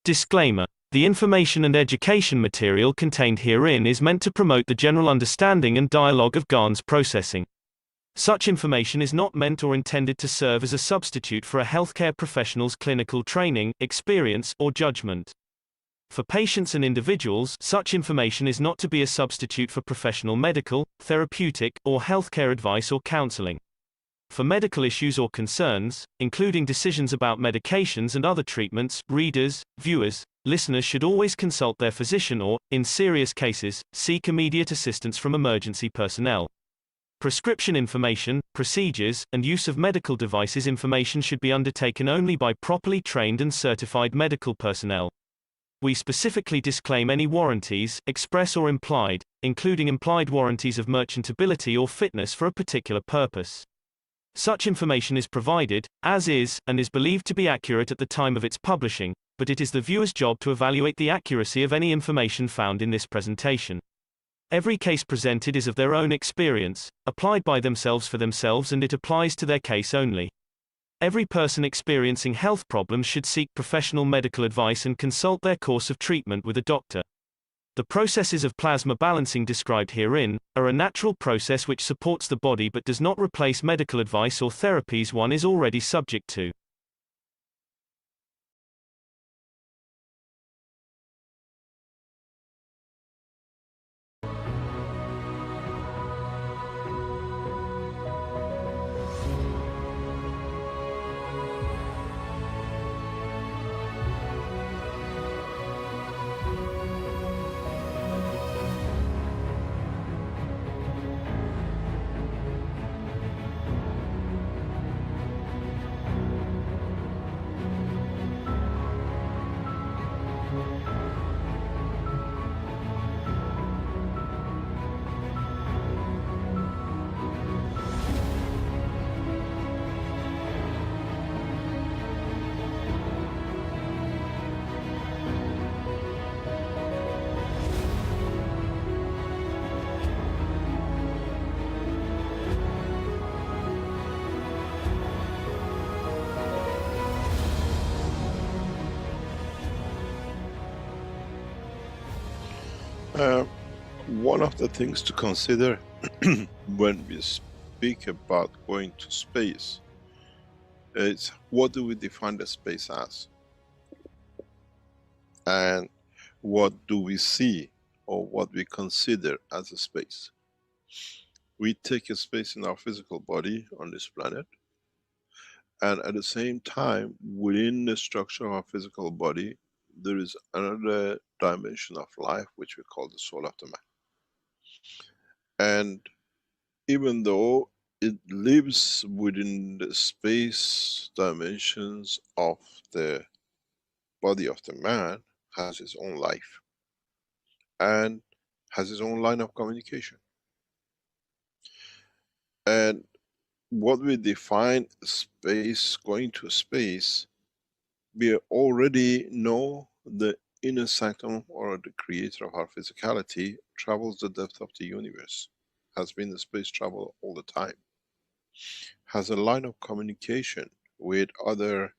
Disclaimer. The information and education material contained herein is meant to promote the general understanding and dialogue of GANs processing. Such information is not meant or intended to serve as a substitute for a healthcare professional's clinical training, experience, or judgment. For patients and individuals, such information is not to be a substitute for professional medical, therapeutic, or healthcare advice or counseling. For medical issues or concerns, including decisions about medications and other treatments, readers, viewers, listeners should always consult their physician or, in serious cases, seek immediate assistance from emergency personnel. Prescription information, procedures, and use of medical devices information should be undertaken only by properly trained and certified medical personnel. We specifically disclaim any warranties, express or implied, including implied warranties of merchantability or fitness for a particular purpose. Such information is provided, as is, and is believed to be accurate at the time of its publishing, but it is the viewer's job to evaluate the accuracy of any information found in this presentation. Every case presented is of their own experience, applied by themselves for themselves, and it applies to their case only. Every person experiencing health problems should seek professional medical advice and consult their course of treatment with a doctor. The processes of plasma balancing described herein are a natural process which supports the body but does not replace medical advice or therapies one is already subject to. One of the things to consider when we speak about going to space is what do we define the space as? And what do we see or what we consider as a space? We take a space in our physical body on this planet, and at the same time, within the structure of our physical body, there is another dimension of life which we call the soul of the man. And even though it lives within the space dimensions of the body of the man, has its own life and has its own line of communication. And what we define space, going to space, we already know the inner sanctum or the creator of our physicality travels the depth of the universe, has been the space travel all the time, has a line of communication with other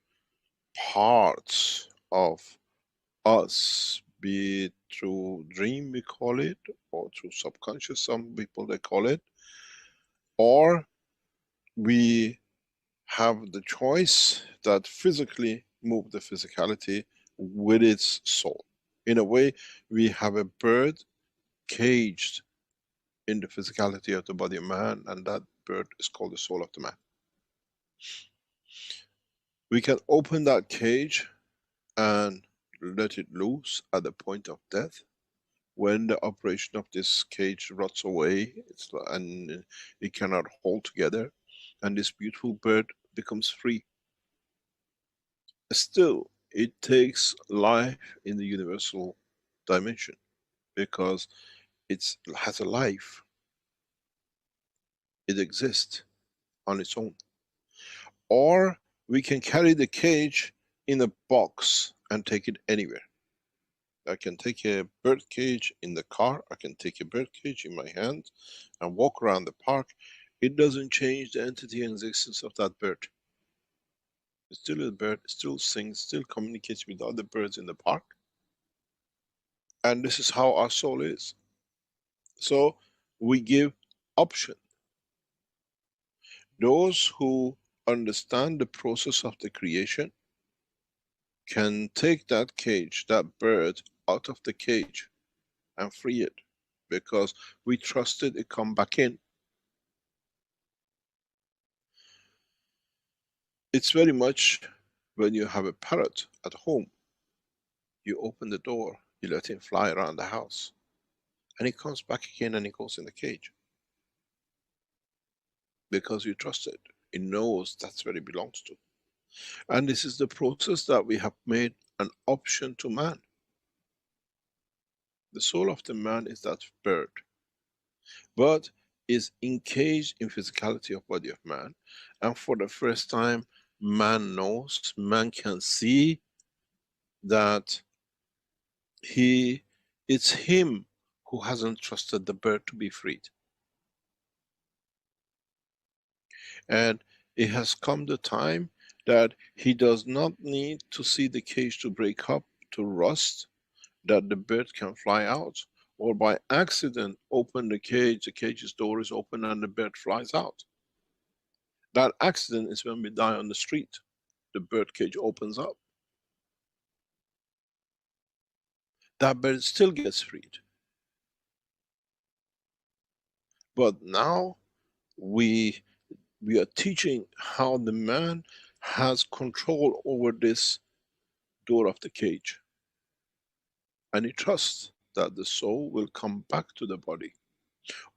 parts of us, be it through dream we call it, or through subconscious, some people they call it, or we have the choice that physically move the physicality with its soul. In a way, we have a bird caged in the physicality of the body of man, and that bird is called the soul of the man. We can open that cage and let it loose at the point of death. When the operation of this cage rots away, and it cannot hold together, and this beautiful bird becomes free. Still, it takes life in the universal dimension, because it has a life. It exists on its own. Or we can carry the cage in a box and take it anywhere. I can take a bird cage in the car, I can take a bird cage in my hand and walk around the park. It doesn't change the entity and existence of that bird. Still a bird, still sings, still communicates with other birds in the park. And this is how our soul is. So we give option. Those who understand the process of the creation can take that cage, that bird, out of the cage and free it, because we trusted it come back in. It's very much when you have a parrot at home, you open the door, you let him fly around the house, and he comes back again and he goes in the cage. Because you trust it. It knows that's where it belongs to. And this is the process that we have made an option to man. The soul of the man is that bird, but is encaged in physicality of body of man. And for the first time, man knows, man can see that it's him who hasn't trusted the bird to be freed. And it has come the time that he does not need to see the cage to break up, to rust, that the bird can fly out, or by accident open the cage's door is open and the bird flies out. That accident is when we die on the street. The bird cage opens up. That bird still gets freed. But now we are teaching how the man has control over this door of the cage. And he trusts that the soul will come back to the body.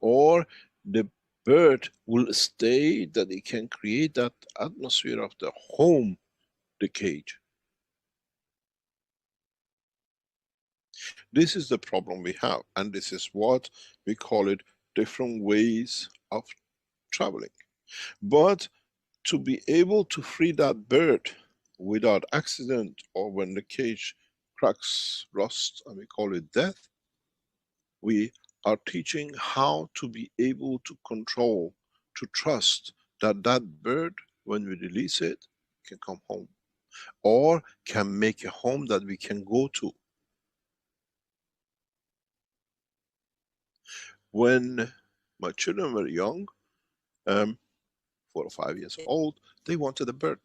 Or the bird will stay, that it can create that atmosphere of the home, the cage. This is the problem we have, and this is what we call it different ways of traveling. But to be able to free that bird without accident, or when the cage cracks, rust, and we call it death, we are teaching how to be able to control, to trust that that bird, when we release it, can come home, or can make a home that we can go to. When my children were young, 4 or 5 years old, they wanted a bird,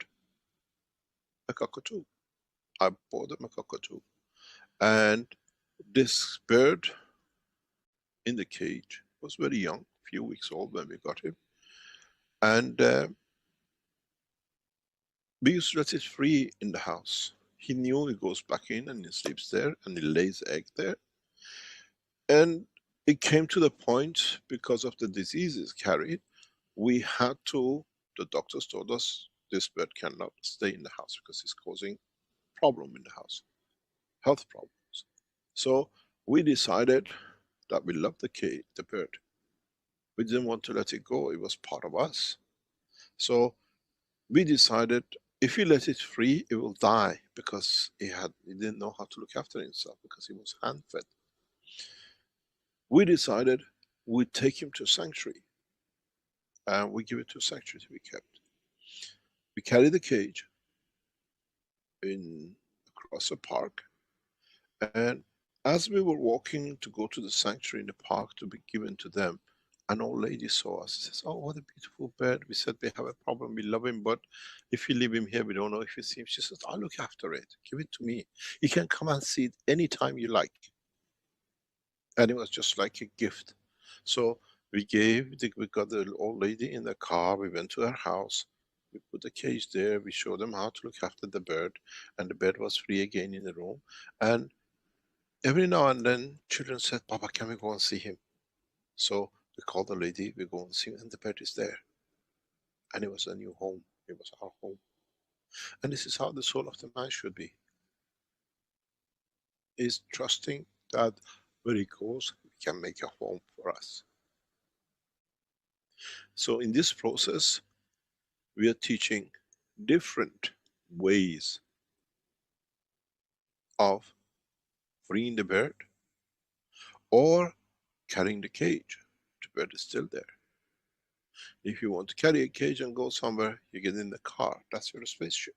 a cockatoo. I bought them a cockatoo. And this bird in the cage was very young, few weeks old when we got him. And we used to let it free in the house. He knew he goes back in and he sleeps there and he lays egg there. And it came to the point, because of the diseases carried, we had to, the doctors told us, this bird cannot stay in the house because it's causing problem in the house, health problems. So we decided that we loved the bird. We didn't want to let it go, it was part of us. So we decided if we let it free, it will die, because he didn't know how to look after himself, because he was hand-fed. We decided we'd take him to a sanctuary, and we give it to a sanctuary to be kept. We carried the cage across a park, and as we were walking to go to the sanctuary in the park to be given to them, an old lady saw us. She says, "Oh, what a beautiful bird." We said, "We have a problem, we love him, but if you leave him here, we don't know if you see him." She says, "I'll look after it, give it to me. You can come and see it anytime you like." And it was just like a gift. So we got the old lady in the car, we went to her house, we put the cage there, we showed them how to look after the bird, and the bird was free again in the room. And every now and then, children said, "Papa, can we go and see him?" So we called the lady, we go and see him, and the bird is there. And it was a new home, it was our home. And this is how the soul of the man should be. Is trusting that where he goes, he can make a home for us. So in this process, we are teaching different ways of freeing the bird or carrying the cage. The bird is still there. If you want to carry a cage and go somewhere, you get in the car. That's your spaceship.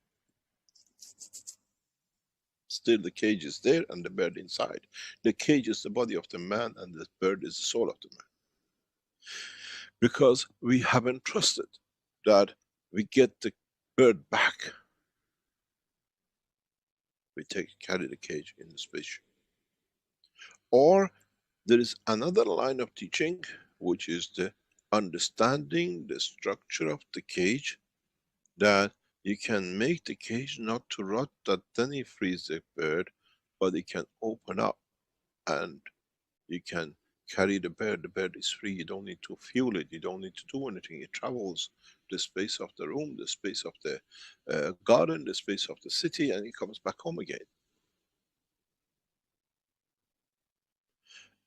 Still the cage is there and the bird inside. The cage is the body of the man and the bird is the soul of the man. Because we haven't trusted that we get the bird back. We carry the cage in the spaceship. Or there is another line of teaching, which is the understanding the structure of the cage, that you can make the cage not to rot, that then it frees the bird, but it can open up and you can carry the bird is free, you don't need to fuel it, you don't need to do anything, it travels the space of the room, the space of the garden, the space of the city, and it comes back home again.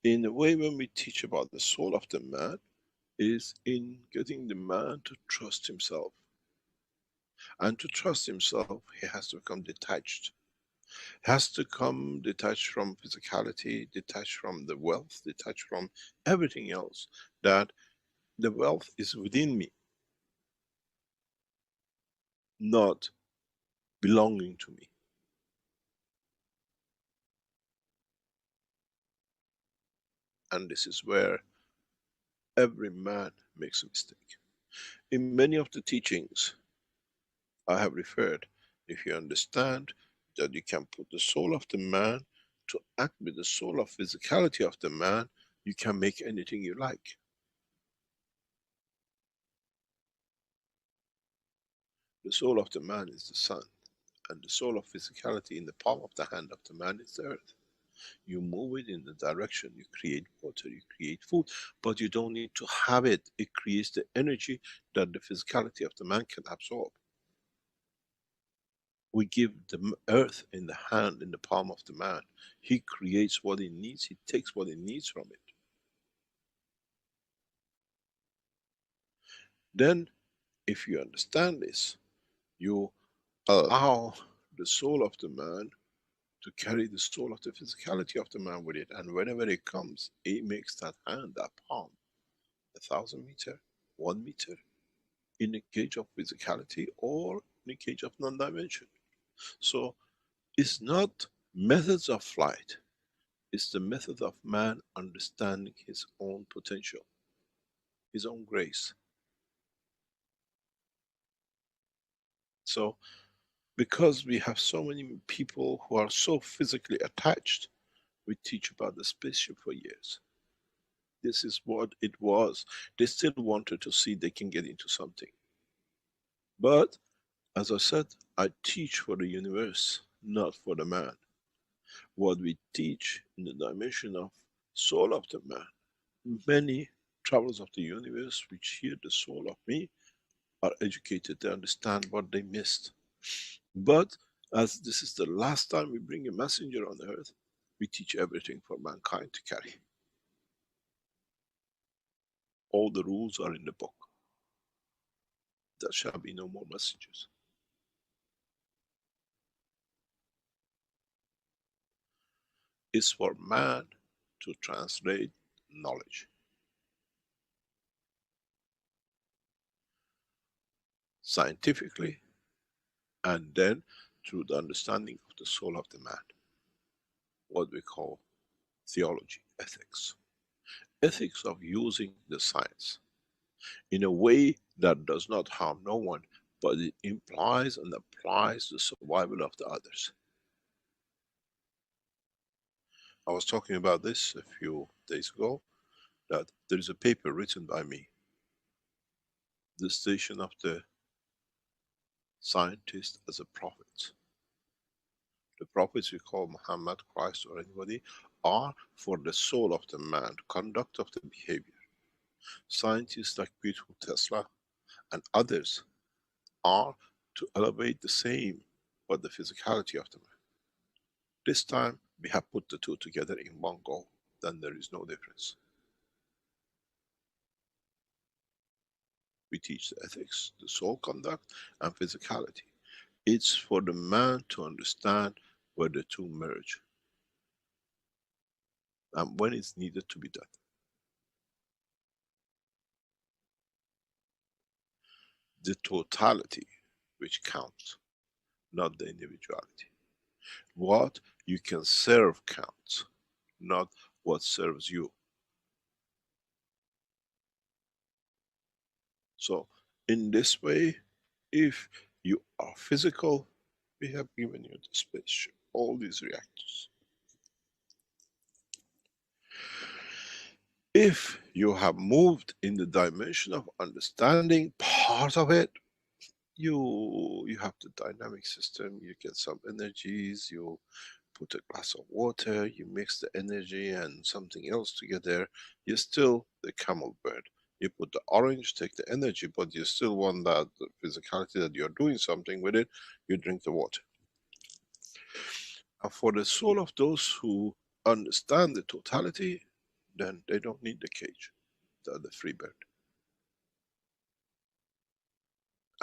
In a way, when we teach about the soul of the man, is in getting the man to trust himself. And to trust himself, he has to become detached. He has to come detached from physicality, detached from the wealth, detached from everything else. That the wealth is within me, not belonging to me. And this is where every man makes a mistake. In many of the teachings I have referred, if you understand that you can put the soul of the man to act with the soul of physicality of the man, you can make anything you like. The soul of the man is the sun, and the soul of physicality in the palm of the hand of the man is the earth. You move it in the direction, you create water, you create food, but you don't need to have it. It creates the energy that the physicality of the man can absorb. We give the earth in the hand, in the palm of the man. He creates what he needs, he takes what he needs from it. Then, if you understand this, you allow the soul of the man to carry the soul of the physicality of the man with it, and whenever it comes, it makes that hand, that palm, 1,000 meter, 1 meter, in a cage of physicality or in a cage of non-dimension. So it's not methods of flight, it's the method of man understanding his own potential, his own grace. So because we have so many people who are so physically attached, we teach about the spaceship for years. This is what it was. They still wanted to see they can get into something. But as I said, I teach for the universe, not for the man. What we teach in the dimension of soul of the man, many travelers of the universe which hear the soul of me are educated, they understand what they missed. But as this is the last time we bring a messenger on earth, we teach everything for mankind to carry. All the rules are in the book. There shall be no more messengers. It's for man to translate knowledge. Scientifically, and then through the understanding of the soul of the man. What we call theology, ethics. Ethics of using the science in a way that does not harm no one, but it implies and applies the survival of the others. I was talking about this a few days ago, that there is a paper written by me, the station of the scientist as a prophet. The prophets we call Muhammad, Christ or anybody, are for the soul of the man, conduct of the behavior. Scientists like beautiful Tesla and others are to elevate the same, but the physicality of the man. This time we have put the two together in one go, then there is no difference. We teach the ethics, the soul conduct and physicality. It's for the man to understand where the two merge and when it's needed to be done. The totality which counts, not the individuality. What you can serve counts, not what serves you. So in this way, if you are physical, we have given you the spaceship, all these reactors. If you have moved in the dimension of understanding part of it, you have the dynamic system, you get some energies, you put a glass of water, you mix the energy and something else together, you're still the camel bird. You put the orange, take the energy, but you still want that physicality that you're doing something with it, you drink the water. And for the soul of those who understand the totality, then they don't need the cage. They're the free bird.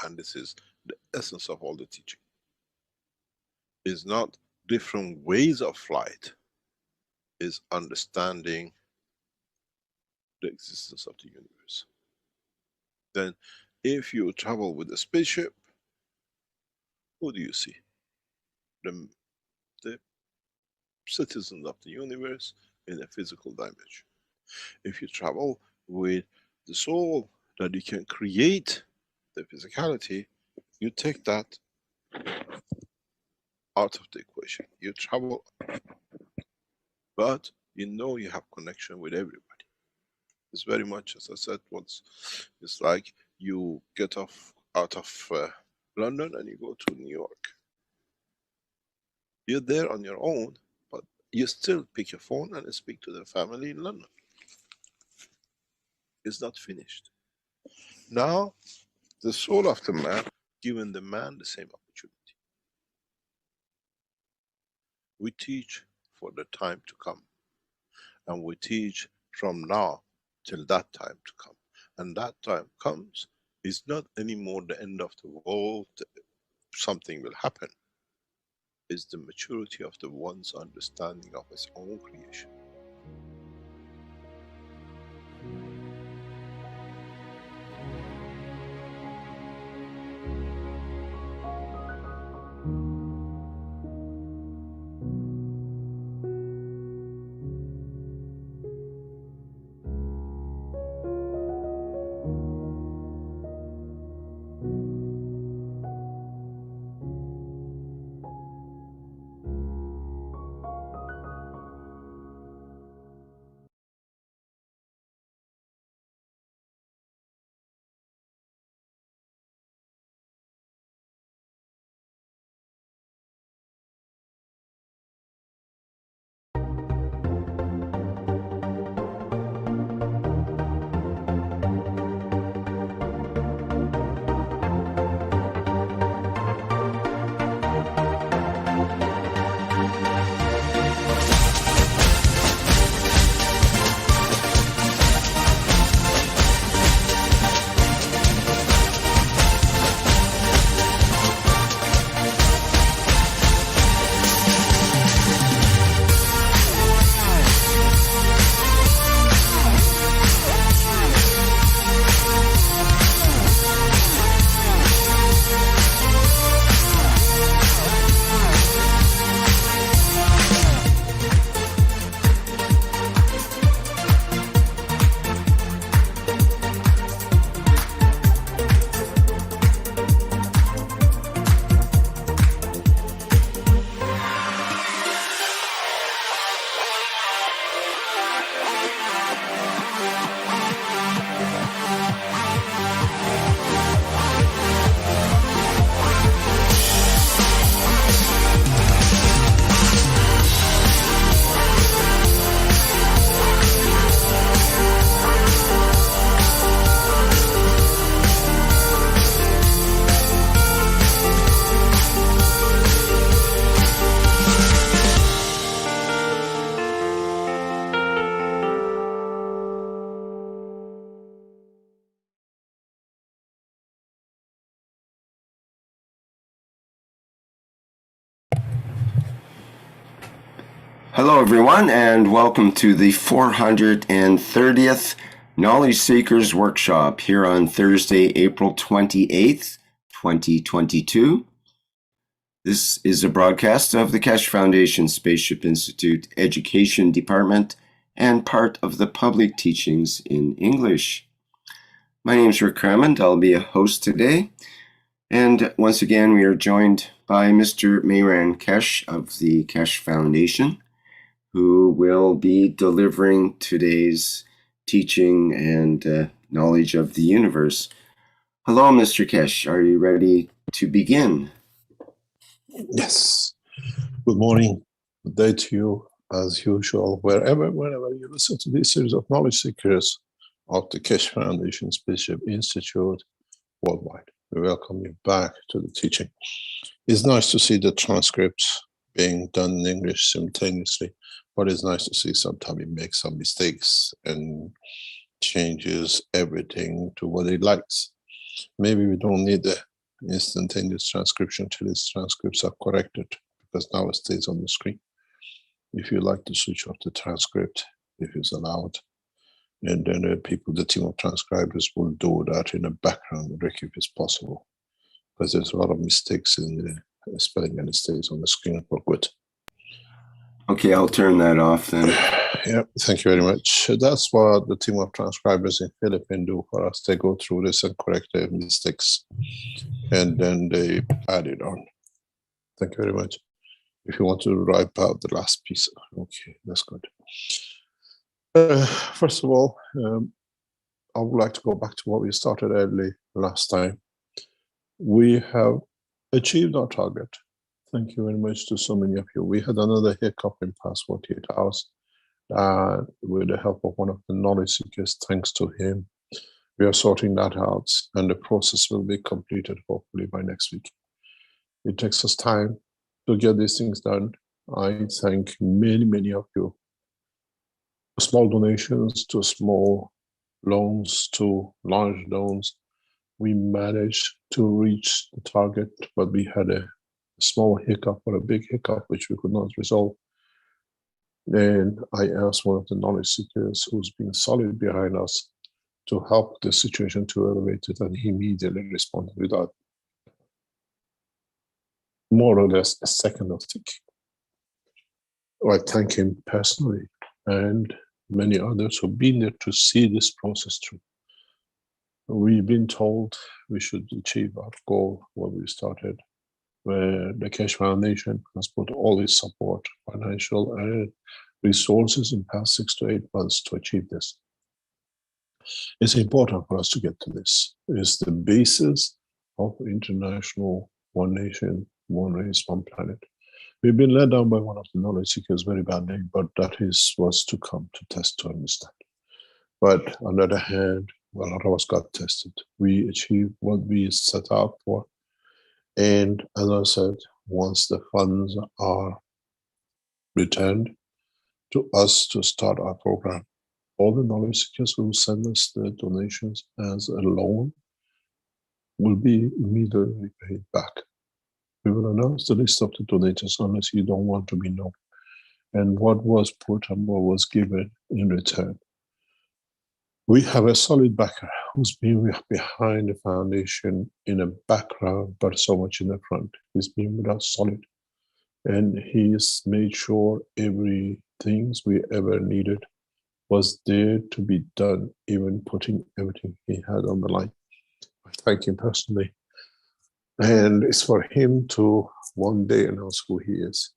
And this is the essence of all the teaching. It's not different ways of flight, is understanding the existence of the universe. Then if you travel with a spaceship, who do you see? The citizens of the universe in a physical dimension. If you travel with the soul that you can create the physicality, you take that out of the equation. You travel, but you know you have connection with everybody. It's very much, as I said once, it's like you get out of London and you go to New York. You're there on your own, but you still pick your phone and speak to the family in London. It's not finished. Now, the soul of the man, given the man the same opportunity. We teach for the time to come. And we teach from now till that time to come. And that time comes, is not anymore the end of the world, something will happen. It's the maturity of the one's understanding of his own creation. Hello everyone and welcome to the 430th Knowledge Seekers Workshop here on Thursday, April 28th, 2022. This is a broadcast of the Keshe Foundation Spaceship Institute Education Department and part of the public teachings in English. My name is Rick Crammond. I'll be a host today. And once again, we are joined by Mr. Mehran Keshe of the Keshe Foundation, who will be delivering today's teaching and knowledge of the universe. Hello, Mr. Keshe. Are you ready to begin? Yes. Good morning. Good day to you, as usual, wherever you listen to this series of knowledge seekers of the Keshe Foundation Spaceship Institute worldwide. We welcome you back to the teaching. It's nice to see the transcripts being done in English simultaneously, but it's nice to see sometimes we make some mistakes and changes everything to what it likes. Maybe we don't need the instantaneous transcription till its transcripts are corrected, because now it stays on the screen. If you like to switch off the transcript, if it's allowed, and then the team of transcribers will do that in the background, Rick, if it's possible, because there's a lot of mistakes in the spelling and it stays on the screen for good. Okay, I'll turn that off then. Yeah, thank you very much. That's what the team of transcribers in Philippines do for us. They go through this and correct their mistakes, and then they add it on. Thank you very much. If you want to write out the last piece, okay, that's good. First of all, I would like to go back to what we started early last time. We have achieved our target. Thank you very much to so many of you. We had another hiccup in past 48 hours. With the help of one of the knowledge seekers, thanks to him, we are sorting that out, and the process will be completed hopefully by next week. It takes us time to get these things done. I thank many of you. Small donations to small loans to large loans. We managed to reach the target, but we had a small hiccup or a big hiccup which we could not resolve. And I asked one of the knowledge seekers who's been solid behind us to help the situation to elevate it, and he immediately responded without more or less a second of thinking. I thank him personally and many others who've been there to see this process through. We've been told we should achieve our goal, what we started, where the Keshe Foundation has put all its support, financial and resources in past 6 to 8 months to achieve this. It's important for us to get to this. It's the basis of international one nation, one race, one planet. We've been led down by one of the knowledge seekers very badly, but that was to come to test to understand. But on the other hand, a lot of us got tested. We achieved what we set out for. And as I said, once the funds are returned to us to start our program, all the knowledge seekers who send us the donations as a loan will be immediately paid back. We will announce the list of the donators unless you don't want to be known, and what was put and what was given in return. We have a solid backer who's been behind the foundation in the background, but so much in the front. He's been with us solid, and he's made sure everything we ever needed was there to be done, even putting everything he had on the line. I thank him personally. And it's for him to one day announce who he is.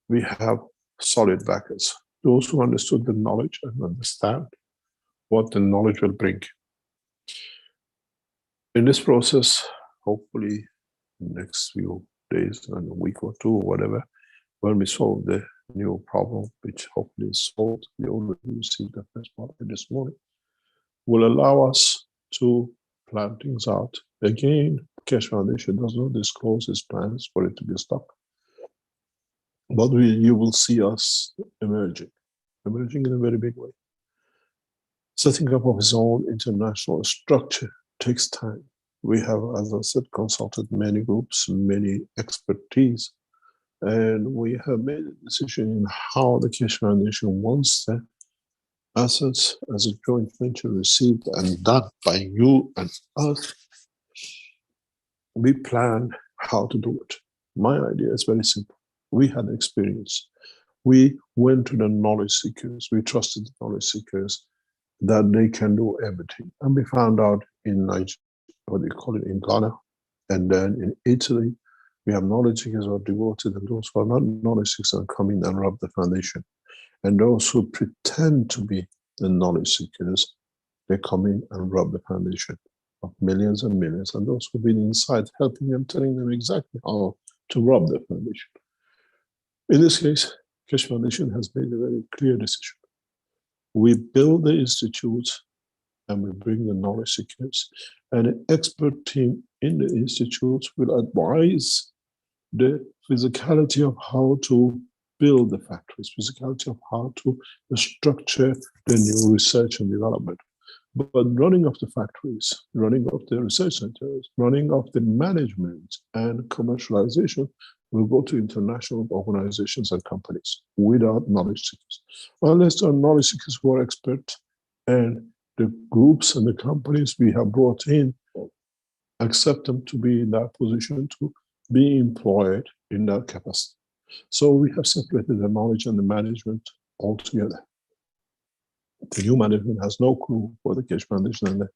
We have solid backers, those who understood the knowledge and understand what the knowledge will bring. In this process, hopefully in the next few days and a week or two or whatever, when we solve the new problem, which hopefully is solved, we already received the first part this morning, will allow us to plan things out. Again, Keshe Foundation does not disclose its plans for it to be stuck. But you will see us emerging in a very big way. Setting up of its own international structure takes time. We have, as I said, consulted many groups, many expertise, and we have made a decision in how the Keshe Foundation wants the assets as a joint venture received and done by you and us. We plan how to do it. My idea is very simple. We had experience. We went to the knowledge seekers. We trusted the knowledge seekers that they can do everything. And we found out in Nigeria, what they call it, in Ghana, and then in Italy, we have knowledge seekers who are devoted, and those who are not knowledge seekers are coming and rob the foundation. And those who pretend to be the knowledge seekers, they come in and rob the foundation of millions and millions. And those who've been inside, helping them, telling them exactly how to rob the foundation. In this case, Keshe Foundation has made a very clear decision. We build the institutes and we bring the knowledge seekers, and an expert team in the institutes will advise the physicality of how to build the factories, physicality of how to structure the new research and development. But running of the factories, running of the research centers, running of the management and commercialization will go to international organizations and companies without knowledge seekers. Unless there are knowledge seekers who are expert, and the groups and the companies we have brought in accept them to be in that position to be employed in that capacity. So we have separated the knowledge and the management altogether. The new management has no clue for the Keshe Foundation and the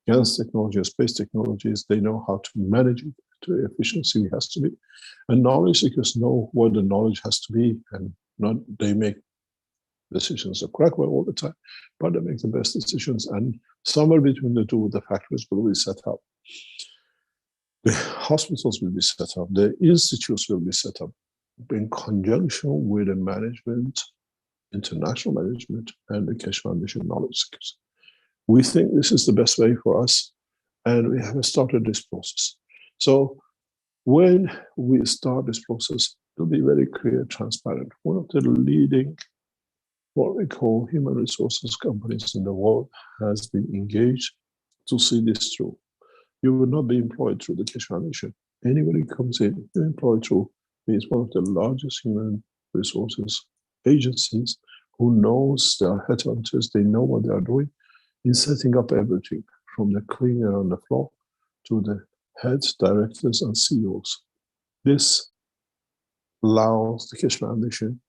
advanced technology or space technologies. They know how to manage it to the efficiency it has to be. And knowledge seekers know what the knowledge has to be, and not they make decisions the correct way all the time, but they make the best decisions. And somewhere between the two, the factories will be set up. The hospitals will be set up. The institutes will be set up in conjunction with the management, international management, and the Keshe Foundation knowledge seekers. We think this is the best way for us, and we have started this process. So when we start this process, it'll be very clear, transparent. One of the leading, what we call human resources companies in the world has been engaged to see this through. You will not be employed through the Keshe Foundation. Anybody comes in, you're employed through, is one of the largest human resources agencies who knows, they are headhunters, they know what they are doing in setting up everything from the cleaner on the floor to the heads, directors, and CEOs. This allows the Keshe Foundation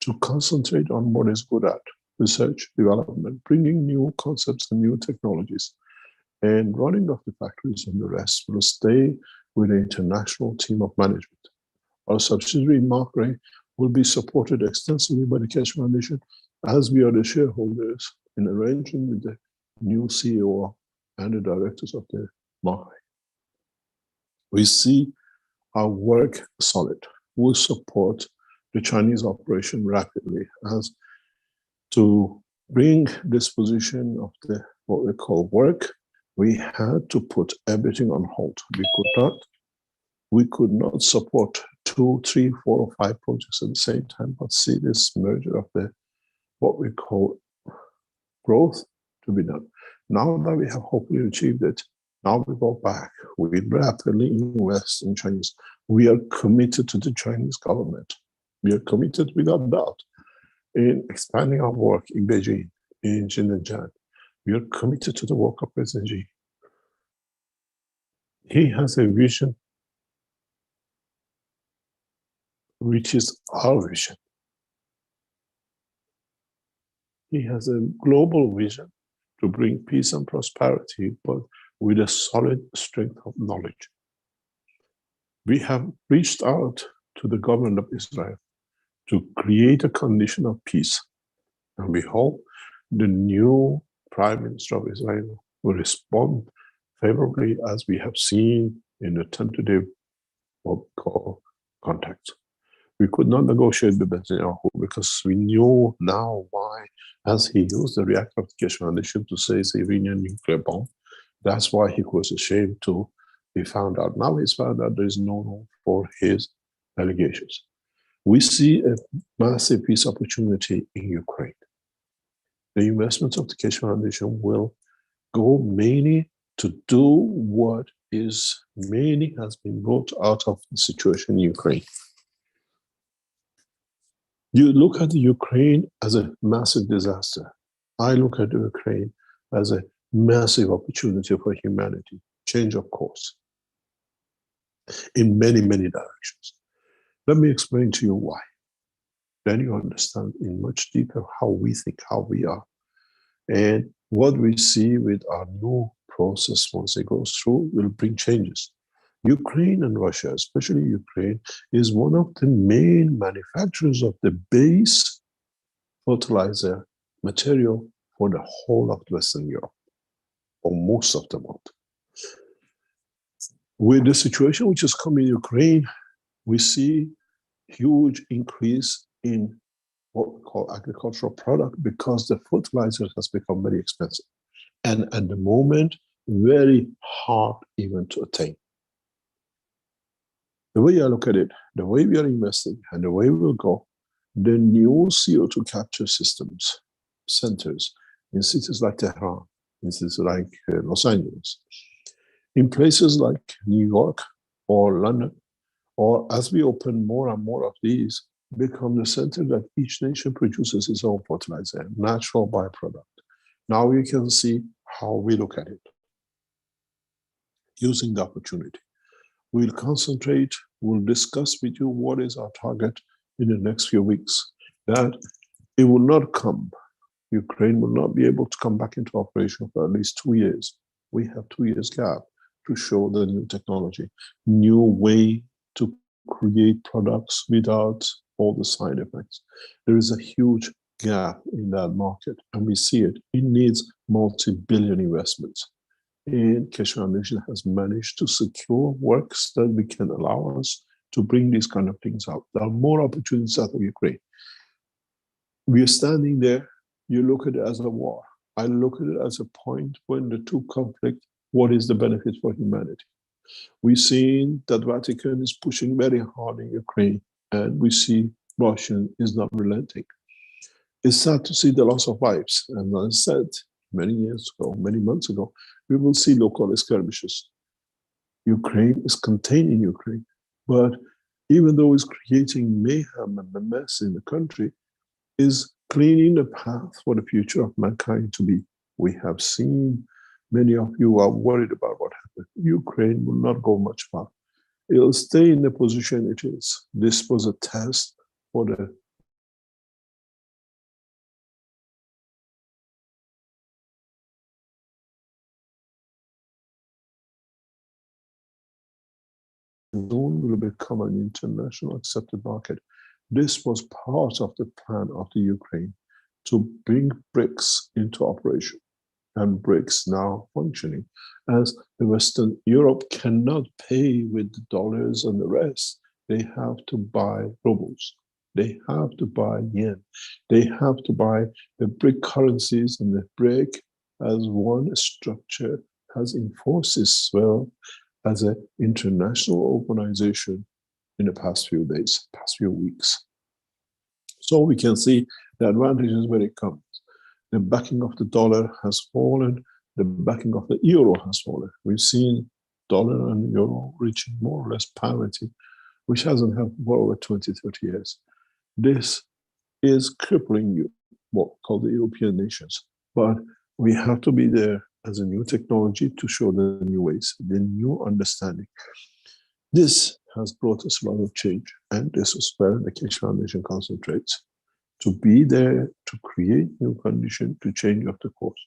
to concentrate on what is good at, research, development, bringing new concepts and new technologies, and running of the factories, and the rest will stay with the international team of management. Our subsidiary, Markray, will be supported extensively by the Keshe Foundation, as we are the shareholders in arranging with the new CEO and the directors of the Markray. We see our work solid. We'll support the Chinese operation rapidly as to bring this position of the what we call work. We had to put everything on hold. We could not support 2, 3, 4, or 5 projects at the same time, but see this merger of the what we call growth to be done. Now that we have hopefully achieved it, now we go back. We rapidly invest in Chinese. We are committed to the Chinese government. We are committed without doubt in expanding our work in Beijing, in Xinjiang. We are committed to the work of President Xi. He has a vision which is our vision. He has a global vision to bring peace and prosperity, but with a solid strength of knowledge. We have reached out to the government of Israel to create a condition of peace. And we hope the new Prime Minister of Israel will respond favorably, as we have seen in the tentative what we call contacts. We could not negotiate with Netanyahu because we knew now why, as he used the reactor of the Keshe Foundation to say it's Iranian nuclear bomb. That's why he was ashamed to be found out. Now he's found out there is no room for his allegations. We see a massive peace opportunity in Ukraine. The investments of the Keshe Foundation will go mainly to do what is mainly has been brought out of the situation in Ukraine. You look at the Ukraine as a massive disaster. I look at the Ukraine as a massive opportunity for humanity, change of course, in many, many directions. Let me explain to you why. Then you understand in much deeper how we think, how we are. And what we see with our new process once it goes through will bring changes. Ukraine and Russia, especially Ukraine, is one of the main manufacturers of the base fertilizer material for the whole of Western Europe, or most of the world. With the situation which has come in Ukraine, we see huge increase in what we call agricultural product because the fertilizer has become very expensive. And at the moment, very hard even to attain. The way I look at it, the way we are investing and the way we'll go, the new CO2 capture systems, centers in cities like Tehran, in cities like Los Angeles, in places like New York or London, or as we open more and more of these, become the center that each nation produces its own fertilizer, natural byproduct. Now you can see how we look at it, using the opportunity. We'll concentrate, we'll discuss with you what is our target in the next few weeks, that it will not come. Ukraine will not be able to come back into operation for at least 2 years. We have 2 years gap to show the new technology, new way to create products without all the side effects. There is a huge gap in that market, and we see it. It needs multi-billion investments. And Keshe Foundation has managed to secure works that we can allow us to bring these kind of things out. There are more opportunities out of Ukraine. We are standing there. You look at it as a war. I look at it as a point when the two conflict, what is the benefit for humanity? We've seen that Vatican is pushing very hard in Ukraine, and we see Russia is not relenting. It's sad to see the loss of lives. And as I said many years ago, many months ago, we will see local skirmishes. Ukraine is containing Ukraine, but even though it's creating mayhem and a mess in the country, is cleaning the path for the future of mankind to be. We have seen many of you are worried about what happened. Ukraine will not go much far. It'll stay in the position it is. This was a test for the soon will become an international accepted market. This was part of the plan of the Ukraine to bring BRICS into operation, and BRICS now functioning as the Western Europe cannot pay with the dollars and the rest. They have to buy rubles. They have to buy yen. They have to buy the BRIC currencies, and the BRIC as one structure has enforced itself as an international organization in the past few days, past few weeks. So we can see the advantages where it comes. The backing of the dollar has fallen. The backing of the euro has fallen. We've seen dollar and euro reaching more or less parity, which hasn't happened for over 20, 30 years. This is crippling what we call the European nations. But we have to be there as a new technology to show the new ways, the new understanding. This has brought us a lot of change, and this is where the Keshe Foundation concentrates, to be there to create new conditions to change of the course,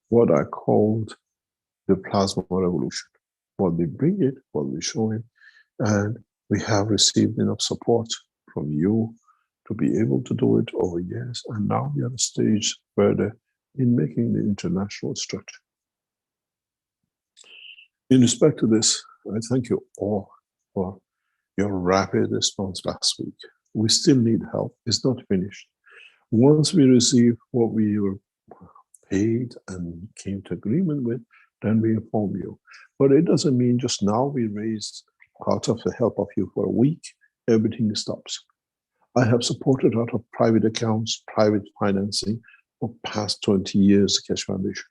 what I called the plasma revolution. What we bring it, what we show it, and we have received enough support from you to be able to do it over years, and now we are at a stage further in making the international structure. In respect to this, I thank you all for your rapid response last week. We still need help. It's not finished. Once we receive what we were paid and came to agreement with, then we inform you. But it doesn't mean just now we raised out of the help of you for a week, everything stops. I have supported out of private accounts, private financing for past 20 years, the Keshe Foundation.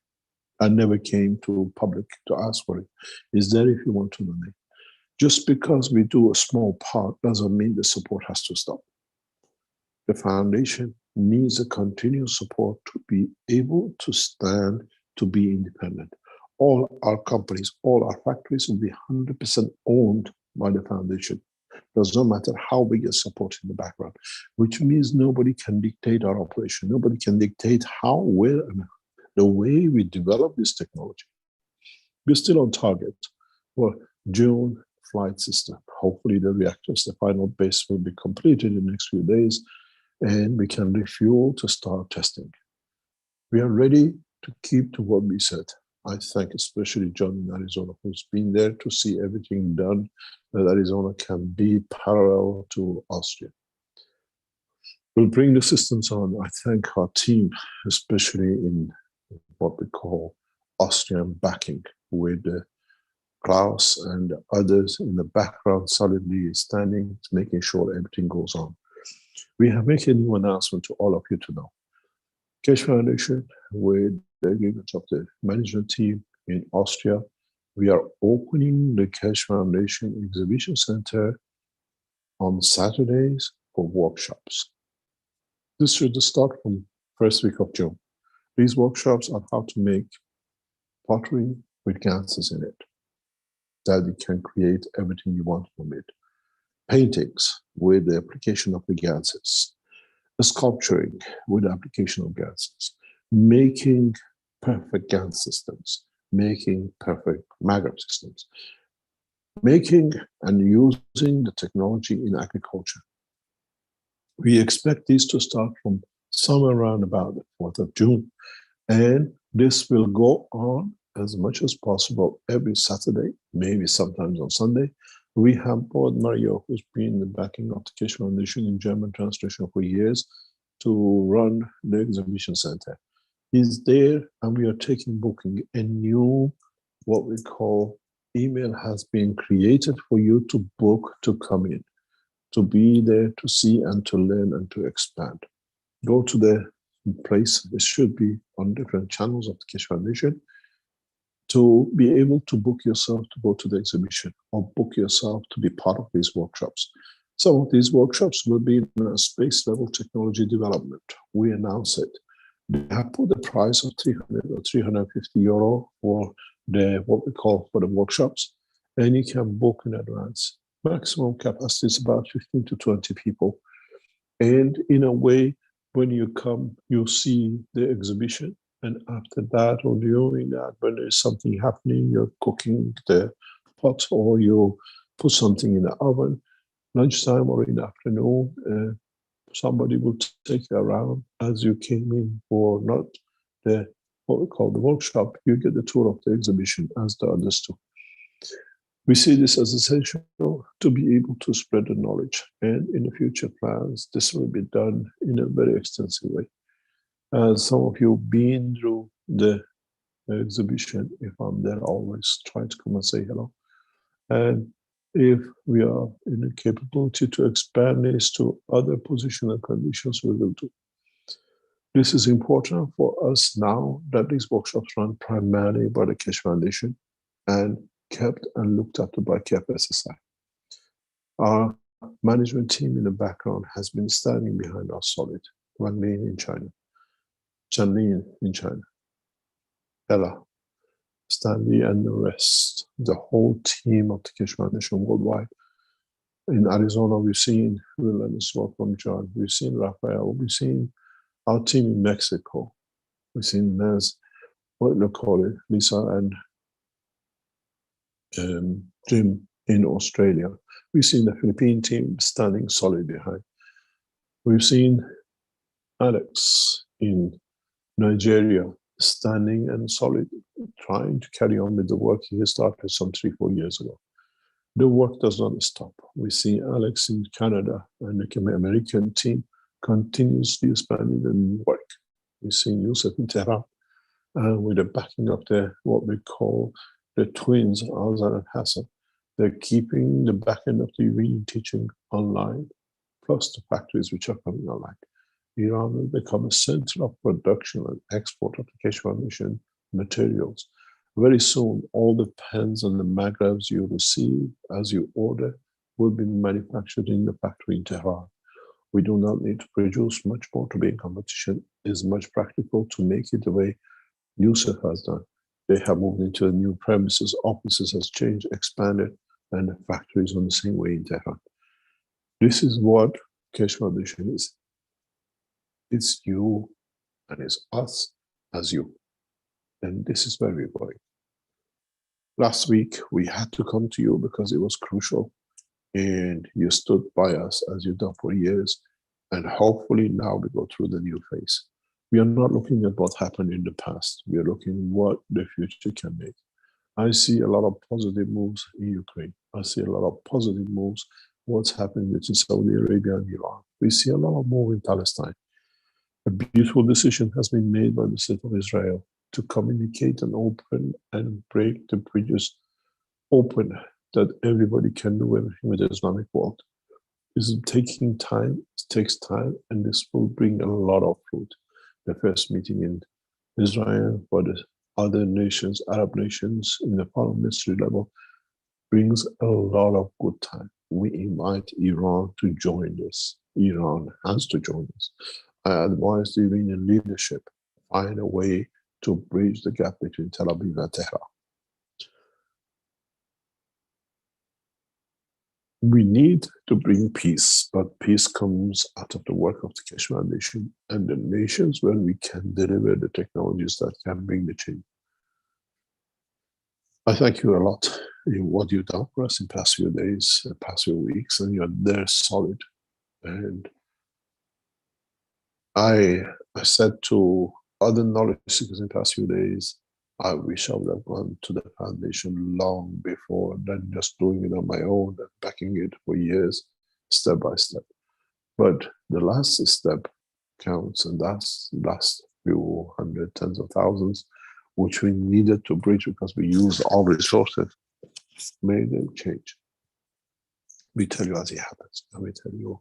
I never came to public to ask for it. It's there if you want to donate. Just because we do a small part doesn't mean the support has to stop. The foundation needs a continuous support to be able to stand, to be independent. All our companies, all our factories will be 100% owned by the foundation. Does not matter how big a support in the background, which means nobody can dictate our operation. Nobody can dictate how, where, and the way we develop this technology. We're still on target for June flight system. Hopefully the reactors, the final base will be completed in the next few days, and we can refuel to start testing. We are ready to keep to what we said. I thank especially John in Arizona, who's been there to see everything done that Arizona can be parallel to Austria. We'll bring the systems on. I thank our team, especially in what we call Austrian backing, with Klaus and others in the background solidly standing, making sure everything goes on. We have made a new announcement to all of you to know. Keshe Foundation, with the agreement of the management team in Austria, we are opening the Keshe Foundation Exhibition Center on Saturdays for workshops. This should start from first week of June. These workshops are how to make pottery with gases in it, that you can create everything you want from it. Paintings with the application of the gases. Sculpturing with the application of gases. Making perfect gas systems. Making perfect magnet systems. Making and using the technology in agriculture. We expect these to start from somewhere around about the 4th of June. And this will go on as much as possible every Saturday, maybe sometimes on Sunday. We have board Mario, who's been the backing of the Keshe Foundation in German translation for years, to run the exhibition center. He's there, and we are taking booking. A new, what we call, email has been created for you to book to come in, to be there, to see and to learn and to expand. Go to the place, it should be on different channels of the Keshe Foundation, to be able to book yourself to go to the exhibition or book yourself to be part of these workshops. Some of these workshops will be in a space level technology development. We announce it. They have put the price of 300 or 350 euro for the, what we call, for the workshops, and you can book in advance. Maximum capacity is about 15 to 20 people. And in a way, when you come, you see the exhibition. And after that, or during that, when there's something happening, you're cooking the pot or you put something in the oven, lunchtime or in the afternoon, somebody will take you around as you came in for not the, what we call the workshop, you get the tour of the exhibition as the others do. We see this as essential to be able to spread the knowledge. And in the future plans, this will be done in a very extensive way. Some of you been through the exhibition. If I'm there, always try to come and say hello. And if we are in the capability to expand this to other positional conditions, we will do. This is important for us now that these workshops run primarily by the Keshe Foundation and kept and looked after by KF SSI. Our management team in the background has been standing behind us solid. Wang Lin in China, Chanlin in China, Ella, Stanley, and the rest, the whole team of the Keshe Foundation worldwide. In Arizona, we've seen Relentless Work from John, we've seen Rafael, we've seen our team in Mexico, we've seen Naz, what do you call it, Lisa and Jim in Australia. We've seen the Philippine team standing solid behind. We've seen Alex in Nigeria standing and solid, trying to carry on with the work he started some 3-4 years ago. The work does not stop. We see Alex in Canada, and the American team continuously expanding the work. We see Yusuf in Tehran, with the backing of the, what we call the twins, Azar and Hassan. They're keeping the back end of the reading teaching online, plus the factories which are coming online. Iran will become a center of production and export of the Keshe Foundation materials. Very soon, all the pens and the magnets you receive as you order will be manufactured in the factory in Tehran. We do not need to produce much more to be in competition. It is much practical to make it the way Yusuf has done. They have moved into new premises, offices has changed, expanded, and the factory is on the same way in Tehran. This is what Keshe Foundation is. It's you and it's us as you. And this is where we're going. Last week, we had to come to you because it was crucial. And you stood by us as you've done for years. And hopefully now we go through the new phase. We are not looking at what happened in the past. We are looking what the future can make. I see a lot of positive moves in Ukraine. I see a lot of positive moves. What's happening between Saudi Arabia and Iran. We see a lot of move in Palestine. A beautiful decision has been made by the state of Israel to communicate and open and break the bridges open that everybody can do everything with the Islamic world. This is taking time, it takes time, and this will bring a lot of fruit. The first meeting in Israel for the other nations, Arab nations, in the foreign ministry level, brings a lot of good time. We invite Iran to join this. Iran has to join us. I advise the Iranian leadership find a way to bridge the gap between Tel Aviv and Tehran. We need to bring peace, but peace comes out of the work of the Keshe Foundation and the nations where we can deliver the technologies that can bring the change. I thank you a lot in what you've done for us in the past few days, past few weeks, and you're there solid. And I said to other knowledge seekers in the past few days, I wish I would have gone to the foundation long before than just doing it on my own and backing it for years, step by step. But the last step counts, and that's the last few hundred, tens of thousands, which we needed to bridge because we used all resources, made a change. We tell you as it happens, and we tell you,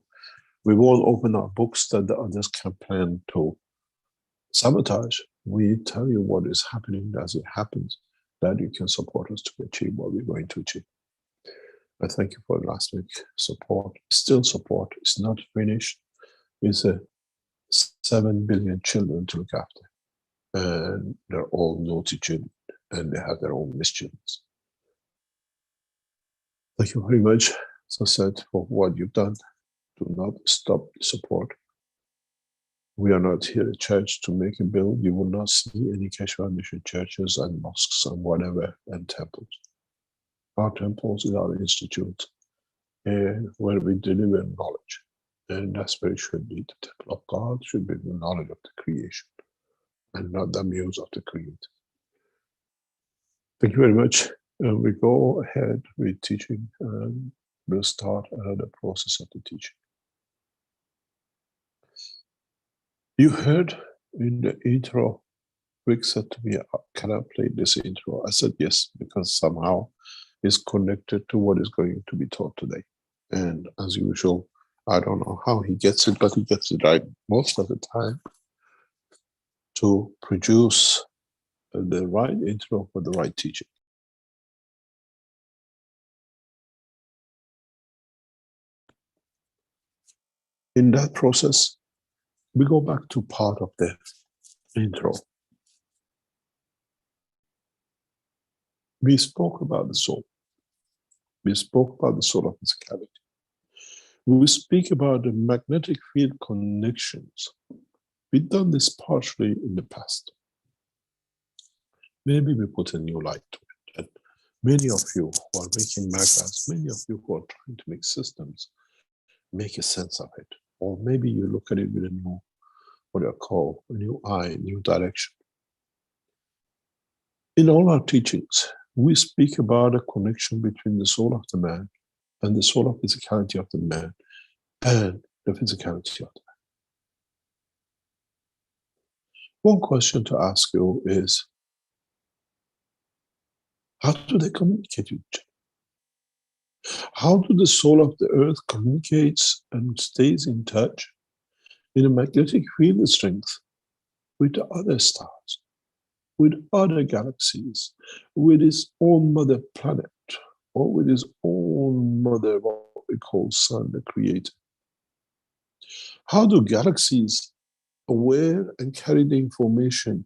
we won't open our books that the others can plan to sabotage. We tell you what is happening as it happens, that you can support us to achieve what we're going to achieve. I thank you for last week's support. Still support. It's not finished. It's 7 billion children to look after. And they're all naughty children, and they have their own mischiefs. Thank you very much, as I said, for what you've done. Do not stop the support. We are not here at church to make a bill. You will not see any Keshe Foundation churches and mosques and whatever and temples. Our temples is our institute, and where we deliver knowledge. And that's where it should be. The temple of God should be the knowledge of the creation and not the muse of the creator. Thank you very much. We go ahead with teaching, and we'll start the process of the teaching. You heard in the intro, Rick said to me, can I play this intro? I said yes, because somehow it's connected to what is going to be taught today. And as usual, I don't know how he gets it, but he gets it right most of the time to produce the right intro for the right teaching. In that process, we go back to part of the intro. We spoke about the soul. We spoke about the soul of physicality. We speak about the magnetic field connections. We've done this partially in the past. Maybe we put a new light to it. And many of you who are making magnets, many of you who are trying to make systems, make a sense of it. Or maybe you look at it with a new, what do I call, a new eye, new direction. In all our teachings, we speak about a connection between the soul of the man and the soul of physicality of the man and the physicality of the man. One question to ask you is, how do they communicate with each other? How do the soul of the earth communicates and stays in touch in a magnetic field strength with the other stars, with other galaxies, with its own mother planet, or with its own mother, what we call sun, the creator? How do galaxies aware and carry the information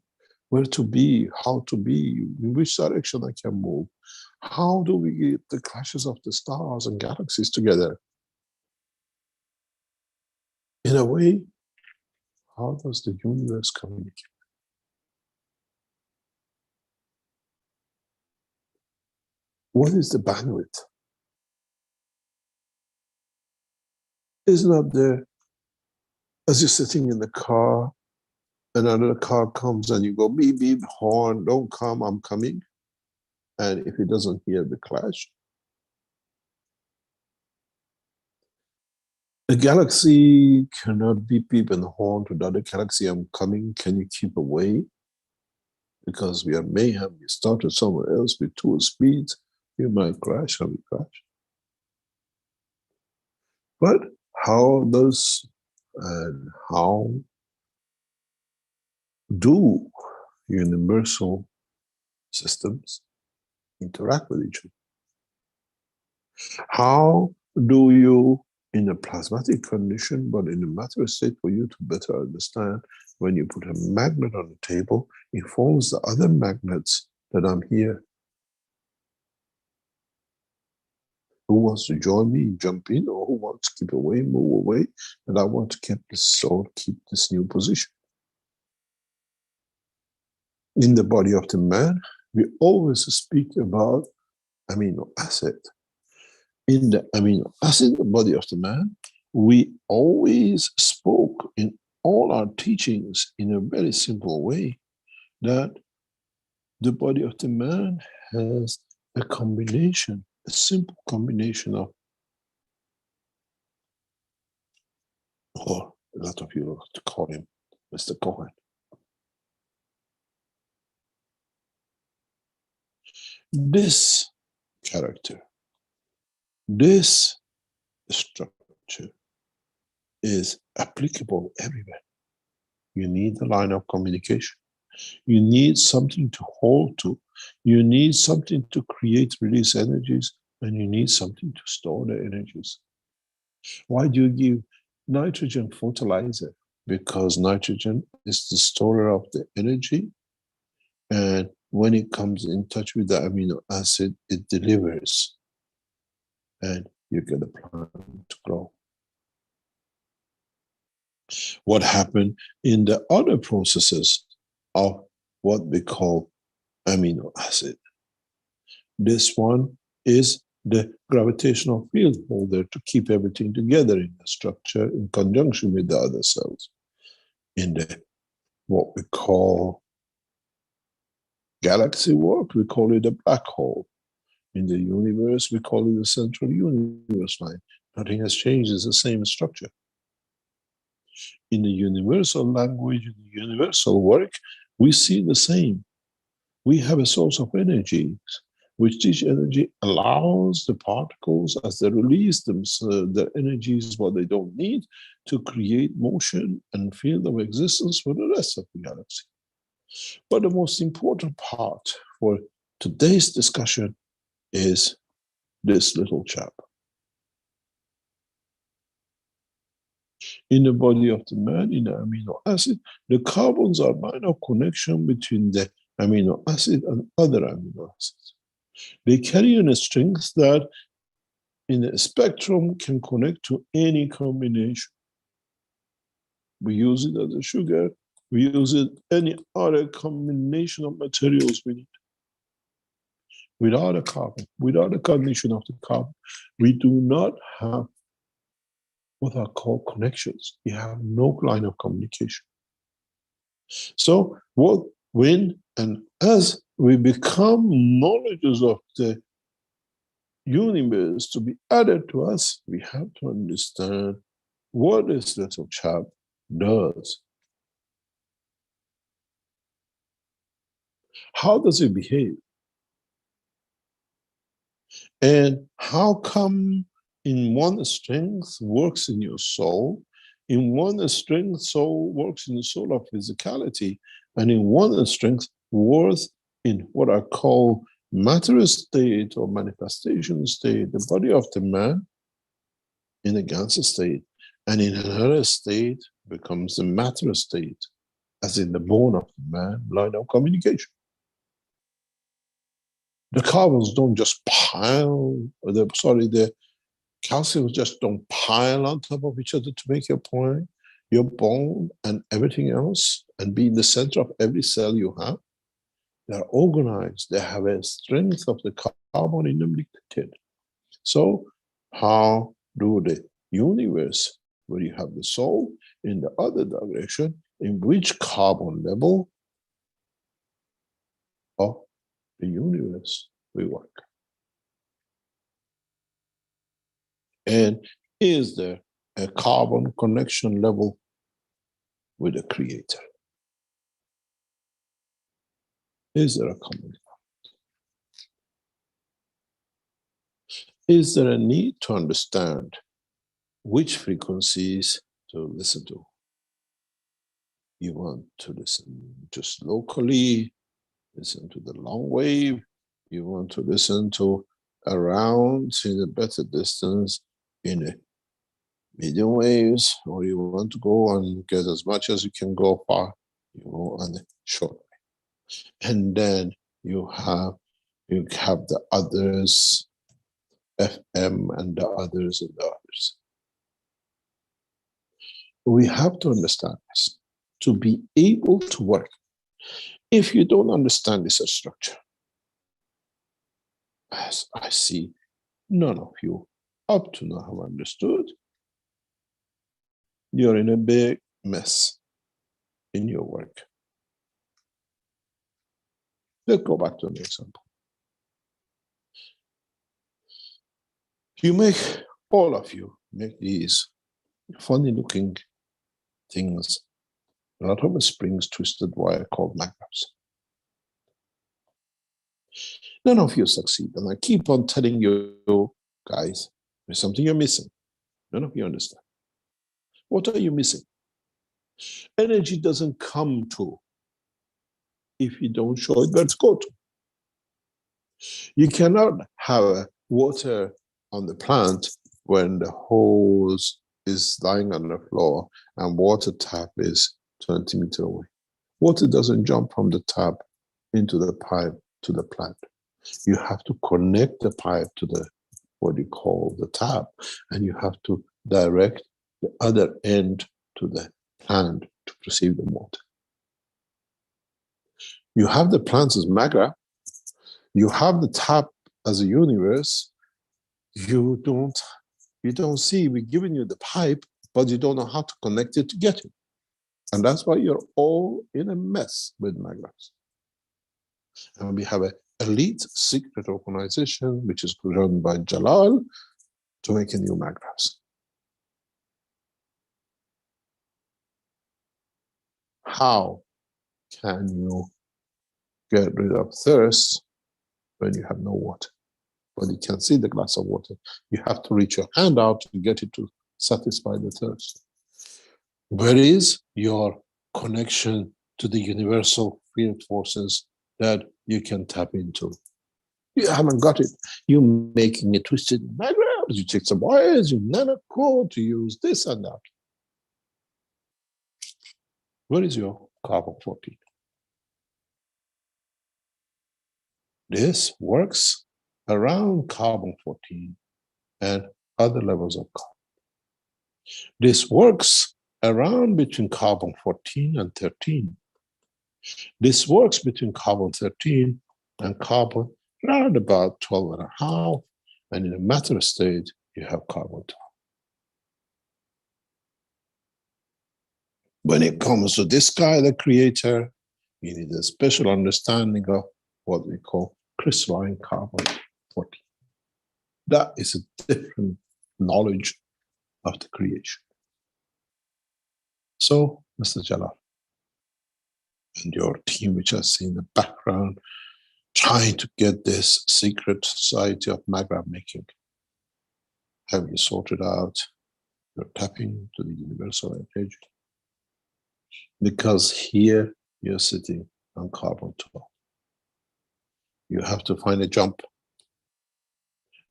where to be, how to be, in which direction I can move? How do we get the clashes of the stars and galaxies together? In a way, how does the universe communicate? What is the bandwidth? Is not there, as you're sitting in the car, another car comes and you go, beep, beep, horn, don't come, I'm coming. And if it doesn't hear the clash, a galaxy cannot beep, beep, and horn to the other galaxy, I'm coming, can you keep away? Because we are mayhem, you started somewhere else with 2 speeds, you might crash and we crash. But how does and how do universal systems interact with each other? How do you, in a plasmatic condition, but in a matter state, for you to better understand, when you put a magnet on the table, it informs the other magnets that I'm here. Who wants to join me, jump in, or who wants to keep away, move away, and I want to keep this soul, keep this new position. In the body of the man, we always speak about amino acid. In the amino acid body of the man, we always spoke in all our teachings in a very simple way that the body of the man has a combination, a simple combination of, or a lot of you like to call him Mr. Cohen. This character, this structure is applicable everywhere. You need a line of communication. You need something to hold to. You need something to create, release energies, and you need something to store the energies. Why do you give nitrogen fertilizer? Because nitrogen is the storer of the energy, and when it comes in touch with the amino acid, it delivers, and you get the plant to grow. What happened in the other processes of what we call amino acid? This one is the gravitational field holder to keep everything together in the structure in conjunction with the other cells. In the what we call galaxy work, we call it a black hole. In the universe, we call it the central universe line. Nothing has changed, it's the same structure. In the universal language, in the universal work, we see the same. We have a source of energy, which this energy allows the particles, as they release their energies, what they don't need, to create motion and field of existence for the rest of the galaxy. But the most important part for today's discussion is this little chap. In the body of the man, in the amino acid, the carbons are line of connection between the amino acid and other amino acids. They carry in a strength that in the spectrum can connect to any combination. We use it as a sugar, we use it any other combination of materials we need. Without a carbon, without a condition of the carbon, we do not have what are called connections. We have no line of communication. So what, when, and as we become knowledges of the universe to be added to us, we have to understand what this little chap does. How does it behave? And how come in one strength works in your soul, in one strength soul works in the soul of physicality, and in one strength works in what I call matter state or manifestation state, the body of the man in a Gansa state, and in another state becomes the matter state, as in the bone of the man, line of communication. The carbons don't just pile, the calciums just don't pile on top of each other to make your point. your bone and everything else, and be in the center of every cell you have, they're organized. They have a strength of the carbon in them dictated. So how do the universe, where you have the soul, in the other direction, in which carbon level of the universe we work? And is there a carbon connection level with the Creator? Is there a common ground? Is there a need to understand which frequencies to listen to? You want to listen just locally, listen to the long wave, you want to listen to around in a better distance in a medium waves, or you want to go and get as much as you can go far, you go on the short way. And then you have the others, FM and the others and the others. We have to understand this to be able to work. If you don't understand this structure, as I see none of you up to now have understood, you're in a big mess in your work. Let's go back to an example. You make, all of you make these funny looking things out of a springs twisted wire called magnets. None of you succeed, and I keep on telling you guys, there's something you're missing. None of you understand. What are you missing? Energy doesn't come to if you don't show it where to go to. You cannot have water on the plant when the hose is lying on the floor and water tap is 20 meters away. Water doesn't jump from the tap into the pipe to the plant. You have to connect the pipe to the, what you call the tap, and you have to direct the other end to the plant to receive the water. You have the plants as magra, you have the tap as a universe, you don't see, we're giving you the pipe, but you don't know how to connect it to get it. And that's why you're all in a mess with magras. And we have an elite secret organization, which is run by Jalal, to make a new magras. How can you get rid of thirst when you have no water? But you can see the glass of water. You have to reach your hand out to get it to satisfy the thirst. Where is your connection to the universal field forces that you can tap into? You haven't got it. You're making a twisted magra. You take some wires, you nano-code to use this and that. Where is your carbon-14? This works around carbon-14 and other levels of carbon. This works around between carbon-14 and 13. This works between carbon-13 and carbon around about 12.5, and in a matter state, you have carbon-12. When it comes to this guy, the creator, you need a special understanding of what we call crystalline carbon-14. That is a different knowledge of the creation. So, Mr. Jalal, and your team, which I see in the background, trying to get this secret society of magra making, have you sorted out your tapping to the universal energy? Because here you're sitting on carbon-12. You have to find a jump.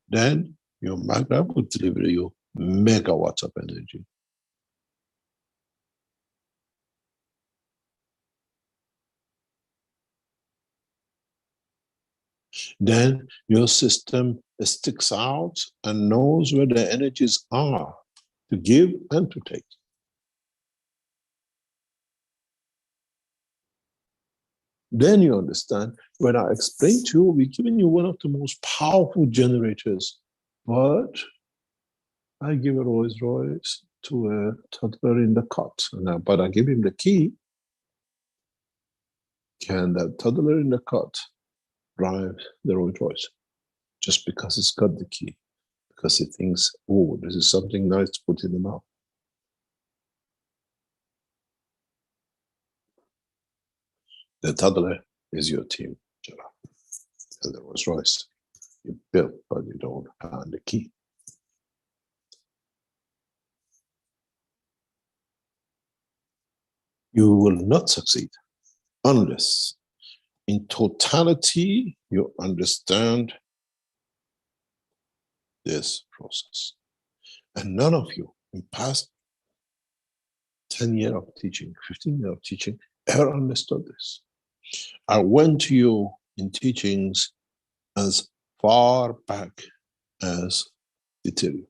Then your magra will deliver you megawatts of energy. Then your system sticks out and knows where the energies are to give and to take. Then you understand, when I explain to you, we're giving you one of the most powerful generators, but I give a Rolls Royce to a toddler in the cot, but I give him the key. Can that toddler in the cot drive the Rolls Royce? Just because it's got the key, because he thinks, oh, this is something nice to put in the mouth. The toddler is your team, Gerard. And the Rolls Royce you built, but you don't have the key. You will not succeed unless, in totality, you understand this process. And none of you, in past 10 years of teaching, 15 years of teaching, ever understood this. I went to you in teachings as far back as deuterium.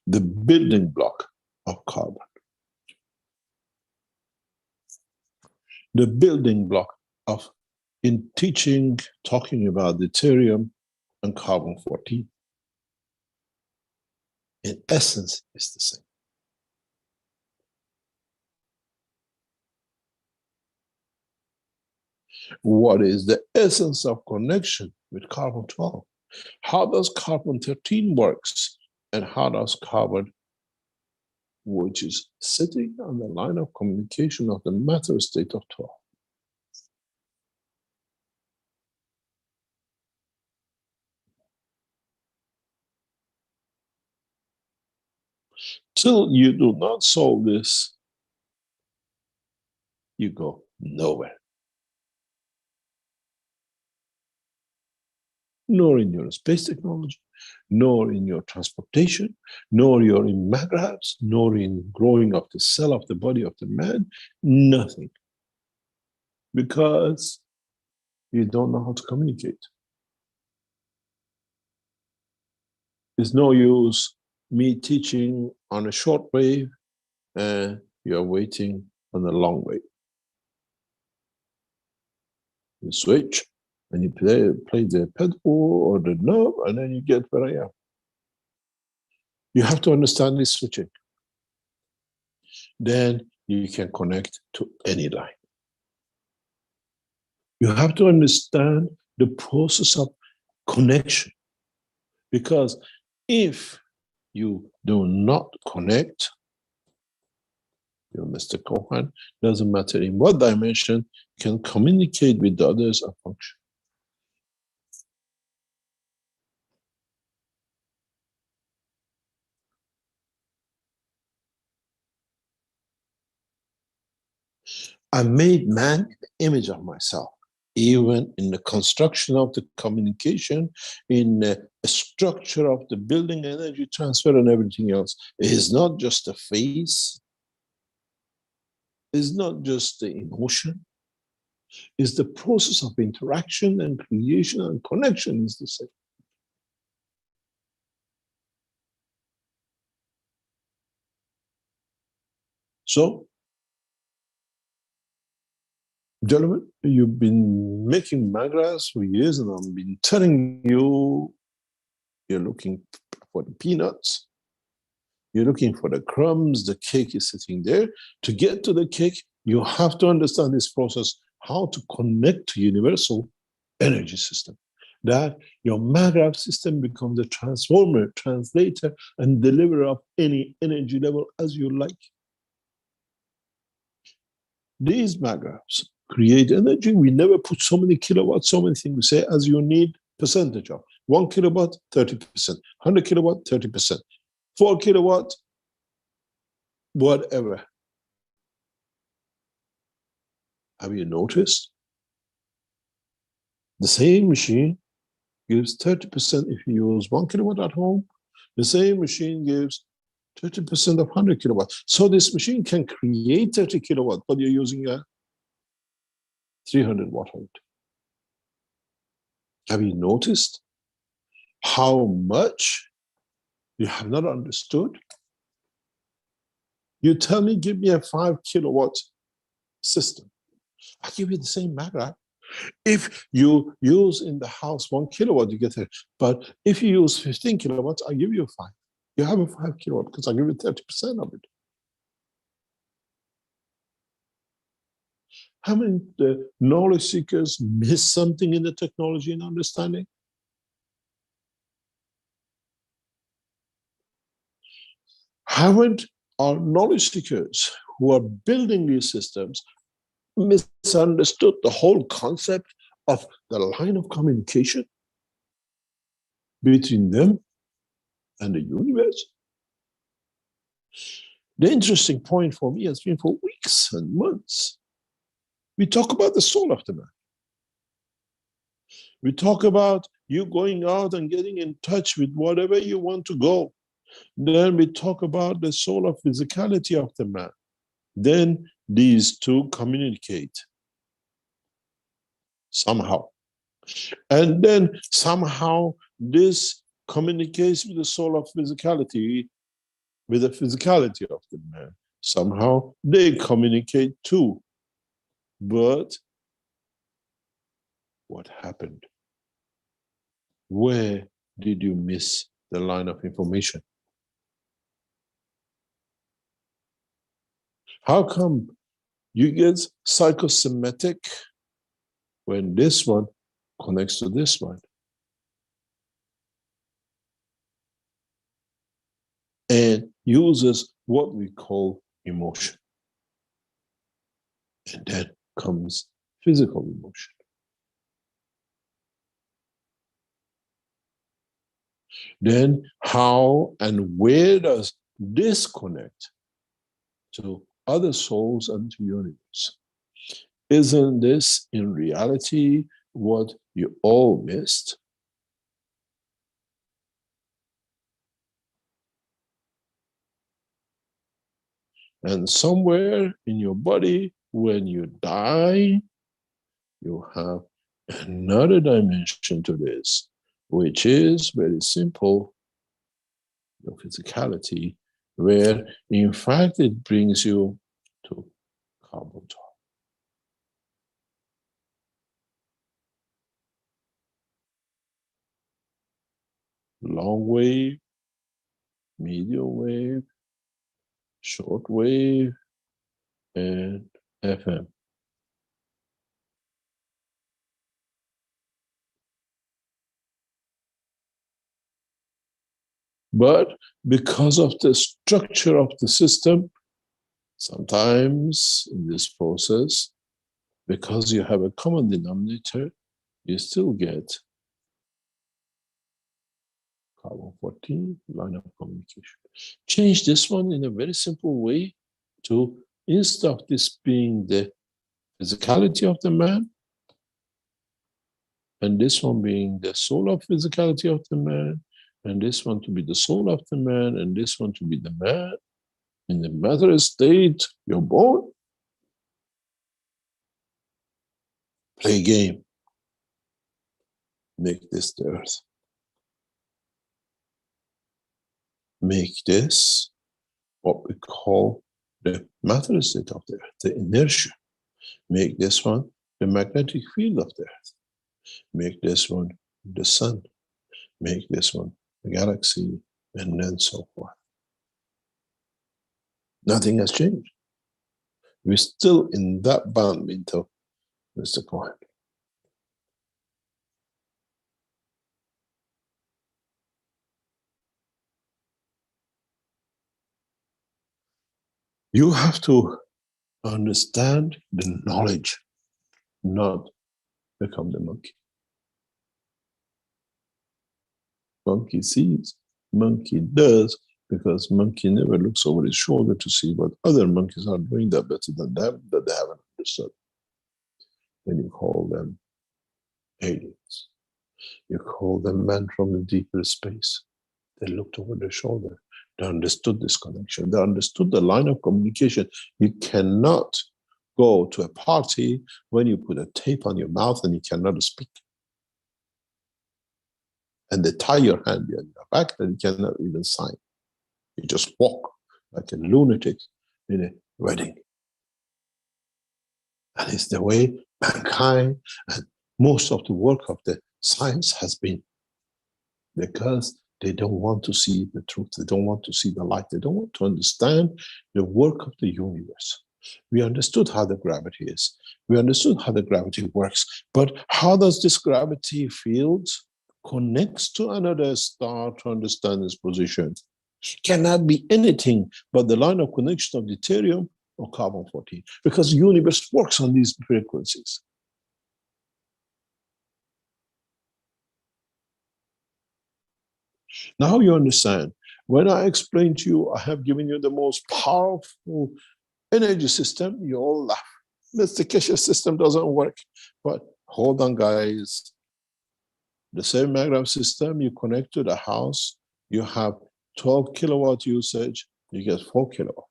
The building block of carbon. The building block of, in teaching, talking about deuterium and carbon-14. In essence, it's the same. What is the essence of connection with carbon-12? How does carbon-13 works? And how does carbon, which is sitting on the line of communication of the matter state of 12? Till you do not solve this, you go nowhere. Nor in your space technology, nor in your transportation, nor in magraphs, nor in growing of the cell of the body of the man, nothing. Because you don't know how to communicate. It's no use me teaching on a short wave and you're waiting on a long wave. You switch and you play the pedal or the knob, and then you get where I am. You have to understand this switching. Then you can connect to any line. You have to understand the process of connection. Because if you do not connect, you Mr. Cohen, doesn't matter in what dimension, can communicate with the others and function. I made man in the image of myself, even in the construction of the communication, in the structure of the building, energy transfer, and everything else. It is not just a face. It's not just the emotion. It's the process of interaction and creation and connection is the same. So, gentlemen, you've been making magraphs for years, and I've been telling you, you're looking for the peanuts, you're looking for the crumbs, the cake is sitting there. To get to the cake, you have to understand this process, how to connect to universal energy system. That your magraph system becomes a transformer, translator, and deliverer of any energy level as you like. These magraphs create energy. We never put so many kilowatts, so many things. We say as you need percentage of. 1 kilowatt, 30%. 100 kilowatt, 30%. 4 kilowatt, whatever. Have you noticed? The same machine gives 30% if you use 1 kilowatt at home. The same machine gives 30% of 100 kilowatt. So this machine can create 30 kilowatt, but you're using a 300 watt of it. Have you noticed how much you have not understood? You tell me, give me a 5 kilowatt system. I give you the same matter. If you use in the house 1 kilowatt, you get it. But if you use 15 kilowatts, I give you 5. You have a 5 kilowatt because I give you 30% of it. How many knowledge seekers miss something in the technology and understanding? Haven't our knowledge seekers who are building these systems misunderstood the whole concept of the line of communication between them and the universe? The interesting point for me has been for weeks and months. We talk about the soul of the man. We talk about you going out and getting in touch with whatever you want to go. Then we talk about the soul of physicality of the man. Then these two communicate somehow. And then somehow this communicates with the soul of physicality, with the physicality of the man. Somehow they communicate too. But what happened? Where did you miss the line of information? How come you get psychosomatic when this one connects to this one? And uses what we call emotion. And then comes physical emotion. Then how and where does this connect to other souls and to universe? Isn't this in reality what you all missed? And somewhere in your body, when you die, you have another dimension to this, which is very simple, your physicality, where in fact it brings you to carbon top. Long wave, medium wave, short wave, and FM. But because of the structure of the system, sometimes in this process, because you have a common denominator, you still get carbon-14 line of communication. Change this one in a very simple way to, instead of this being the physicality of the man, and this one being the soul of physicality of the man, and this one to be the soul of the man, and this one to be the man, in the matter state, you're born. Play a game. Make this the earth. Make this what we call the matter state of the earth, the inertia. Make this one the magnetic field of the earth. Make this one the sun. Make this one the galaxy, and then so forth. Nothing has changed. We're still in that bandwidth of Mr. Cohen. You have to understand the knowledge, not become the monkey. Monkey sees, monkey does, because monkey never looks over his shoulder to see what other monkeys are doing that better than them that they haven't understood. Then you call them aliens. You call them men from the deeper space. They looked over their shoulder. They understood this connection. They understood the line of communication. You cannot go to a party when you put a tape on your mouth and you cannot speak. And they tie your hand behind your back that you cannot even sign. You just walk like a lunatic in a wedding. And it's the way mankind and most of the work of the science has been, because they don't want to see the truth. They don't want to see the light. They don't want to understand the work of the universe. We understood how the gravity is. We understood how the gravity works. But how does this gravity field connects to another star to understand its position? Cannot be anything but the line of connection of deuterium or carbon-14, because the universe works on these frequencies. Now you understand. When I explain to you, I have given you the most powerful energy system, you all laugh. Mr. Keshe system doesn't work. But hold on, guys. The same magnetic system you connect to the house, you have 12 kilowatt usage, you get 4 kilowatt.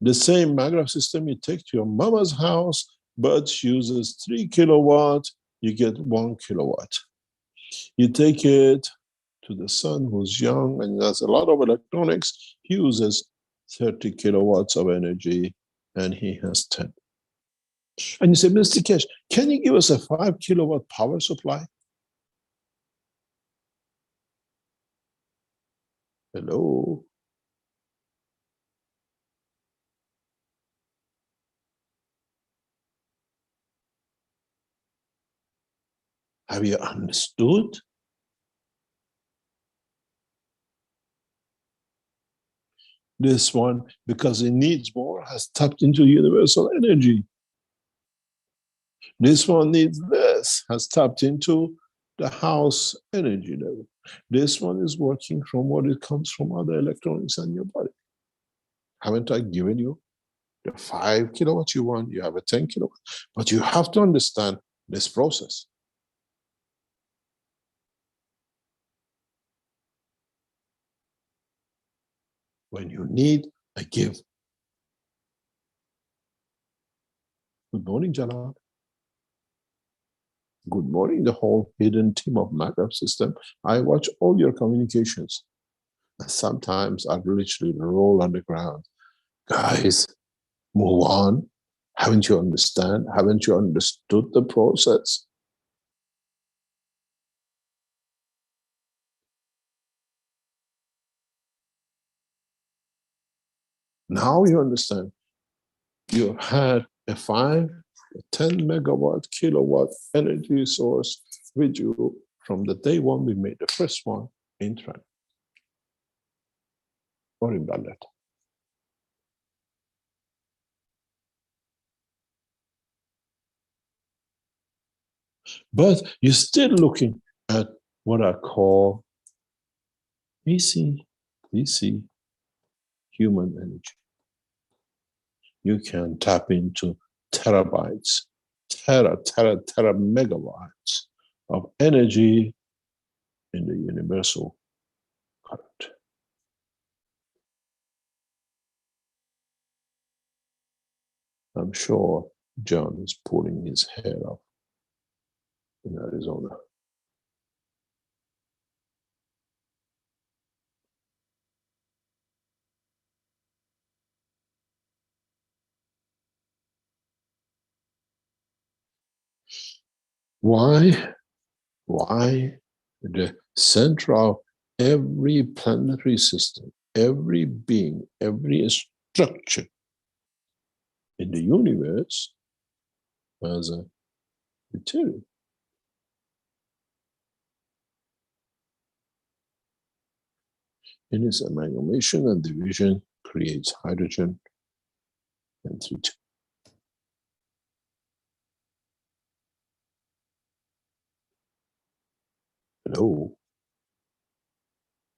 The same magnetic system you take to your mama's house, but uses 3 kilowatt, you get 1 kilowatt. You take it to the son who's young and has a lot of electronics, he uses 30 kilowatts of energy and he has 10. And you say, Mr. Keshe, can you give us a 5 kilowatt power supply? Hello? Have you understood? This one, because it needs more, has tapped into universal energy. This one needs less, has tapped into the house energy level. This one is working from what it comes from other electronics in your body. Haven't I given you the 5 kilowatts you want? You have a 10 kilowatt. But you have to understand this process. When you need, I give. Good morning, Jalal. Good morning, the whole hidden team of MATLAB system. I watch all your communications. And sometimes I literally roll on the ground. Guys, move on. Haven't you understand? Haven't you understood the process? Now you understand. You had a 5, 10 megawatt, kilowatt energy source with you from the day one we made the first one in Trent or in Ballet. But you're still looking at what I call DC human energy. You can tap into terabytes, tera megawatts of energy in the universal current. I'm sure John is pulling his hair up in Arizona. Why the center of every planetary system, every being, every structure in the universe has a material. In its amalgamation and division creates hydrogen and tritium. Hello,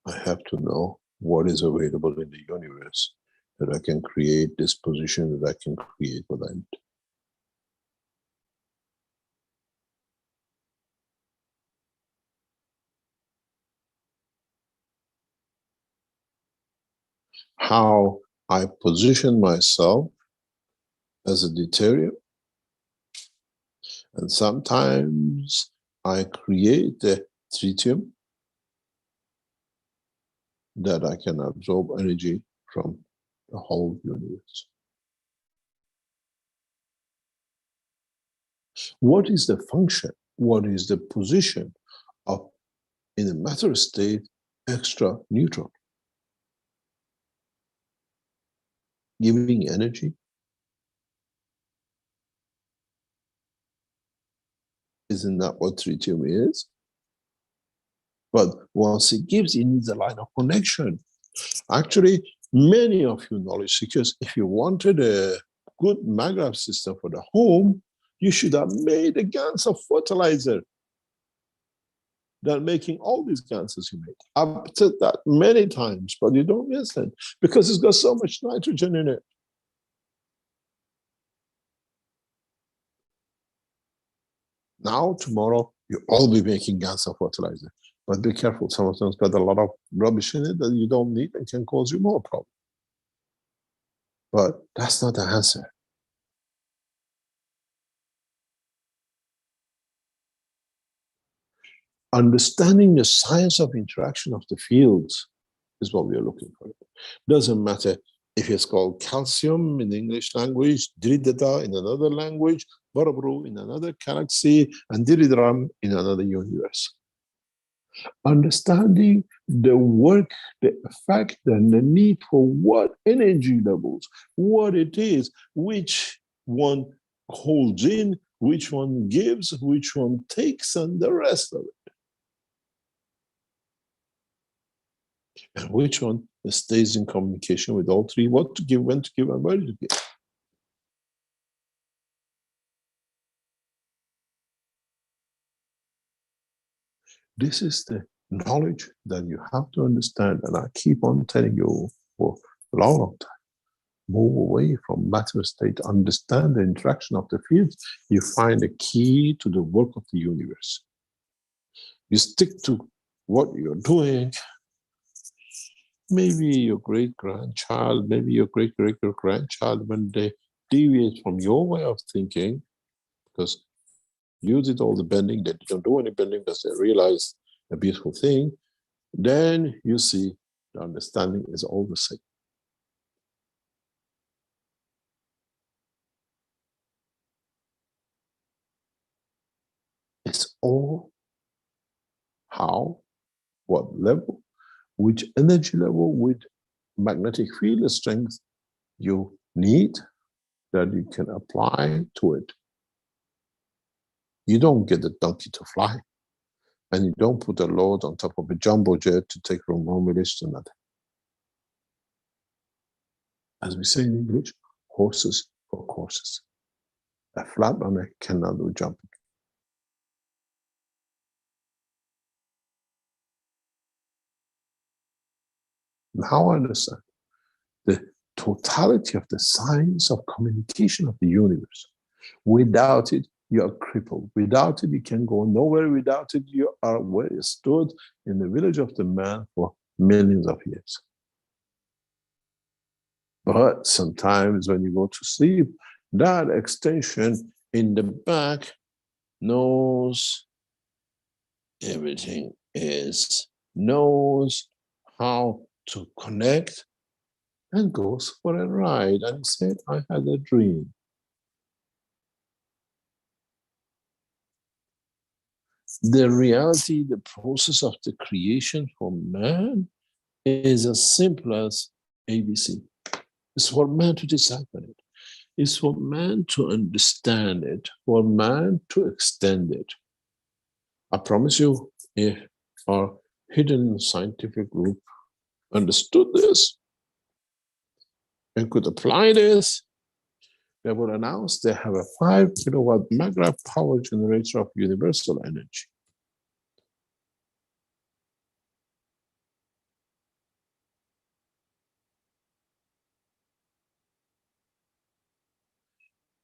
I have to know what is available in the universe that I can create this position, that I can create what I need. How I position myself as a deuterium, and sometimes I create a tritium that I can absorb energy from the whole universe. What is the function? What is the position of, in a matter state, extra neutron? Giving energy? Isn't that what tritium is? But once it gives, it needs a line of connection. Actually, many of you knowledge seekers, if you wanted a good maggraph system for the home, you should have made a GANs of fertilizer than making all these GANs you made. I've said that many times, but you don't listen because it's got so much nitrogen in it. Now, tomorrow, you'll all be making GANs of fertilizer. But be careful, some of them's got a lot of rubbish in it that you don't need and can cause you more problems. But that's not the answer. Understanding the science of interaction of the fields is what we are looking for. Doesn't matter if it's called calcium in the English language, diridata in another language, Barabru in another galaxy, and diridram in another universe. Understanding the work, the effect, and the need for what energy levels, what it is, which one holds in, which one gives, which one takes, and the rest of it. And which one stays in communication with all three, what to give, when to give, and where to give. This is the knowledge that you have to understand, and I keep on telling you for a long, long time. Move away from matter state, understand the interaction of the fields, you find the key to the work of the universe. You stick to what you're doing. Maybe your great-grandchild, maybe your great-great-grandchild, when they deviate from your way of thinking, because you did all the bending, they don't do any bending because they realize a beautiful thing, then you see the understanding is all the same. It's all how, what level, which energy level, with magnetic field strength you need that you can apply to it. You don't get the donkey to fly, and you don't put a load on top of a jumbo jet to take from one village to another. As we say in English, horses for courses. A flat runner cannot do jumping. Now I understand the totality of the science of communication of the universe. Without it, you are crippled. Without it, you can go nowhere. Without it, you are where you stood in the village of the man for millions of years. But sometimes when you go to sleep, that extension in the back knows everything knows how to connect, and goes for a ride and said, I had a dream. The reality, the process of the creation for man is as simple as ABC. It's for man to decipher it. It's for man to understand it, for man to extend it. I promise you, if our hidden scientific group understood this and could apply this, they would announce they have a 5 kilowatt maggraph power generator of universal energy.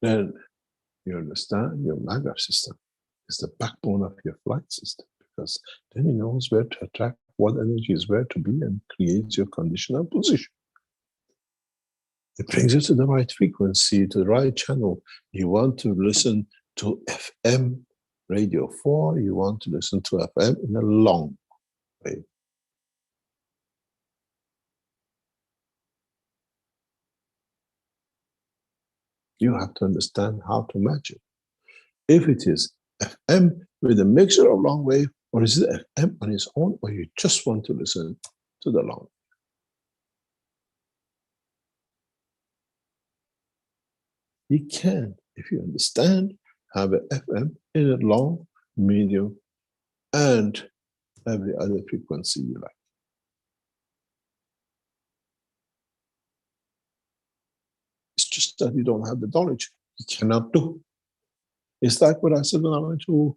Then you understand your maggraph system is the backbone of your flight system, because then it knows where to attract, what energy is where to be, and creates your conditional position. It brings you to the right frequency, to the right channel. You want to listen to FM radio 4, you want to listen to FM in a long way. You have to understand how to match it. if it is FM with a mixture of long wave, or is it FM on its own, or you just want to listen to the long? You can, if you understand, have an FM in a long, medium, and every other frequency you like. It's just that you don't have the knowledge. You cannot do. It's like what I said when I went to,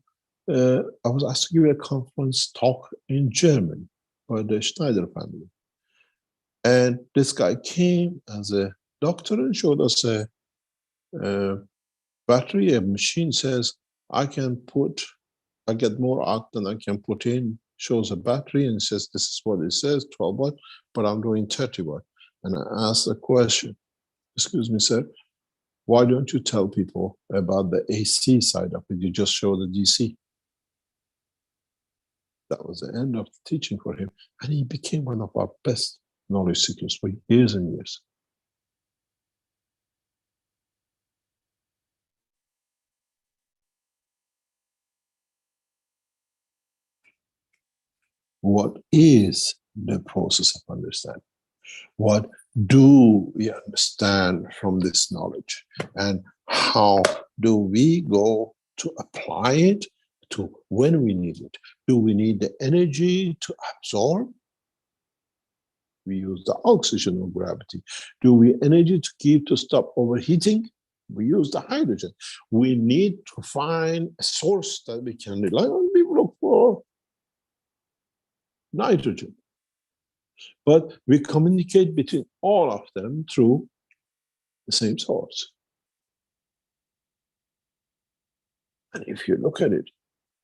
I was asked to give a conference talk in German by the Schneider family. And this guy came as a doctor and showed us a battery. A machine says, I get more arc than I can put in, shows a battery and says, this is what it says, 12 watt, but I'm doing 30 watt. And I asked a question, excuse me, sir, why don't you tell people about the AC side of it? You just show the DC. That was the end of the teaching for him. And he became one of our best knowledge seekers for years and years. What is the process of understanding? What do we understand from this knowledge? And how do we go to apply it to when we need it? Do we need the energy to absorb? We use the oxygen of gravity. Do we energy to keep to stop overheating? We use the hydrogen. We need to find a source that we can rely on. We look for nitrogen. But we communicate between all of them through the same source. And if you look at it,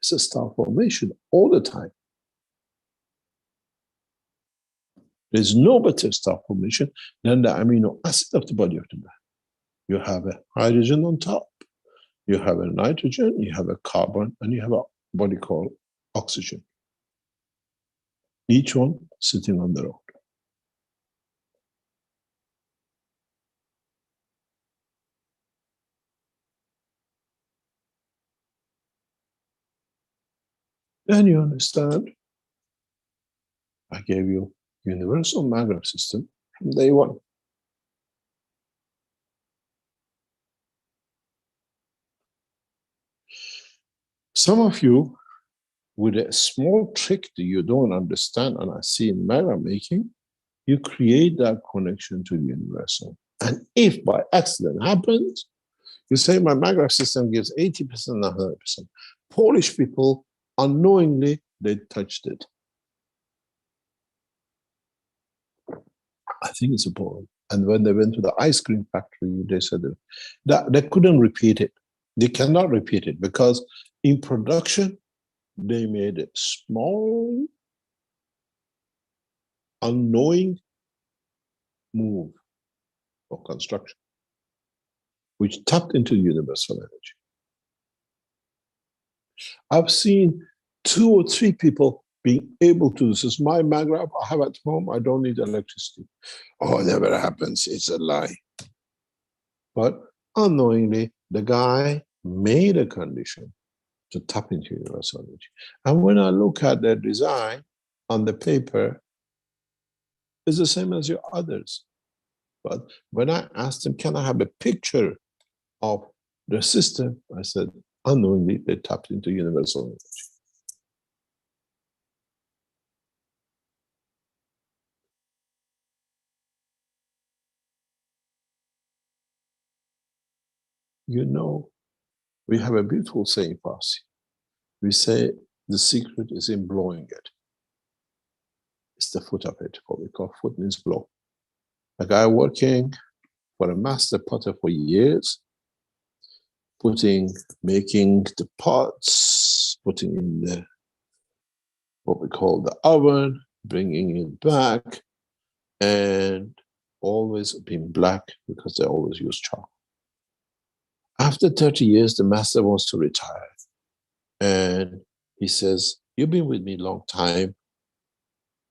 it's a star formation all the time. There's no better star formation than the amino acid of the body of the man. You have a hydrogen on top, you have a nitrogen, you have a carbon, and you have a body called oxygen. Each one sitting on their own. Then you understand, I gave you universal magnetic system from day one. Some of you, with a small trick that you don't understand, and I see in Mehran making, you create that connection to the universal. And if by accident happens, you say my magnetic system gives 80% and 100%. Polish people, unknowingly, they touched it. I think it's a problem. And when they went to the ice cream factory, they said that they couldn't repeat it. They cannot repeat it because in production, they made a small, unknowing move of construction, which tapped into universal energy. I've seen 2 or 3 people being able to, this is my maggraph I have at home, I don't need electricity. Oh, it never happens, it's a lie. But unknowingly, the guy made a condition to tap into universal energy. And when I look at their design on the paper, it's the same as your others. But when I asked them, can I have a picture of the system? I said, unknowingly, they tapped into universal energy. You know, we have a beautiful saying, Farsi. We say the secret is in blowing it. It's the foot of it, what we call foot means blow. A guy working for a master potter for years, making the pots, putting in the, what we call the oven, bringing it back, and always been black because they always use charcoal. After 30 years, the master wants to retire. And he says, you've been with me a long time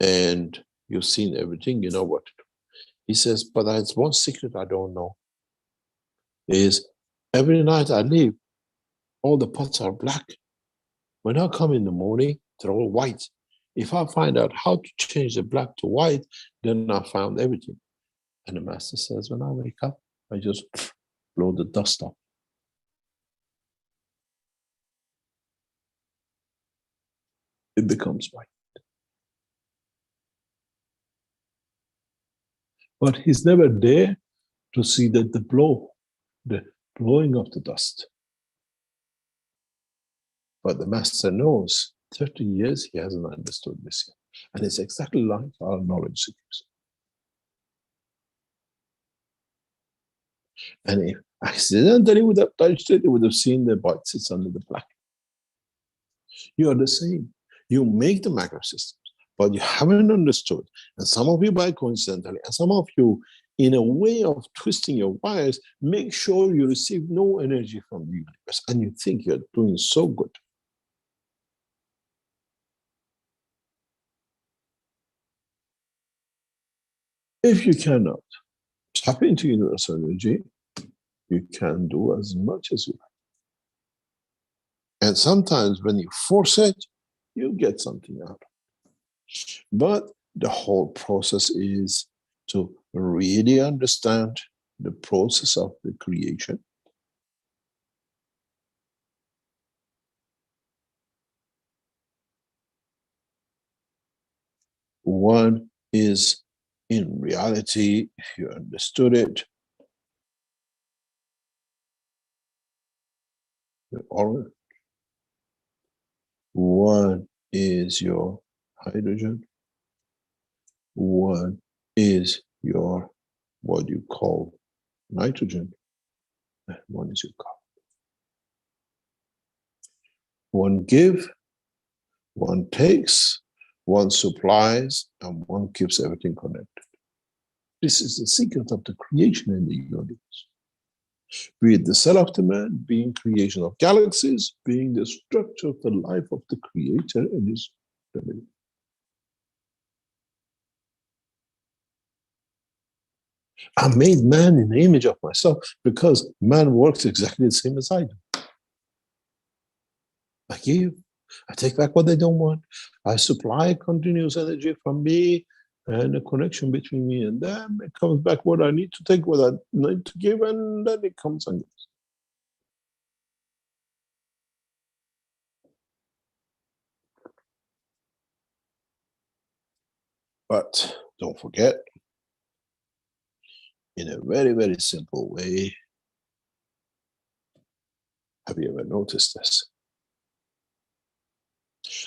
and you've seen everything, you know what to do. He says, but there's one secret I don't know, is every night I leave, all the pots are black. When I come in the morning, they're all white. If I find out how to change the black to white, then I found everything. And the master says, when I wake up, I just blow the dust off. It becomes white. But he's never there to see that the blowing of the dust. But the master knows 30 years he hasn't understood this yet. And it's exactly like our knowledge seekers. And if accidentally would have touched it, he would have seen the white sits under the black. You are the same. You make the macro systems, but you haven't understood. And some of you by coincidentally, and some of you in a way of twisting your wires, make sure you receive no energy from the universe. And you think you're doing so good. If you cannot tap into universal energy, you can do as much as you like. And sometimes when you force it, you get something out. But the whole process is to really understand the process of the creation. One is, in reality, if you understood it, the orange. One is your hydrogen. One is your, what you call nitrogen. And one is your carbon. One give, one takes, one supplies, and one keeps everything connected. This is the secret of the creation in the universe. Be it the cell of the man, being creation of galaxies, being the structure of the life of the creator in his family. I made man in the image of myself because man works exactly the same as I do. I give, I take back what they don't want. I supply continuous energy from me and a connection between me and them. It comes back what I need to take, what I need to give, and then it comes and goes. But don't forget, in a very, very simple way, have you ever noticed this?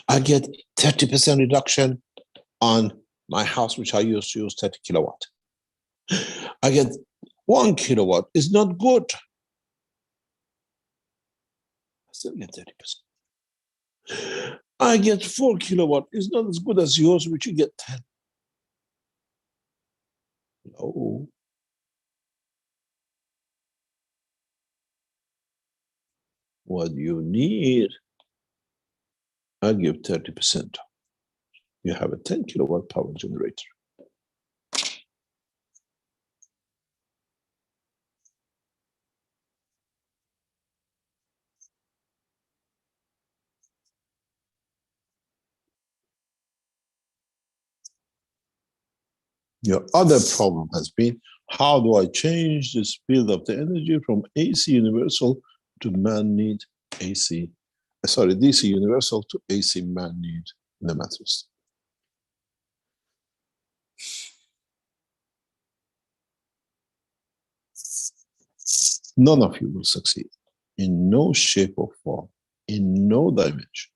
I get 30% reduction on my house, which I used to use 30 kilowatt. I get 1 kilowatt is not good. I still get 30%. I get 4 kilowatt is not as good as yours, which you get 10. No. What you need, I give 30%. You have a 10 kilowatt power generator. Your other problem has been, how do I change the field of the energy from AC universal to man-need DC universal to AC man-need in the matrix? None of you will succeed in no shape or form, in no dimension,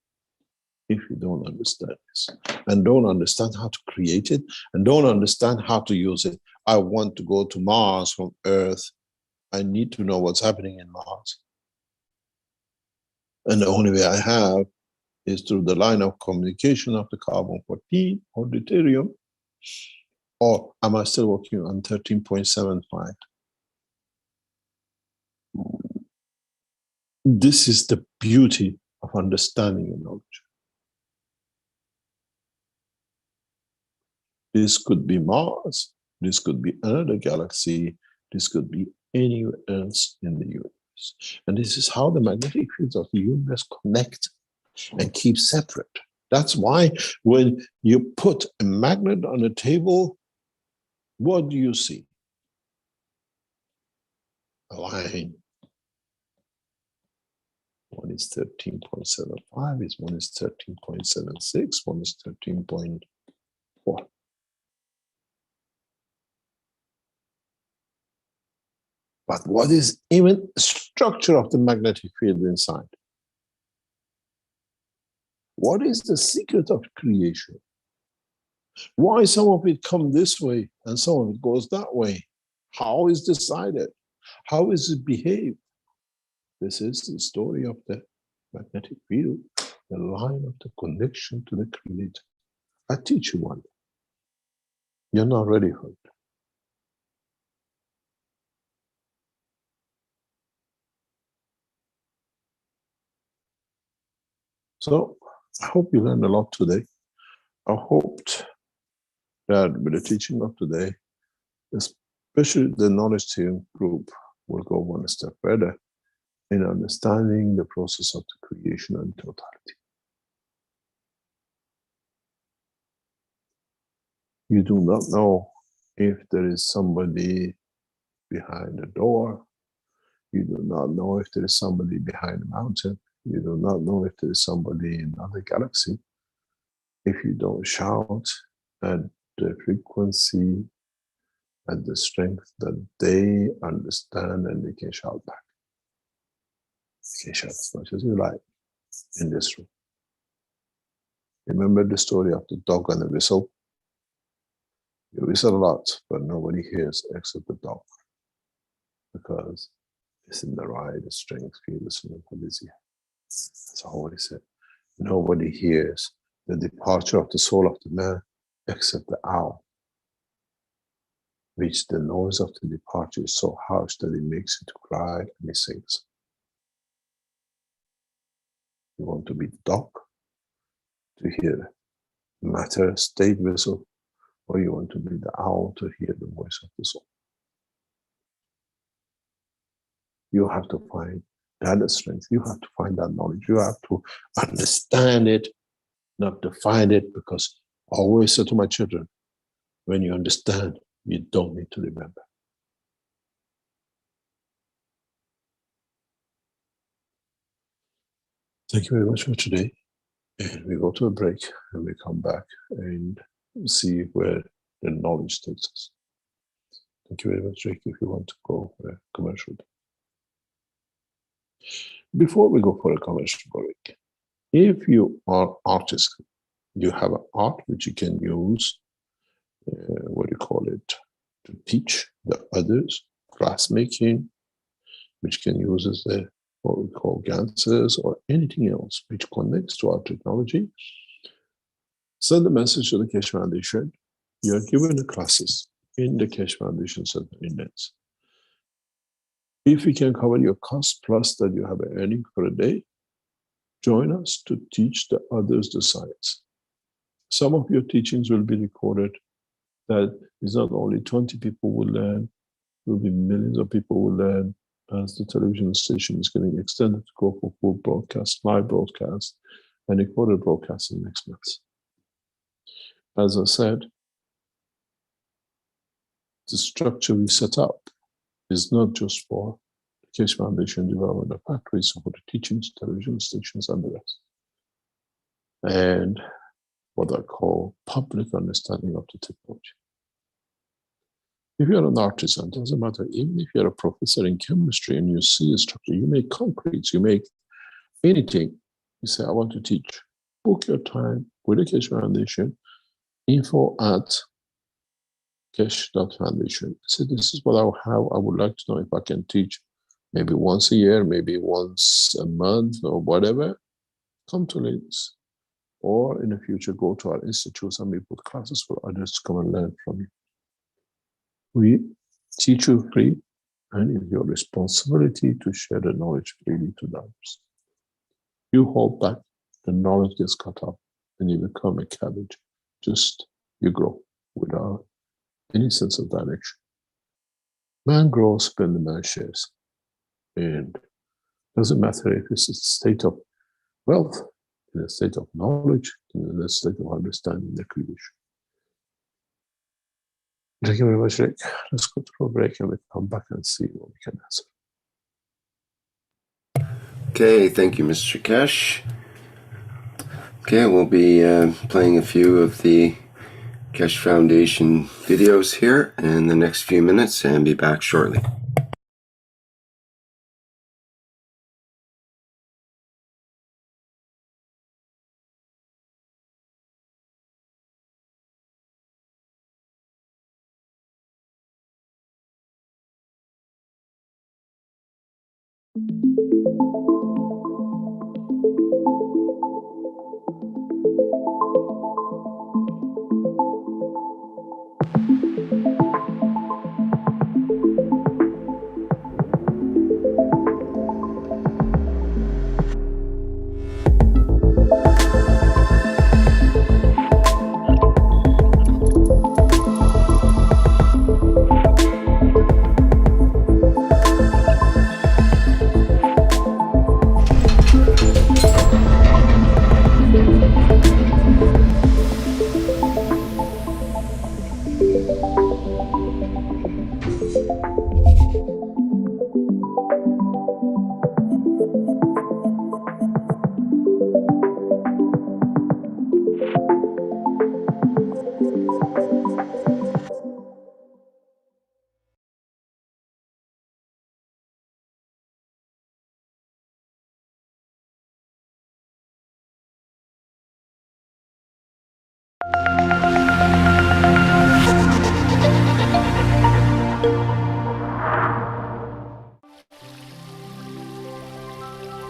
if you don't understand this and don't understand how to create it and don't understand how to use it. I want to go to Mars from Earth. I need to know what's happening in Mars. And the only way I have is through the line of communication of the carbon-14 or deuterium. Or am I still working on 13.75? This is the beauty of understanding and knowledge. This could be Mars, this could be another galaxy, this could be anywhere else in the universe. universe. And this is how the magnetic fields of the universe connect and keep separate. That's why when you put a magnet on a table, what do you see? A line. One is 13.75, one is 13.76, one is 13.4. But what is even the structure of the magnetic field inside? What is the secret of creation? Why some of it come this way and some of it goes that way? How is decided? How is it behaved? This is the story of the magnetic field, the line of the connection to the Creator. I teach you one. You're not ready for it. So I hope you learned a lot today. I hoped that with the teaching of today, especially the knowledge team group will go one step further in understanding the process of the creation and totality. You do not know if there is somebody behind the door. You do not know if there is somebody behind the mountain. You do not know if there is somebody in another galaxy. If you don't shout at the frequency and the strength that they understand, and they can shout back. You can shout as much as you like in this room. Remember the story of the dog and the whistle? You whistle a lot, but nobody hears except the dog, because it's in the right strength field, it's in the ear. That's all he said. Nobody hears the departure of the soul of the man except the owl, which the noise of the departure is so harsh that it makes it to cry and it sings. You want to be the dog to hear the matter state whistle, or you want to be the owl to hear the voice of the soul. You have to find that strength. You have to find that knowledge. You have to understand it, not define it, because I always say to my children, when you understand, you don't need to remember. Thank you very much for today. And we go to a break and we come back and see where the knowledge takes us. Thank you very much, Rick, if you want to go for a commercial break. Before we go for a commercial break, if you are artist, you have an art which you can use, to teach the others, glassmaking, which can use as what we call Ganses or anything else which connects to our technology, send a message to the Keshe Foundation. You are given the classes in the Keshe Foundation Center in Nets. If we can cover your cost plus that you have an earning for a day, join us to teach the others the science. Some of your teachings will be recorded. That is not only 20 people will learn, there will be millions of people will learn as the television station is getting extended to go for full broadcast, live broadcast, and recorded broadcast in next month. As I said, the structure we set up is not just for the Keshe Foundation development of factories, for the teachings, television stations, and the rest. And what I call public understanding of the technology. If you're an artisan, it doesn't matter, even if you're a professor in chemistry and you see a structure, you make concretes, you make anything, you say, I want to teach. Book your time with the Keshe Foundation, info@keshe.foundation. So this is what I have. I would like to know if I can teach maybe once a year, maybe once a month or whatever. Come to links. Or in the future, go to our institutes and we put classes for others to come and learn from you. We teach you free, and it's your responsibility to share the knowledge freely to others. You hold back, the knowledge gets cut off, and you become a cabbage. Just you grow without any sense of direction. Man grows when the man shares. And Doesn't matter if it's a state of wealth, in a state of knowledge, in a state of understanding the creation. Thank you very much, Rick. Let's go to a break and we'll come back and see what we can answer. Okay, thank you, Mr. Keshe. Okay, we'll be playing a few of the Keshe Foundation videos here in the next few minutes and be back shortly.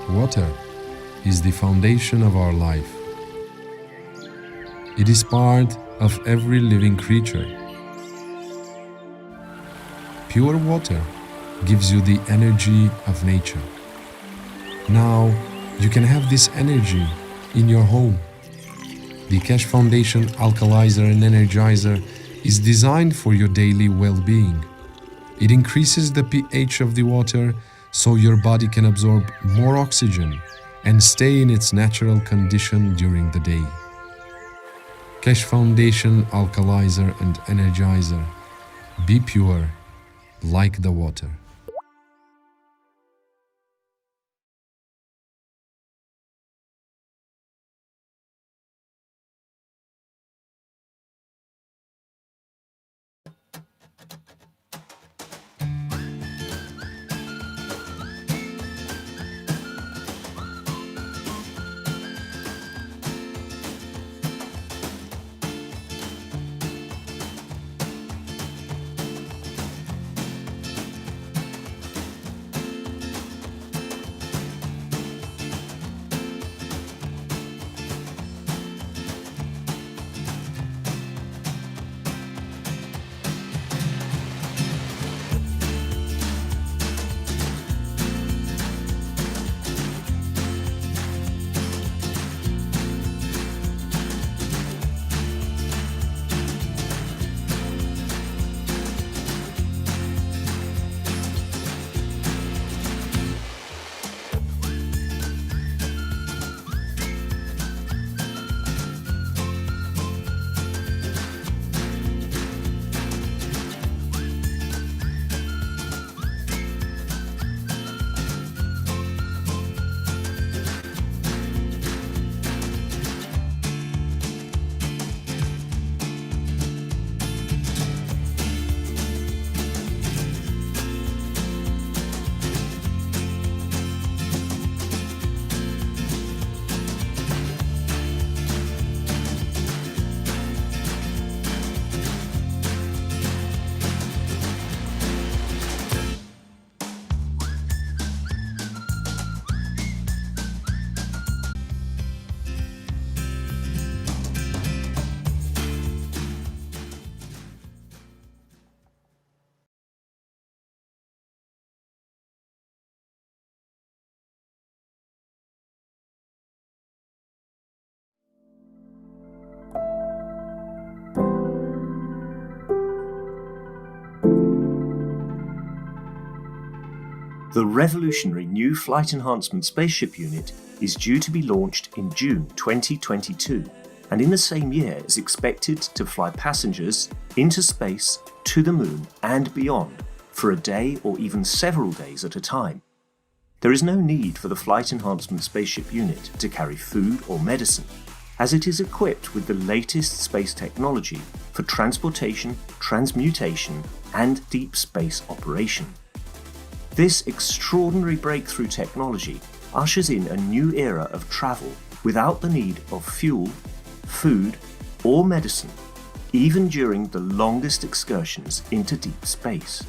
Water is the foundation of our life. It is part of every living creature. Pure water gives you the energy of nature. Now you can have this energy in your home. The Keshe Foundation Alkalizer and Energizer is designed for your daily well-being. It increases the pH of the water so your body can absorb more oxygen and stay in its natural condition during the day. Keshe Foundation Alkalizer and Energizer. Be pure like the water. The revolutionary new Flight Enhancement Spaceship unit is due to be launched in June 2022, and in the same year is expected to fly passengers into space, to the moon and beyond for a day or even several days at a time. There is no need for the Flight Enhancement Spaceship unit to carry food or medicine, as it is equipped with the latest space technology for transportation, transmutation and deep space operation. This extraordinary breakthrough technology ushers in a new era of travel without the need of fuel, food or medicine, even during the longest excursions into deep space.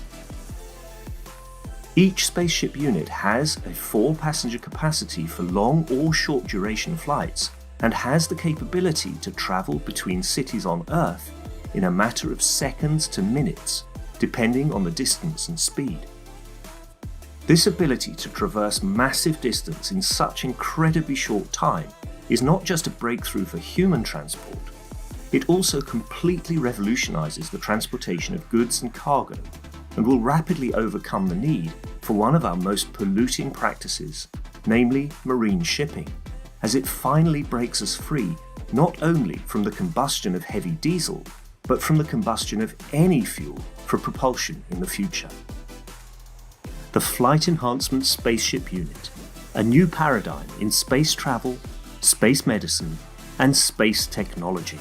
Each spaceship unit has a 4-passenger capacity for long or short duration flights and has the capability to travel between cities on Earth in a matter of seconds to minutes, depending on the distance and speed. This ability to traverse massive distance in such incredibly short time is not just a breakthrough for human transport, it also completely revolutionizes the transportation of goods and cargo and will rapidly overcome the need for one of our most polluting practices, namely marine shipping, as it finally breaks us free not only from the combustion of heavy diesel, but from the combustion of any fuel for propulsion in the future. The Flight Enhancement Spaceship Unit, a new paradigm in space travel, space medicine, and space technology.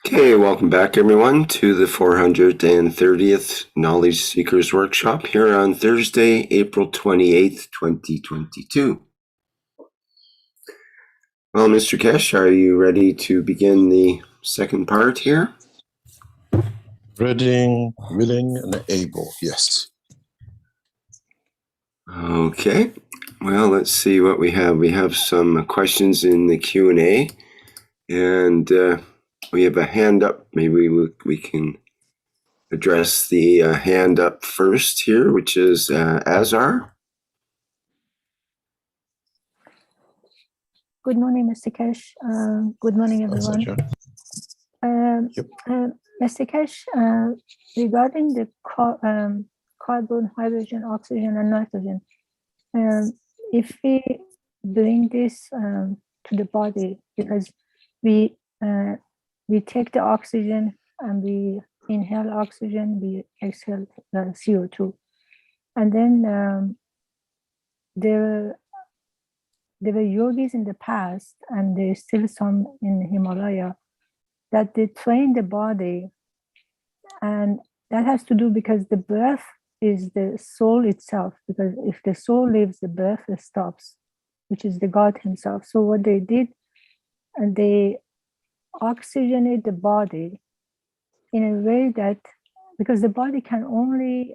Okay, welcome back everyone to the 430th Knowledge Seekers Workshop here on Thursday, April 28th, 2022. Well, Mr. Keshe, are you ready to begin the second part here? Ready, willing, and able, yes. Okay, well, let's see what we have. We have some questions in the Q&A, and we have a hand up. Maybe we can address the hand up first here, which is Azar. Good morning, Mr. Keshe. Good morning, everyone. Mr. Keshe, regarding the carbon, hydrogen, oxygen, and nitrogen, if we bring this to the body, because we take the oxygen and we inhale oxygen, we exhale CO2, and then there were yogis in the past, and there's still some in Himalaya, that they train the body, and that has to do because the breath is the soul itself, because if the soul leaves, the breath stops, which is the God himself. So what they did, and they oxygenate the body in a way that, because the body can only,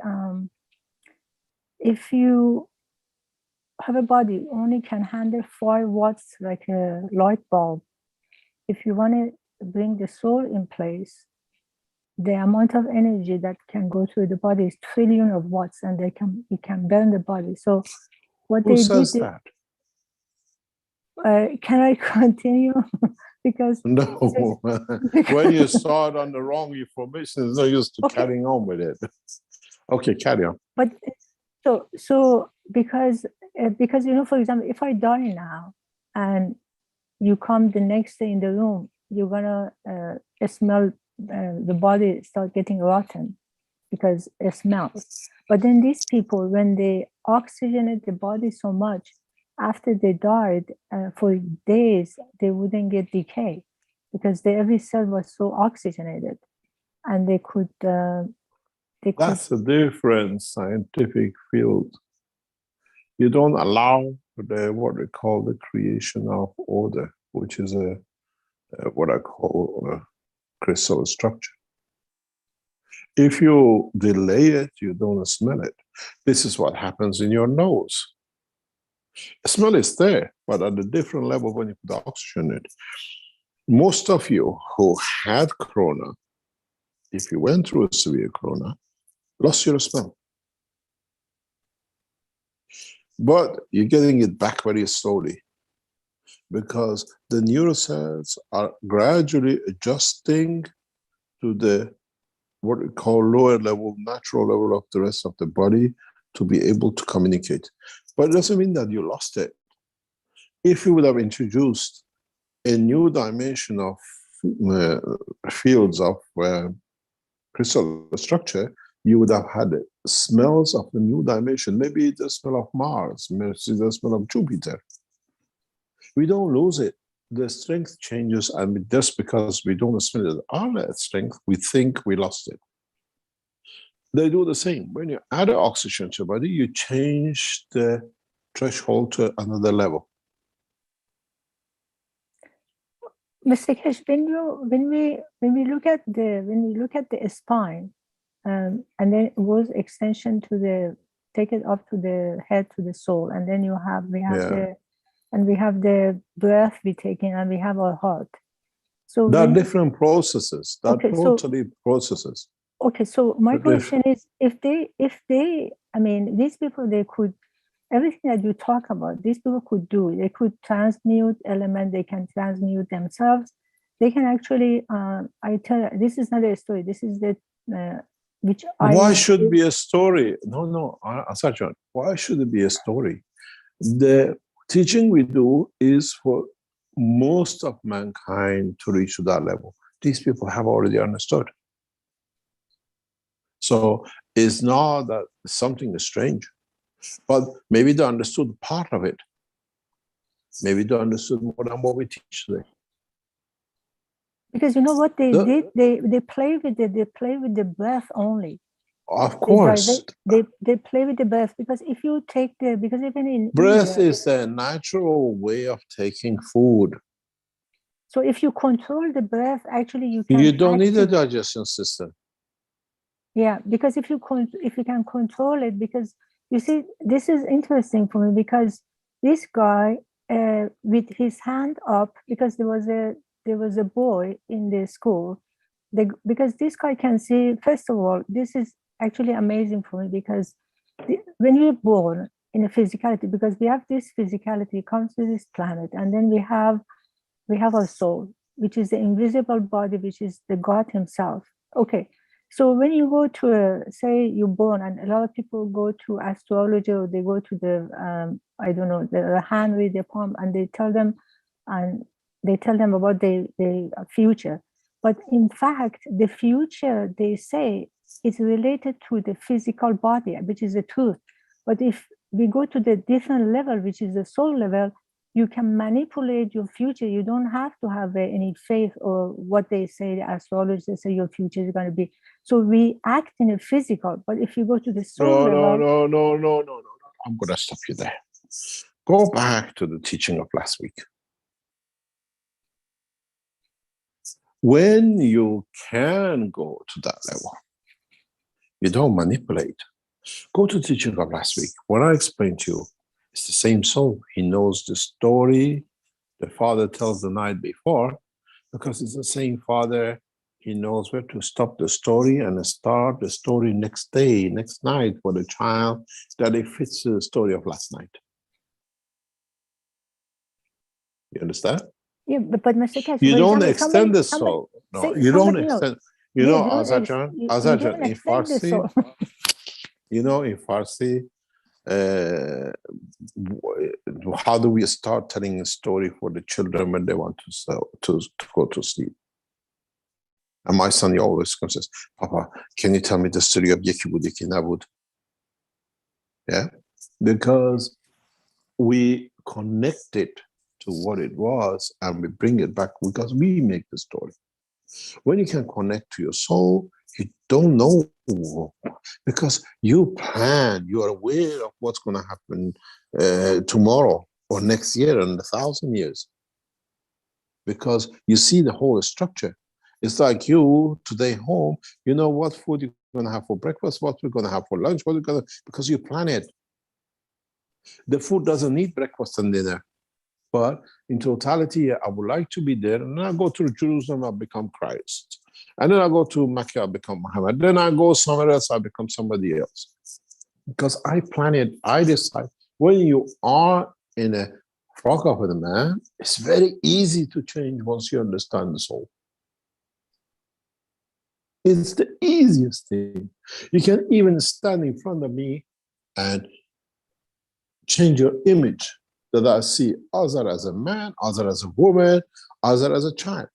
if you have a body only can handle 5 watts like a light bulb. If you want to bring the soul in place, the amount of energy that can go through the body is trillion of watts, and it can burn the body. So what Who they says did, that? Can I continue? Because no, when you start on the wrong information, there's no use to carrying on with it. Okay, carry on. But so because for example, if I die now and you come the next day in the room, you're gonna smell the body start getting rotten because it smells. But then these people, when they oxygenate the body so much, after they died for days, they wouldn't get decay because every cell was so oxygenated, and they could. That's a different scientific field. You don't allow what we call the creation of order, which is what I call a crystal structure. If you delay it, you don't smell it. This is what happens in your nose. The smell is there, but at a different level when you put oxygen in it. Most of you who had corona if you went through a severe corona, lost your smell. But you're getting it back very slowly because the neurocells are gradually adjusting to the what we call lower level, natural level of the rest of the body to be able to communicate. But it doesn't mean that you lost it. If you would have introduced a new dimension of fields of crystal structure, you would have had smells of a new dimension. Maybe the smell of Mars, maybe the smell of Jupiter. We don't lose it. The strength changes, and just because we don't smell it, our strength, we think we lost it. They do the same. When you add oxygen to your body, you change the threshold to another level. Mr. Keshe, when we look at the spine, and then it goes extension to the, take it up to the head, to the soul, and then we have the breath we take in, and we have our heart. So there are different processes. There are totally processes. Okay, so my question is, if they, I mean, these people, they could, everything that you talk about, these people could do. They could transmute element, they can transmute themselves. They can actually, this is not a story, this is the, Why should it be a story? No, Asarjan, why should it be a story? The teaching we do is for most of mankind to reach to that level. These people have already understood. So it's not that something is strange, but maybe they understood part of it. Maybe they understood more than what we teach today. Because you know what they did? They play with the breath only. Of course. They play with the breath, because if you take because even in breath India, is a natural way of taking food. So if you control the breath, actually you don't need a digestion system. Yeah, because if you can control it, because you see, this is interesting for me, because this guy with his hand up, because there was a boy in the school, because this guy can see, first of all, this is actually amazing for me, because when you're born in a physicality, because we have this physicality comes to this planet, and then we have our soul, which is the invisible body, which is the God himself. Okay. So when you go to say you're born, and a lot of people go to astrology, or they go to the I don't know, the hand with the palm, and they tell them about the future. But in fact, the future, they say, is related to the physical body, which is the truth. But if we go to the different level, which is the soul level, you can manipulate your future. You don't have to have any faith or what they say, the astrologers say your future is going to be. So we act in a physical, but if you go to the soul level... No. I'm going to stop you there. Go back to the teaching of last week. When you can go to that level, you don't manipulate. Go to the teaching of last week. When I explained to you, it's the same soul. He knows the story the father tells the night before, because it's the same father. He knows where to stop the story and start the story next day, next night for the child, that it fits the story of last night. You understand? Yeah, but Mr. Keshe, you don't extend the soul. No, you don't extend. You know, Azajan, in Farsi, you know, in Farsi, how do we start telling a story for the children when they want to go to sleep? And my son, he always says, Papa, can you tell me the story of Yeki Bud, Yeki Nabud? Yeah, because we connect it to what it was, and we bring it back because we make the story. When you can connect to your soul, you don't know, because you plan, you are aware of what's going to happen tomorrow or next year and 1,000 years, because you see the whole structure. It's like you today home, you know what food you're going to have for breakfast, what we're going to have for lunch, what we're going to, because you plan it. The food doesn't need breakfast and dinner. But in totality, I would like to be there, and I go to Jerusalem, I become Christ. And then I go to Mecca, I become Muhammad. Then I go somewhere else, I become somebody else. Because I plan it, I decide. When you are in a frock up with a man, it's very easy to change once you understand the soul. It's the easiest thing. You can even stand in front of me and change your image that I see either as a man, either as a woman, either as a child.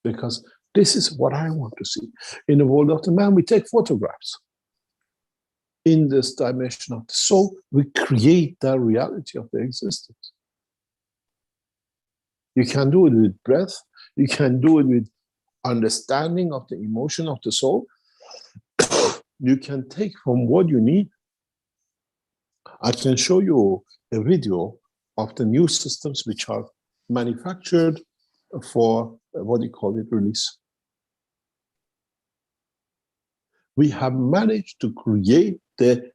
Because this is what I want to see. In the world of the man, we take photographs. In this dimension of the soul, we create the reality of the existence. You can do it with breath. You can do it with understanding of the emotion of the soul. You can take from what you need. I can show you a video of the new systems which are manufactured for, what do you call it, release. We have managed to create the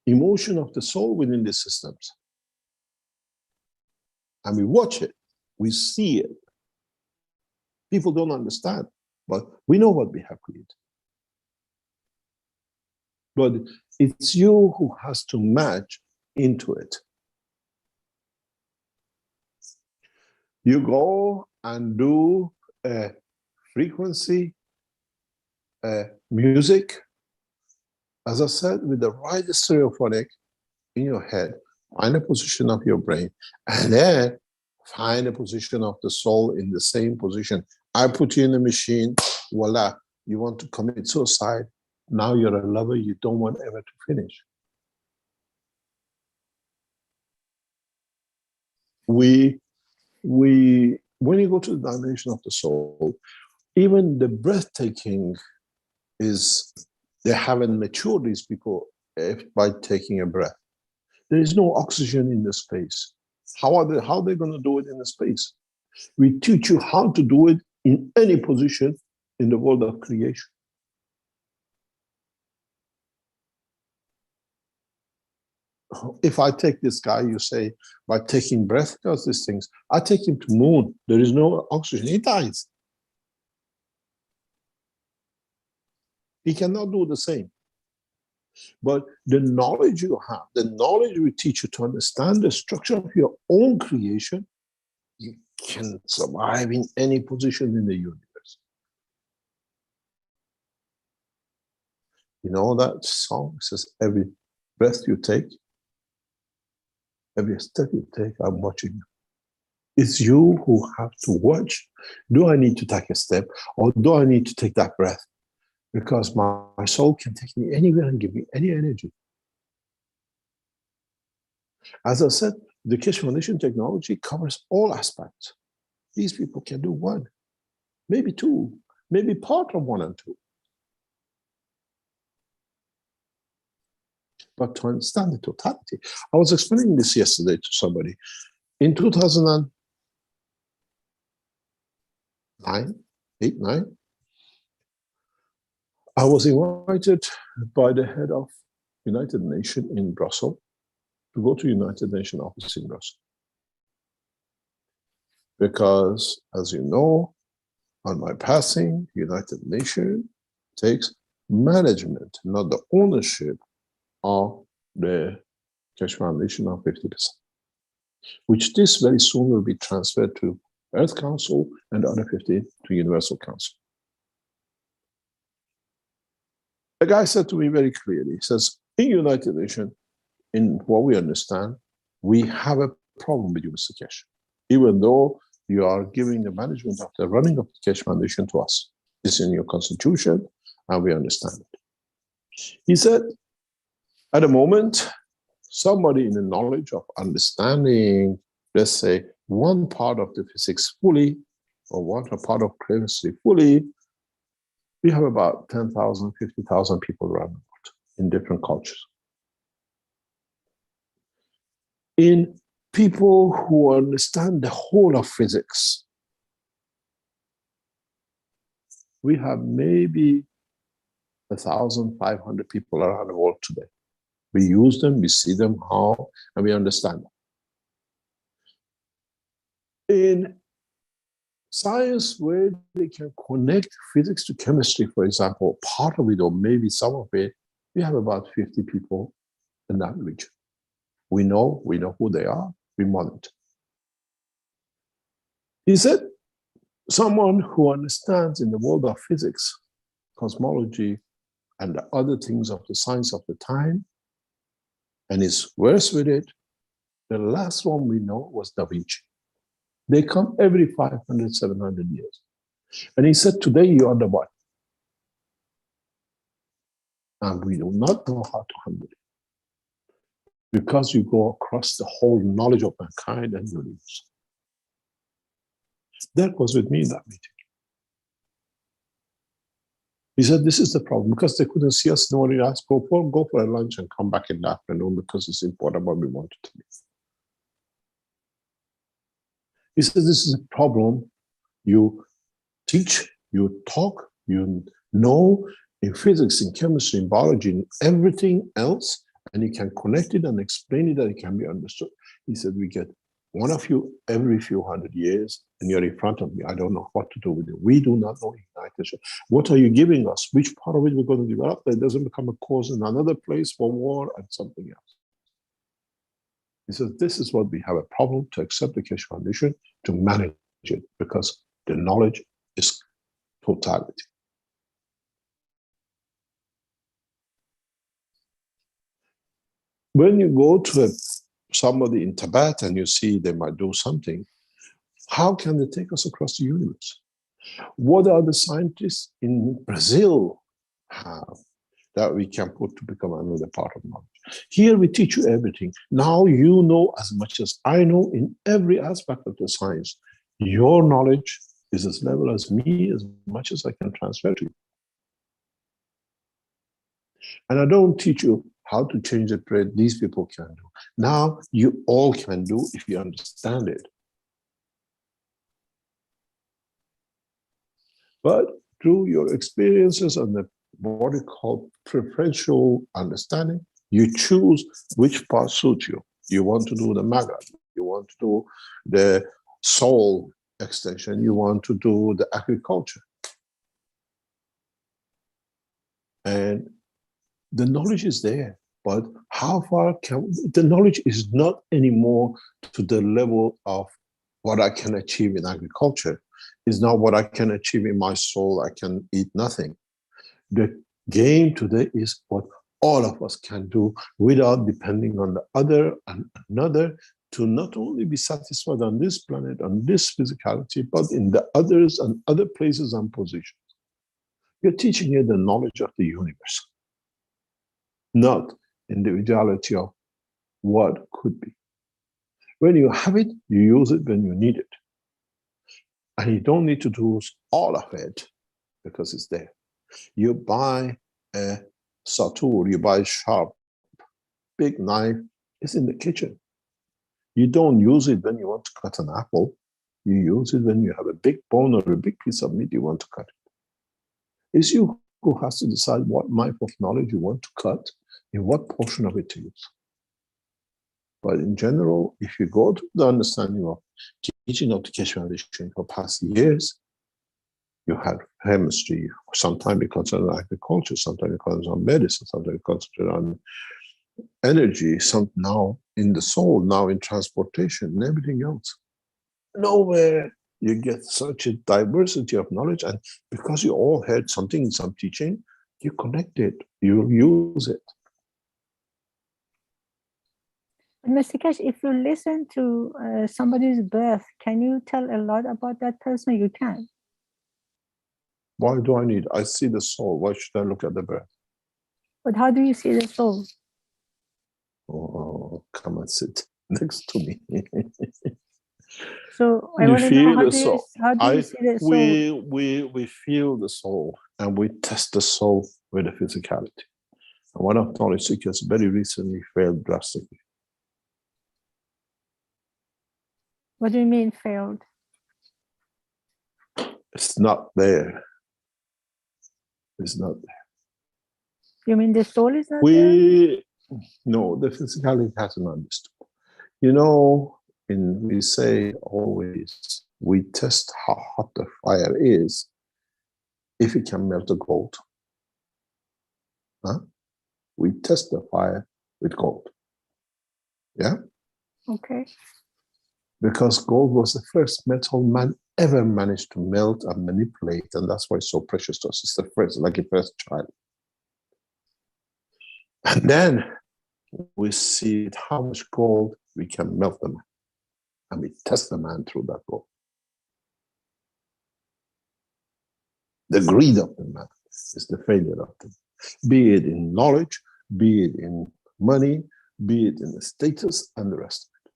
emotion of the soul within the systems. And we watch it, we see it. People don't understand, but we know what we have created. But it's you who has to match into it. You go and do a frequency, music, as I said, with the right stereophonic in your head, find a position of your brain, and then find a position of the soul in the same position. I put you in a machine, voila, you want to commit suicide. Now you're a lover, you don't want ever to finish. When you go to the dimension of the soul, even the breathtaking is, they haven't matured, these people, by taking a breath. There is no oxygen in the space. How are they going to do it in the space? We teach you how to do it in any position in the world of creation. If I take this guy, you say, by taking breath, does these things. I take him to moon. There is no oxygen. He dies. He cannot do the same. But the knowledge you have, the knowledge we teach you to understand the structure of your own creation, you can survive in any position in the universe. You know that song says, every breath you take, every step you take, I'm watching you. It's you who have to watch. Do I need to take a step, or do I need to take that breath? Because my soul can take me anywhere and give me any energy. As I said, the Keshe Foundation technology covers all aspects. These people can do one, maybe two, maybe part of one and two. But to understand the totality, I was explaining this yesterday to somebody. In 2009, 9, I was invited by the head of United Nations in Brussels to go to United Nations office in Brussels. Because, as you know, on my passing, United Nations takes management, not the ownership of the Keshe Foundation of 50%, which this very soon will be transferred to Earth Council and the other 50 to Universal Council. The guy said to me very clearly, he says, in United Nations, in what we understand, we have a problem with you, Mr. Keshe, even though you are giving the management of the running of the Keshe Foundation to us. It's in your constitution, and we understand it. He said, at the moment, somebody in the knowledge of understanding, let's say, one part of the physics fully, or one part of chemistry fully, we have about 10,000, 50,000 people around the world in different cultures. In people who understand the whole of physics, we have maybe 1,500 people around the world today. We use them, we see them, how, and we understand them. In Science where they can connect physics to chemistry, for example, part of it, or maybe some of it, we have about 50 people in that region. We know who they are, we monitor. He said, someone who understands in the world of physics, cosmology, and the other things of the science of the time, and is versed with it, the last one we know was Da Vinci. They come every 500, 700 years. And he said, today you are the one. And we do not know how to handle it. Because you go across the whole knowledge of mankind and universe. That was with me in that meeting. He said, this is the problem. Because they couldn't see us, nobody asked, go for a lunch and come back in the afternoon because it's important what we wanted to do. He said, this is a problem. You teach, you talk, you know in physics, in chemistry, in biology, in everything else, and you can connect it and explain it and it can be understood. He said, we get one of you every few hundred years, and you're in front of me. I don't know what to do with it. We do not know ignition. What are you giving us? Which part of it we're going to develop that doesn't become a cause in another place for war and something else? He says, this is what we have a problem to accept the Keshe Foundation, to manage it, because the knowledge is totality. When you go to somebody in Tibet and you see they might do something, how can they take us across the universe? What are the scientists in Brazil have that we can put to become another part of knowledge? Here we teach you everything. Now you know as much as I know in every aspect of the science. Your knowledge is as level as me, as much as I can transfer to you. And I don't teach you how to change the bread. These people can do. Now you all can do if you understand it. But through your experiences and the what we call preferential understanding, you choose which part suits you. You want to do the Maga, you want to do the soul extension, you want to do the agriculture. And the knowledge is there, but how far can, the knowledge is not anymore to the level of what I can achieve in agriculture. It's not what I can achieve in my soul, I can eat nothing. The game today is what all of us can do without depending on the other and another, to not only be satisfied on this planet, on this physicality, but in the others and other places and positions. You're teaching you the knowledge of the universe, not individuality of what could be. When you have it, you use it when you need it. And you don't need to do all of it because it's there. You buy a satur, you buy a sharp, big knife, it's in the kitchen. You don't use it when you want to cut an apple. You use it when you have a big bone or a big piece of meat you want to cut it. It's you who has to decide what knife of knowledge you want to cut, in what portion of it to use. But in general, if you go to the understanding of teaching of the Keshe Foundation for past years, you have chemistry, sometimes it concerns agriculture, sometimes it concerns on medicine, sometimes it concerns on energy, some now in the soul, now in transportation, and everything else. Nowhere you get such a diversity of knowledge, and because you all heard something in some teaching, you connect it, you use it. Mr. Keshe, if you listen to somebody's birth, can you tell a lot about that person? You can. Why do I need? I see the soul. Why should I look at the birth? But how do you see the soul? Oh, come and sit next to me. So I you want to know, feel how the do soul. you see the soul? We feel the soul, and we test the soul with the physicality. And one of knowledge seekers very recently failed drastically. What do you mean failed? It's not there. It's not there. You mean the soul is not there? No, the physicality hasn't understood. You know, we say always, we test how hot the fire is if it can melt the gold. Huh? We test the fire with gold. Yeah? Okay. Because gold was the first metal man ever managed to melt and manipulate, and that's why it's so precious to us. It's the first, like a first child. And then we see how much gold we can melt the man, and we test the man through that gold. The greed of the man is the failure of them, be it in knowledge, be it in money, be it in the status and the rest of it.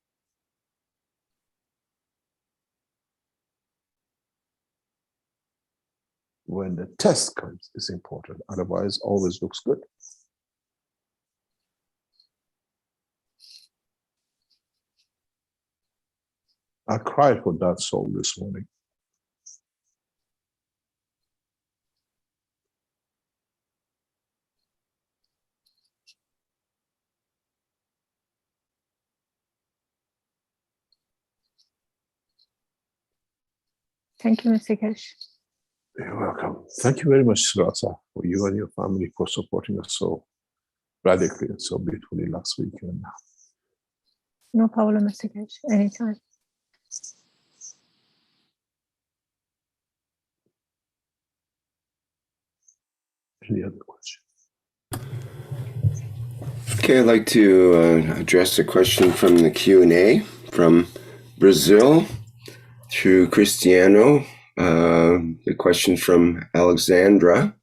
When the test comes, it's important. Otherwise, always looks good. I cried for that soul this morning. Thank you, Mr. Keshe. You're welcome. Thank you very much, Srata, for you and your family for supporting us so radically and so beautifully last week. And No problem, Mr. Keshe. Anytime. any other question? Okay, I'd like to address a question from the Q&A from Brazil through Cristiano. The question from Alexandra,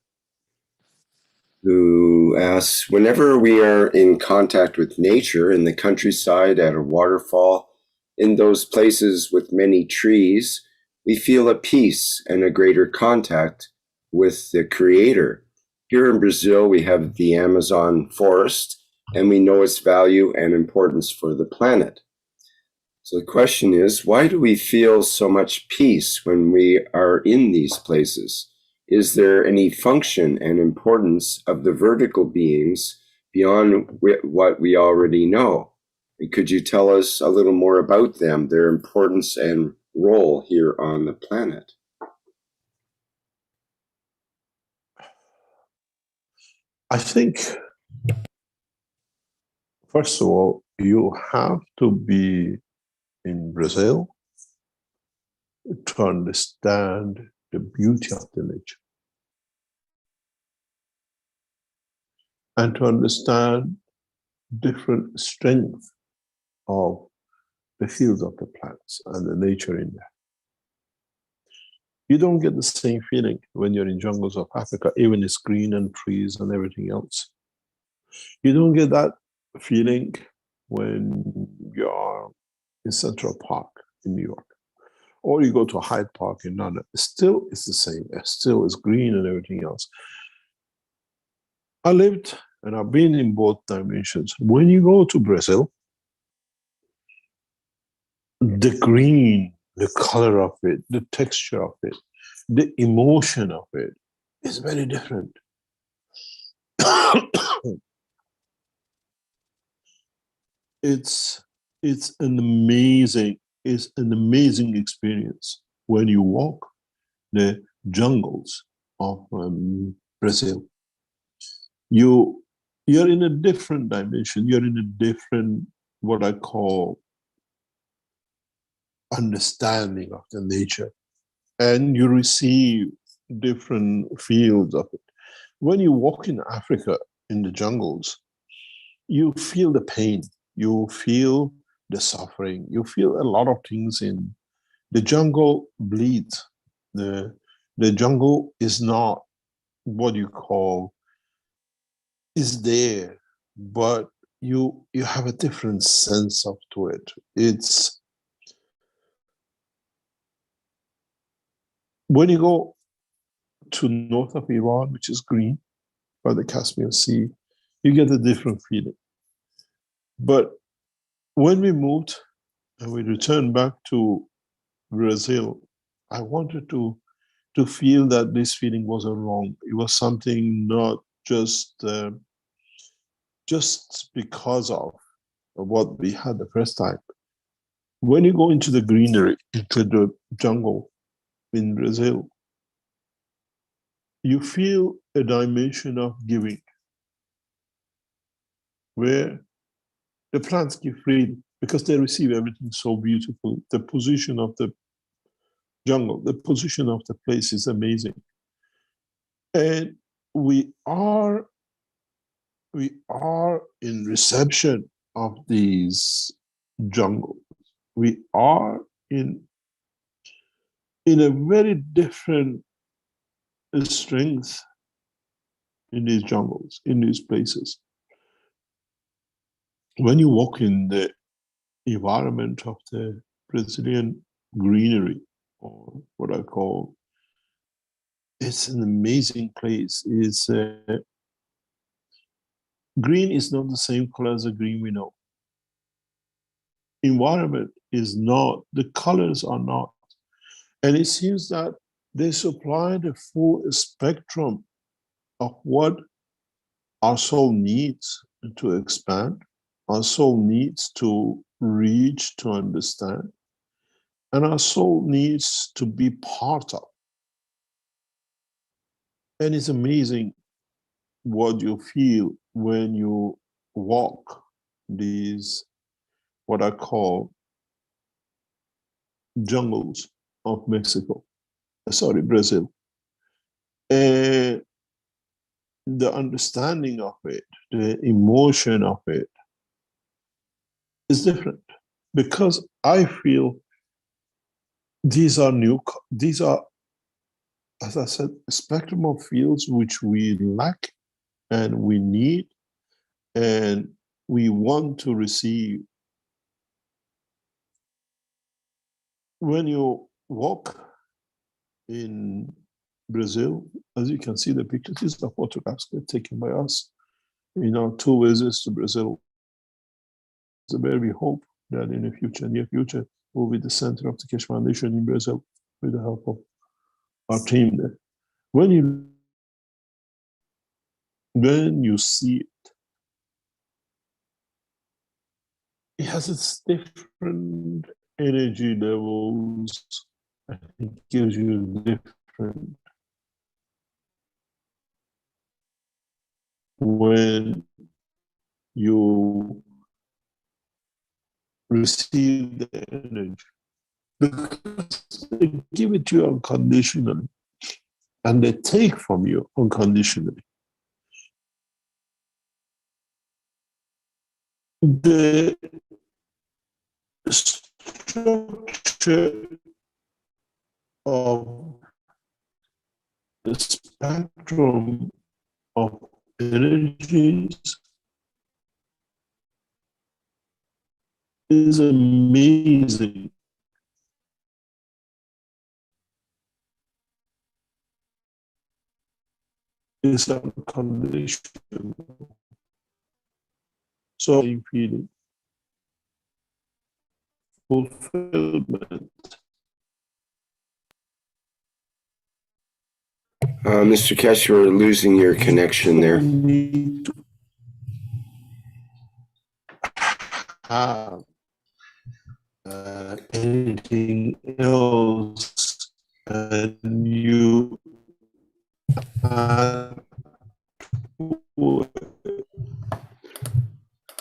who asks, whenever we are in contact with nature, in the countryside, at a waterfall, in those places with many trees, we feel a peace and a greater contact with the Creator. Here in Brazil, we have the Amazon forest, and we know its value and importance for the planet. So the question is, why do we feel so much peace when we are in these places? Is there any function and importance of the vertical beings beyond what we already know? Could you tell us a little more about them, their importance and role here on the planet? I think, first of all, you have to be in Brazil to understand the beauty of the nature and to understand different strength of the fields of the plants and the nature in there. You don't get the same feeling when you're in jungles of Africa, even it's green and trees and everything else. You don't get that feeling when you are in Central Park in New York, or you go to Hyde Park in London. Still, it's the same. Still, it's green and everything else. I lived and I've been in both dimensions. When you go to Brazil, the green, the color of it, the texture of it, the emotion of it is very different. It's an amazing experience when you walk the jungles of Brazil. You're in a different dimension. You're in a different, what I call, understanding of the nature, and you receive different fields of it. When you walk in Africa in the jungles, you feel the pain, you feel the suffering, you feel a lot of things in the jungle. Bleeds. The jungle is not what you call is there, but you have a different sense of to it. It's when you go to north of Iran, which is green by the Caspian Sea, you get a different feeling. But when we moved and we returned back to Brazil, I wanted to feel that this feeling wasn't wrong. It was something not just because of what we had the first time. When you go into the greenery, into the jungle in Brazil, you feel a dimension of giving, where the plants give freely because they receive everything so beautiful. The position of the jungle, the position of the place is amazing. And we are in reception of these jungles. We are in a very different strength in these jungles, in these places. When you walk in the environment of the Brazilian greenery, or what I call, it's an amazing place. It's green is not the same color as the green we know. Environment is not, the colors are not. And it seems that they supply the full spectrum of what our soul needs to expand, our soul needs to reach, to understand, and our soul needs to be part of. And it's amazing what you feel when you walk these, what I call, jungles of Mexico, Brazil. And the understanding of it, the emotion of it is different, because I feel these are, as I said, a spectrum of fields which we lack and we need and we want to receive. When you walk in Brazil, as you can see the pictures, these are photographs taken by us in our 2 visits to Brazil, where we hope that in the future, near future, will be the center of the Keshe Foundation in Brazil with the help of our team there. When you see it, it has its different energy levels. It gives you different. When you receive the energy, because they give it to you unconditionally and they take from you unconditionally. The structure of the spectrum of energies is amazing. It's unconditional. So I'm feeling fulfillment. Mr. Keshe, we're losing your connection there. Need to have anything else, and you have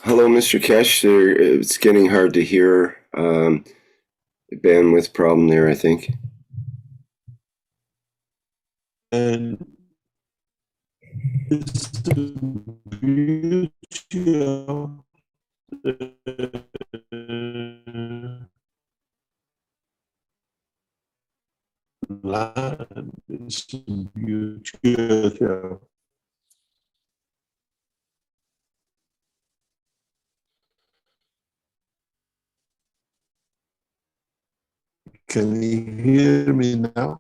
Hello, Mr. Keshe. It's getting hard to hear. Bandwidth problem there, I think. and it's the beauty of the land. It's the beauty of Can you hear me now?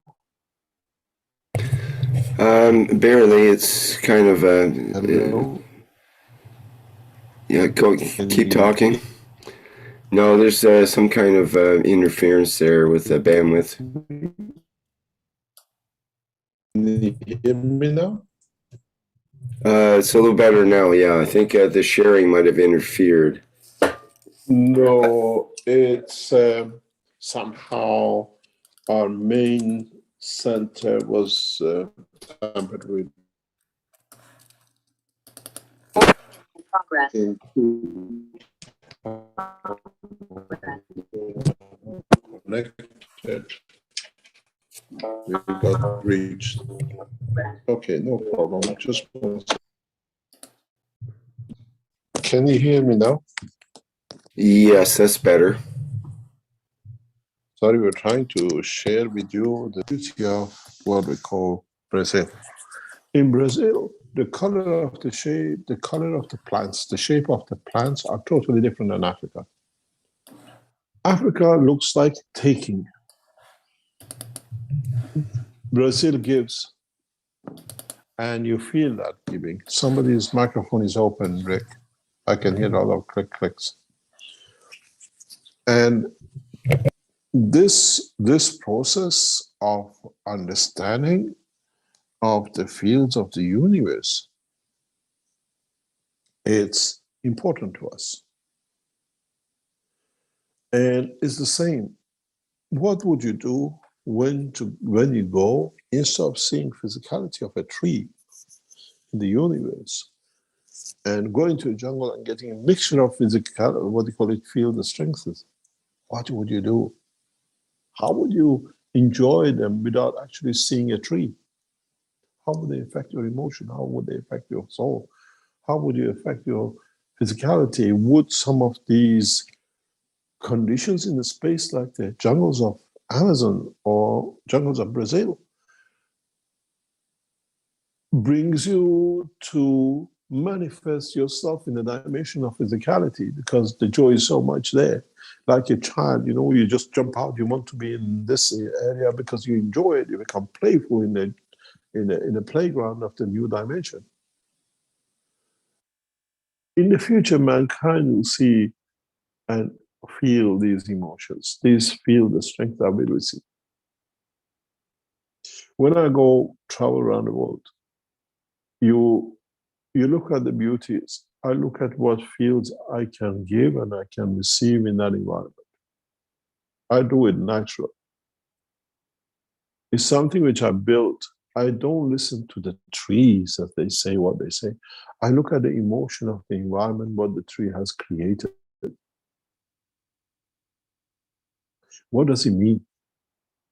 Barely. It's kind of Hello? yeah. Keep talking. No, there's some kind of interference there with the bandwidth. Can you hear me now? It's a little better now. Yeah, I think the sharing might have interfered. No, it's somehow our main center was tampered with. Connected. We got reached. Okay, no problem. Just one second. Can you hear me now? Yes, that's better. Sorry, we're trying to share with you the beauty of what we call Brazil. In Brazil, the color of the shape, the color of the plants, the shape of the plants are totally different than Africa. Africa looks like taking. Brazil gives, and you feel that giving. Somebody's microphone is open, Rick. I can hear a lot of clicks. And this process of understanding of the fields of the universe, it's important to us. And it's the same. What would you do when you go, instead of seeing physicality of a tree in the universe, and going to a jungle and getting a mixture of physical, what do you call it, field strengths? What would you do? How would you enjoy them without actually seeing a tree? How would they affect your emotion? How would they affect your soul? How would you affect your physicality? Would some of these conditions in the space, like the jungles of Amazon or jungles of Brazil, brings you to manifest yourself in the dimension of physicality, because the joy is so much there. Like a child, you just jump out, you want to be in this area because you enjoy it, you become playful in the playground of the new dimension. In the future, mankind will see and feel these emotions, feel the strength that we receive. When I go travel around the world, you look at the beauties. I look at what fields I can give and I can receive in that environment. I do it naturally. It's something which I built. I don't listen to the trees as they say what they say. I look at the emotion of the environment, what the tree has created. What does it mean?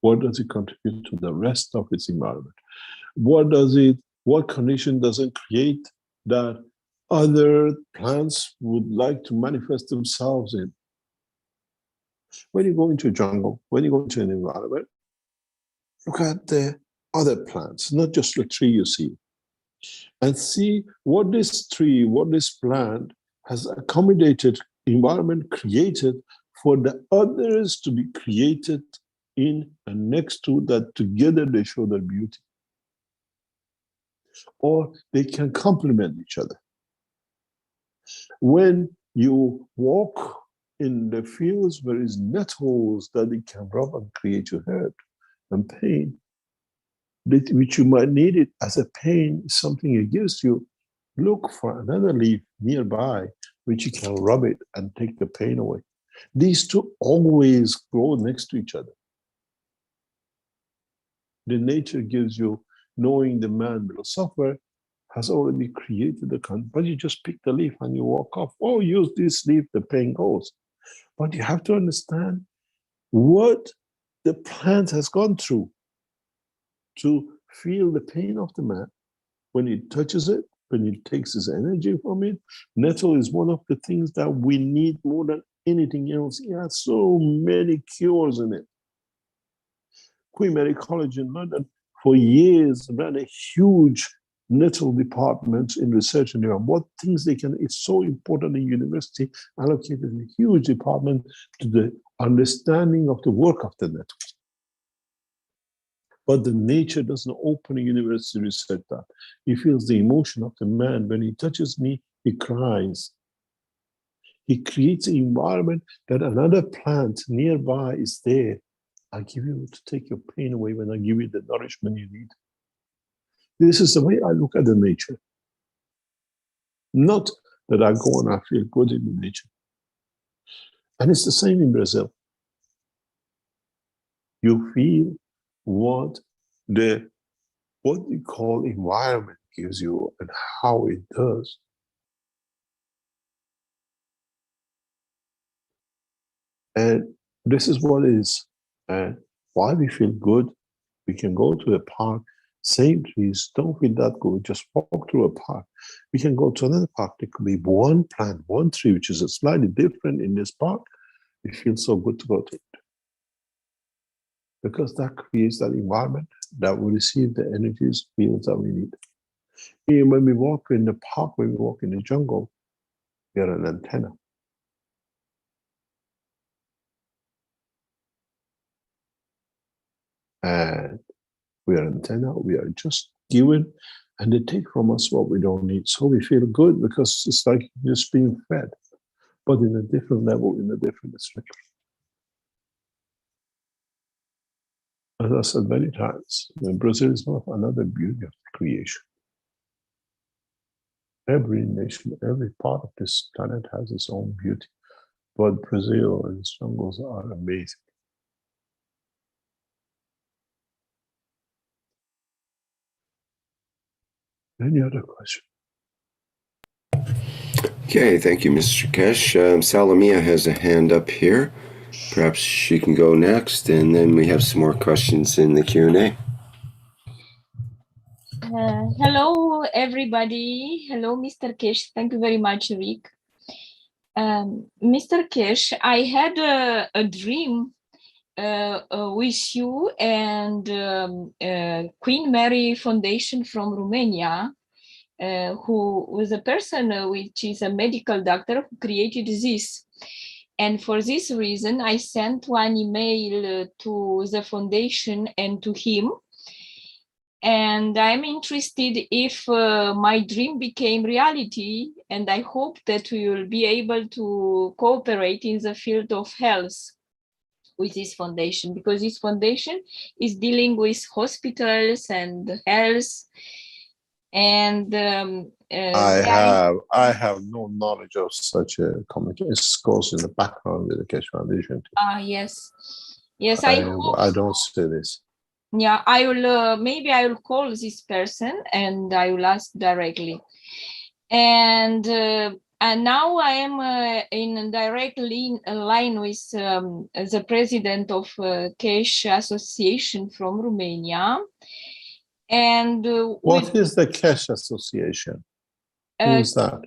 What does it contribute to the rest of its environment? What condition does it create that other plants would like to manifest themselves in? When you go into a jungle, when you go into an environment, look at the other plants, not just the tree you see, and see what this tree, what this plant has accommodated, environment created for the others to be created in and next to, that together they show their beauty. Or they can complement each other. When you walk in the fields where is nettles that it can rub and create your hurt and pain, which you might need it as a pain, something it gives you, look for another leaf nearby which you can rub it and take the pain away. These two always grow next to each other. The nature gives you, knowing the man will suffer, has already created the condition, but you just pick the leaf and you walk off. Oh, use this leaf, the pain goes. But you have to understand what the plant has gone through to feel the pain of the man. When he touches it, when he takes his energy from it, nettle is one of the things that we need more than anything else. It has so many cures in it. Queen Mary College in London for years ran a huge nettle department in research and development. What things they can, it's so important in university, allocated a huge department to the understanding of the work of the nettle. But the nature doesn't open a university research that. He feels the emotion of the man. When he touches me, he cries. He creates an environment that another plant nearby is there. I give you to take your pain away when I give you the nourishment you need. This is the way I look at the nature. Not that I go and I feel good in the nature. And it's the same in Brazil. You feel what we call environment gives you and how it does. And this is what it is. And why we feel good, we can go to the park, same trees, don't feel that good, just walk through a park. We can go to another park, there could be one plant, one tree, which is slightly different in this park. It feels so good to go to it. Because that creates that environment that will receive the energies, fields that we need. And when we walk in the park, when we walk in the jungle, we are an antenna. And we are an antenna, we are just given, and they take from us what we don't need. So we feel good because it's like just being fed, but in a different level, in a different spectrum. As I said many times, Brazil is not another beauty of creation. Every nation, every part of this planet has its own beauty, but Brazil and its jungles are amazing. Any other question? Okay, thank you, Mr. Keshe. Salamia has a hand up here. Perhaps she can go next, and then we have some more questions in the Q&A. Hello, everybody. Hello, Mr. Keshe. Thank you very much, Rick. Mr. Keshe, I had a dream with you and Queen Mary Foundation from Romania, who was a person which is a medical doctor who created this. And for this reason, I sent one email to the foundation and to him. And I'm interested if my dream became reality, and I hope that we will be able to cooperate in the field of health with this foundation, because this foundation is dealing with hospitals and health. And I have no knowledge of such a communication. It goes in the background with the Keshe Foundation. Yes, yes, I don't say this. Yeah, I will. Maybe I will call this person and I will ask directly. And now I am in direct line with the president of Keshe Association from Romania. And what is the Keshe Association? Who is that?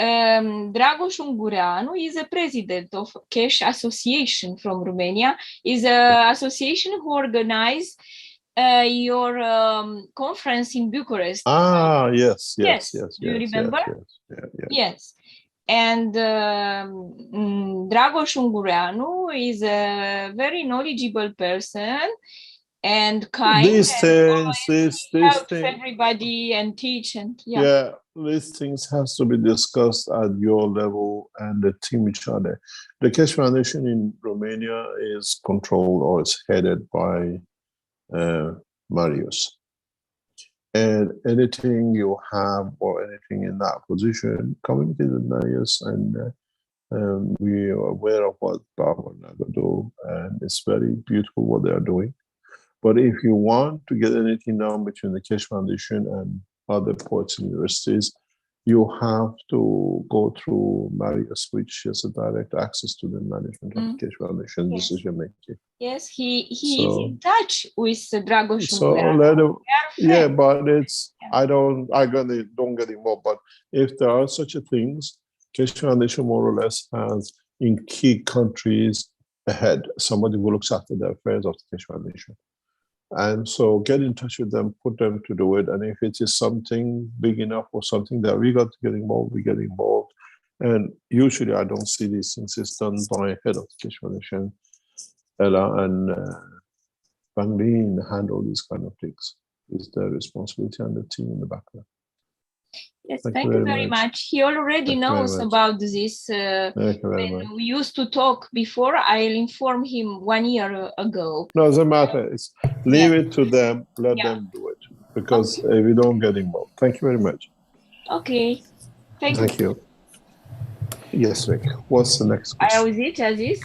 Dragoș Ungureanu is a president of Keshe Association from Romania. Is an association who organized your conference in Bucharest. Yes. Do you remember? Yes. And Dragoș Ungureanu is a very knowledgeable person and kind. These things helps everybody and teach and these things has to be discussed at your level and the team each other. The Keshe Foundation in Romania is controlled or is headed by Marius. And anything you have or anything in that position, communicate with Marius, and we are aware of what Baba and Naga do, and it's very beautiful what they are doing. But if you want to get anything done between the Keshe Foundation and other ports and universities, you have to go through Marius, which has a direct access to the management of the Keshe Foundation decision making. Yes, he is in touch with Dragoș. So but it's I don't get involved. But if there are such a things, Keshe Foundation more or less has in key countries ahead somebody who looks after the affairs of the Keshe Foundation. And so get in touch with them, put them to do it. And if it is something big enough or something that we got to get involved, we get involved. And usually I don't see these things. It's done by head of the Keshe Foundation. Ella and Van Leen handle these kind of things. It's their responsibility and the team in the background. Yes, thank you very much. He already knows about this. When we used to talk before, I'll inform him 1 year ago. No, it doesn't matter. Leave it to them. Let them do it. Because we don't get involved. Thank you very much. Okay. Thank you. Yes, Rick. What's the next How question? is it, Aziz?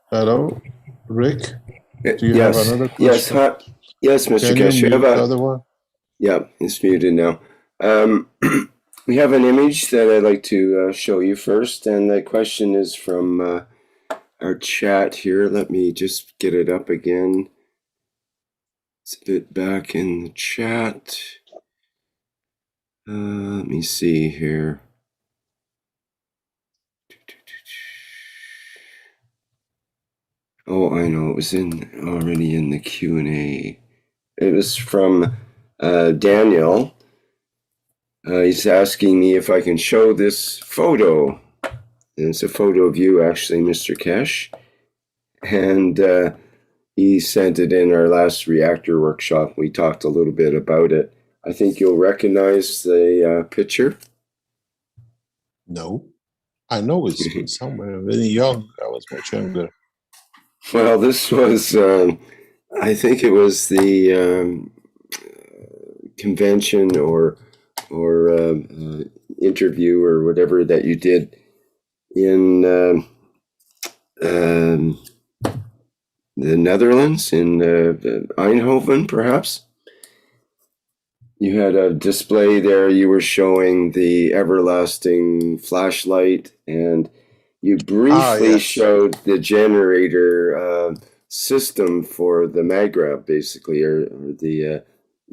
Hello, Rick. Do you Yes. have another Yes. question? Hi. Yes, Mr. Can you Keshe. mute the other one? Yeah, it's muted now. We have an image that I'd like to show you first, and the question is from our chat here. Let me just get it up again. It's a bit back in the chat. Let me see here. Oh, I know, it was already in the Q&A. It was from Daniel. He's asking me if I can show this photo. And it's a photo of you, actually, Mr. Keshe. And he sent it in our last Reactor workshop. We talked a little bit about it. I think you'll recognize the picture. No. I know it's been somewhere very young. I was much younger. Well, this was, I think it was the convention or interview or whatever that you did in the Netherlands, in Eindhoven, perhaps. You had a display there. You were showing the everlasting flashlight, and you briefly showed the generator system for the MagRab, basically, or the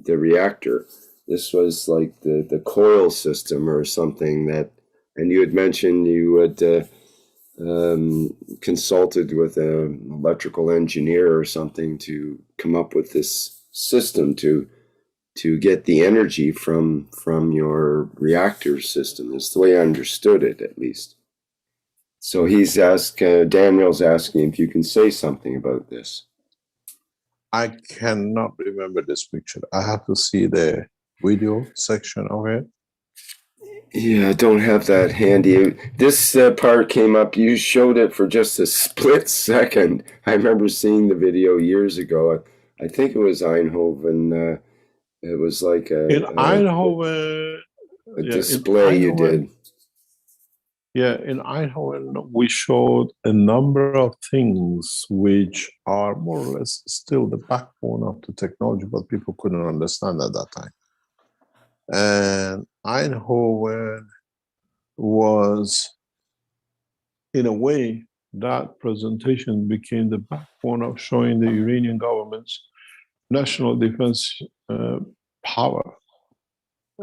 reactor. This was like the coil system or something that, and you had mentioned you had consulted with an electrical engineer or something to come up with this system to get the energy from your reactor system. Is the way I understood it, at least. So he's Daniel's asking if you can say something about this. I cannot remember this picture. I have to see the video section of it. Yeah, I don't have that handy. This part came up. You showed it for just a split second. I remember seeing the video years ago. I think it was Eindhoven. It was like in Eindhoven, a display you did. Yeah, in Eindhoven, we showed a number of things which are more or less still the backbone of the technology, but people couldn't understand at that time. And Eindhoven was, in a way, that presentation became the backbone of showing the Iranian government's national defense power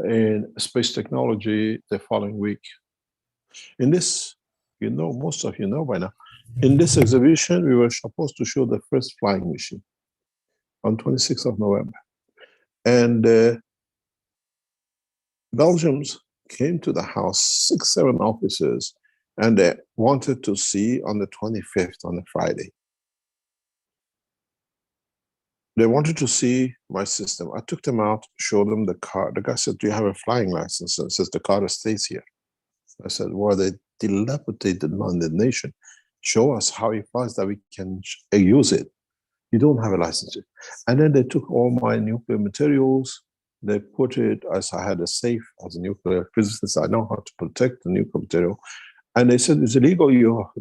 in space technology the following week. In this, most of you know by now, in this exhibition, we were supposed to show the first flying machine on 26th of November. And Belgians came to the house, 6-7 officers, and they wanted to see on the 25th, on a Friday. They wanted to see my system. I took them out, showed them the car. The guy said, "Do you have a flying license?" And says, "The car stays here." I said, "Well, they dilapidated the nation. Show us how it flies that we can use it. You don't have a license." And then they took all my nuclear materials. They put it, as I had a safe, as a nuclear physicist, I know how to protect the nuclear material. And they said, "It's illegal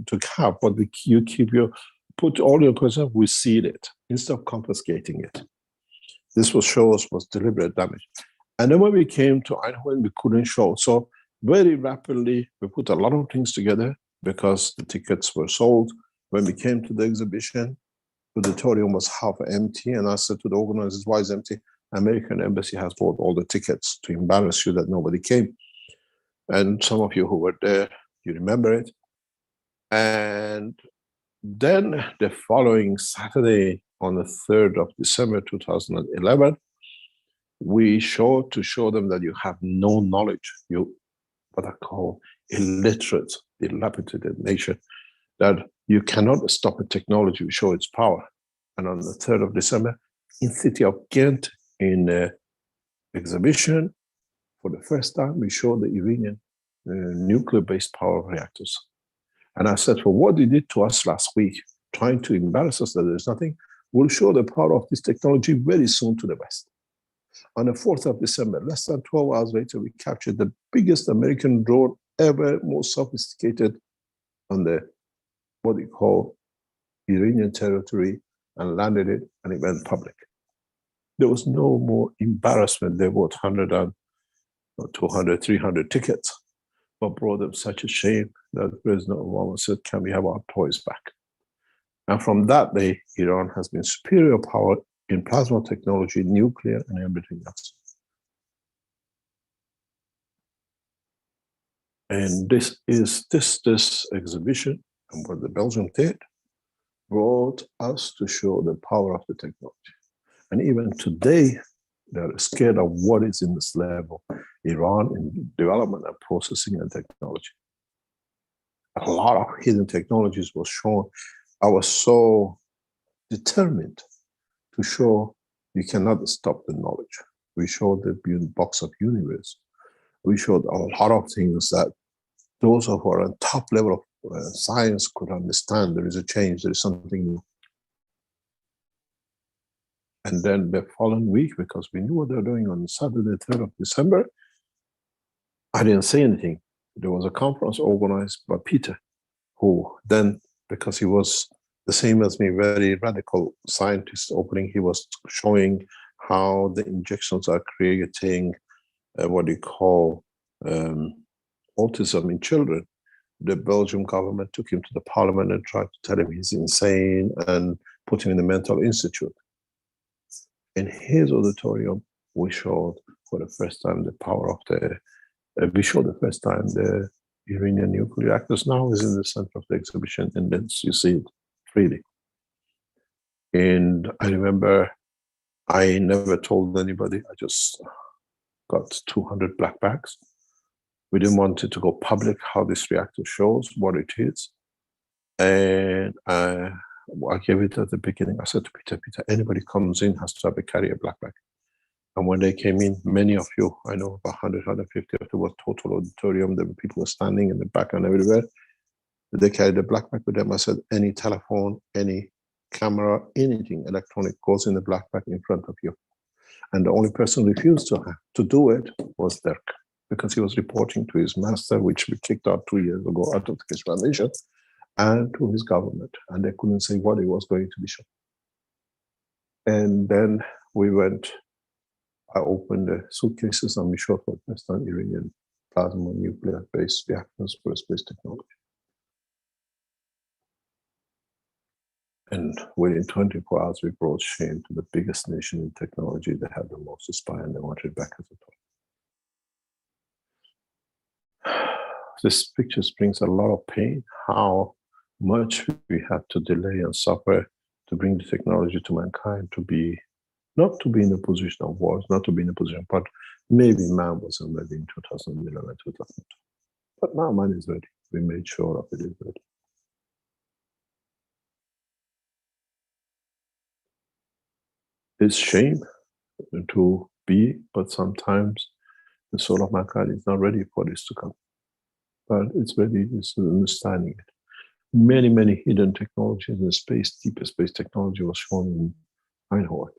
to have, but you keep put all your questions, we seal it, instead of confiscating it." This was deliberate damage. And then when we came to Eindhoven, we couldn't show. So very rapidly, we put a lot of things together because the tickets were sold. When we came to the exhibition, the auditorium was half empty. And I said to the organizers, "Why is it empty?" American embassy has bought all the tickets to embarrass you that nobody came. And some of you who were there, you remember it. And then the following Saturday, on the 3rd of December 2011, we show them that you have no knowledge. You, what I call illiterate, dilapidated nation, that you cannot stop a technology, we show its power. And on the 3rd of December, in the city of Ghent, in an exhibition, for the first time, we showed the Iranian nuclear-based power reactors. And I said, for what they did to us last week, trying to embarrass us that there's nothing, we'll show the power of this technology very soon to the West. On the 4th of December, less than 12 hours later, we captured the biggest American drone ever more sophisticated on the, what you call, Iranian territory, and landed it, and it went public. There was no more embarrassment. They bought 100 and 200, 300 tickets, but brought them such a shame that President Obama said, can we have our toys back? And from that day, Iran has been superior power in plasma technology, nuclear, and everything else. And this exhibition, and what the Belgium did, brought us to show the power of the technology. And even today, they're scared of what is in this level, Iran in development and processing and technology. A lot of hidden technologies was shown. I was so determined to show you cannot stop the knowledge. We showed the box of universe. We showed a lot of things that those who are on top level of science could understand. There is a change, there is something new. And then the following week, because we knew what they were doing on Saturday, 3rd of December, I didn't say anything. There was a conference organized by Peter, who then, because he was the same as me, very radical scientist opening, he was showing how the injections are creating what you call autism in children. The Belgian government took him to the parliament and tried to tell him he's insane and put him in the mental institute. In his auditorium, we showed for the first time the power of the, we showed the first time the Iranian nuclear reactors. Now is in the center of the exhibition, and then you see it freely. And I remember I never told anybody, I just got 200 black bags. We didn't want it to go public how this reactor shows, what it is. And I gave it at the beginning. I said to Peter, anybody comes in has to have a carry a black bag. And when they came in, many of you, I know about 100, 150 of them was total auditorium. The people were standing in the back and everywhere. They carried a black bag with them. I said, any telephone, any camera, anything electronic goes in the black bag in front of you. And the only person who refused to do it was Dirk, because he was reporting to his master, which we kicked out 2 years ago out of the Keshe Foundation, and to his government. And they couldn't say what it was going to be shown. And then we went, I opened the suitcases and we showed for the first time Iranian plasma nuclear-based reactors for space technology. And within 24 hours, we brought shame to the biggest nation in technology. They had the most spy and they wanted it back as a toy. This picture brings a lot of pain, how much we had to delay and suffer to bring the technology to mankind, to be, not to be in a position of wars, not to be in a position, but maybe man wasn't ready in 2011, 2012. But now man is ready. We made sure of it is ready. It's shame to be, but sometimes the soul of mankind is not ready for this to come. But it's ready, it's understanding it. Many, many hidden technologies in space, deeper space technology was shown in Einhorn.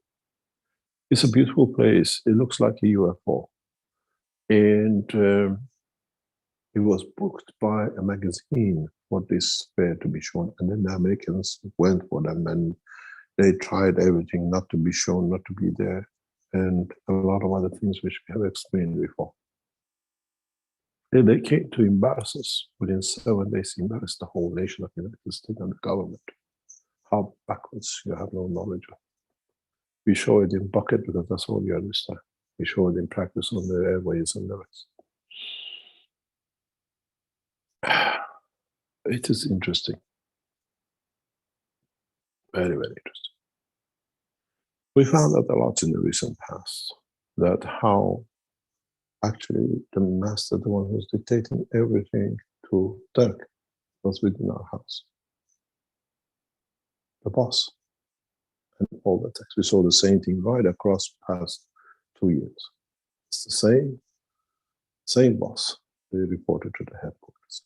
It's a beautiful place. It looks like a UFO. And it was booked by a magazine for this fair to be shown. And then the Americans went for them and they tried everything not to be shown, not to be there, and a lot of other things which we have explained before. They came to embarrass us. Within 7 days, embarrassed the whole nation of the United States and the government. How backwards you have no knowledge of. We show it in bucket because that's all you understand. We show it in practice on the airways and the rest. It is interesting. Very, very interesting. We found out a lot in the recent past, that how actually the master, the one who's dictating everything to Dirk, was within our house. The boss. And all the text. We saw the same thing right across past 2 years. It's the same boss. They reported to the headquarters.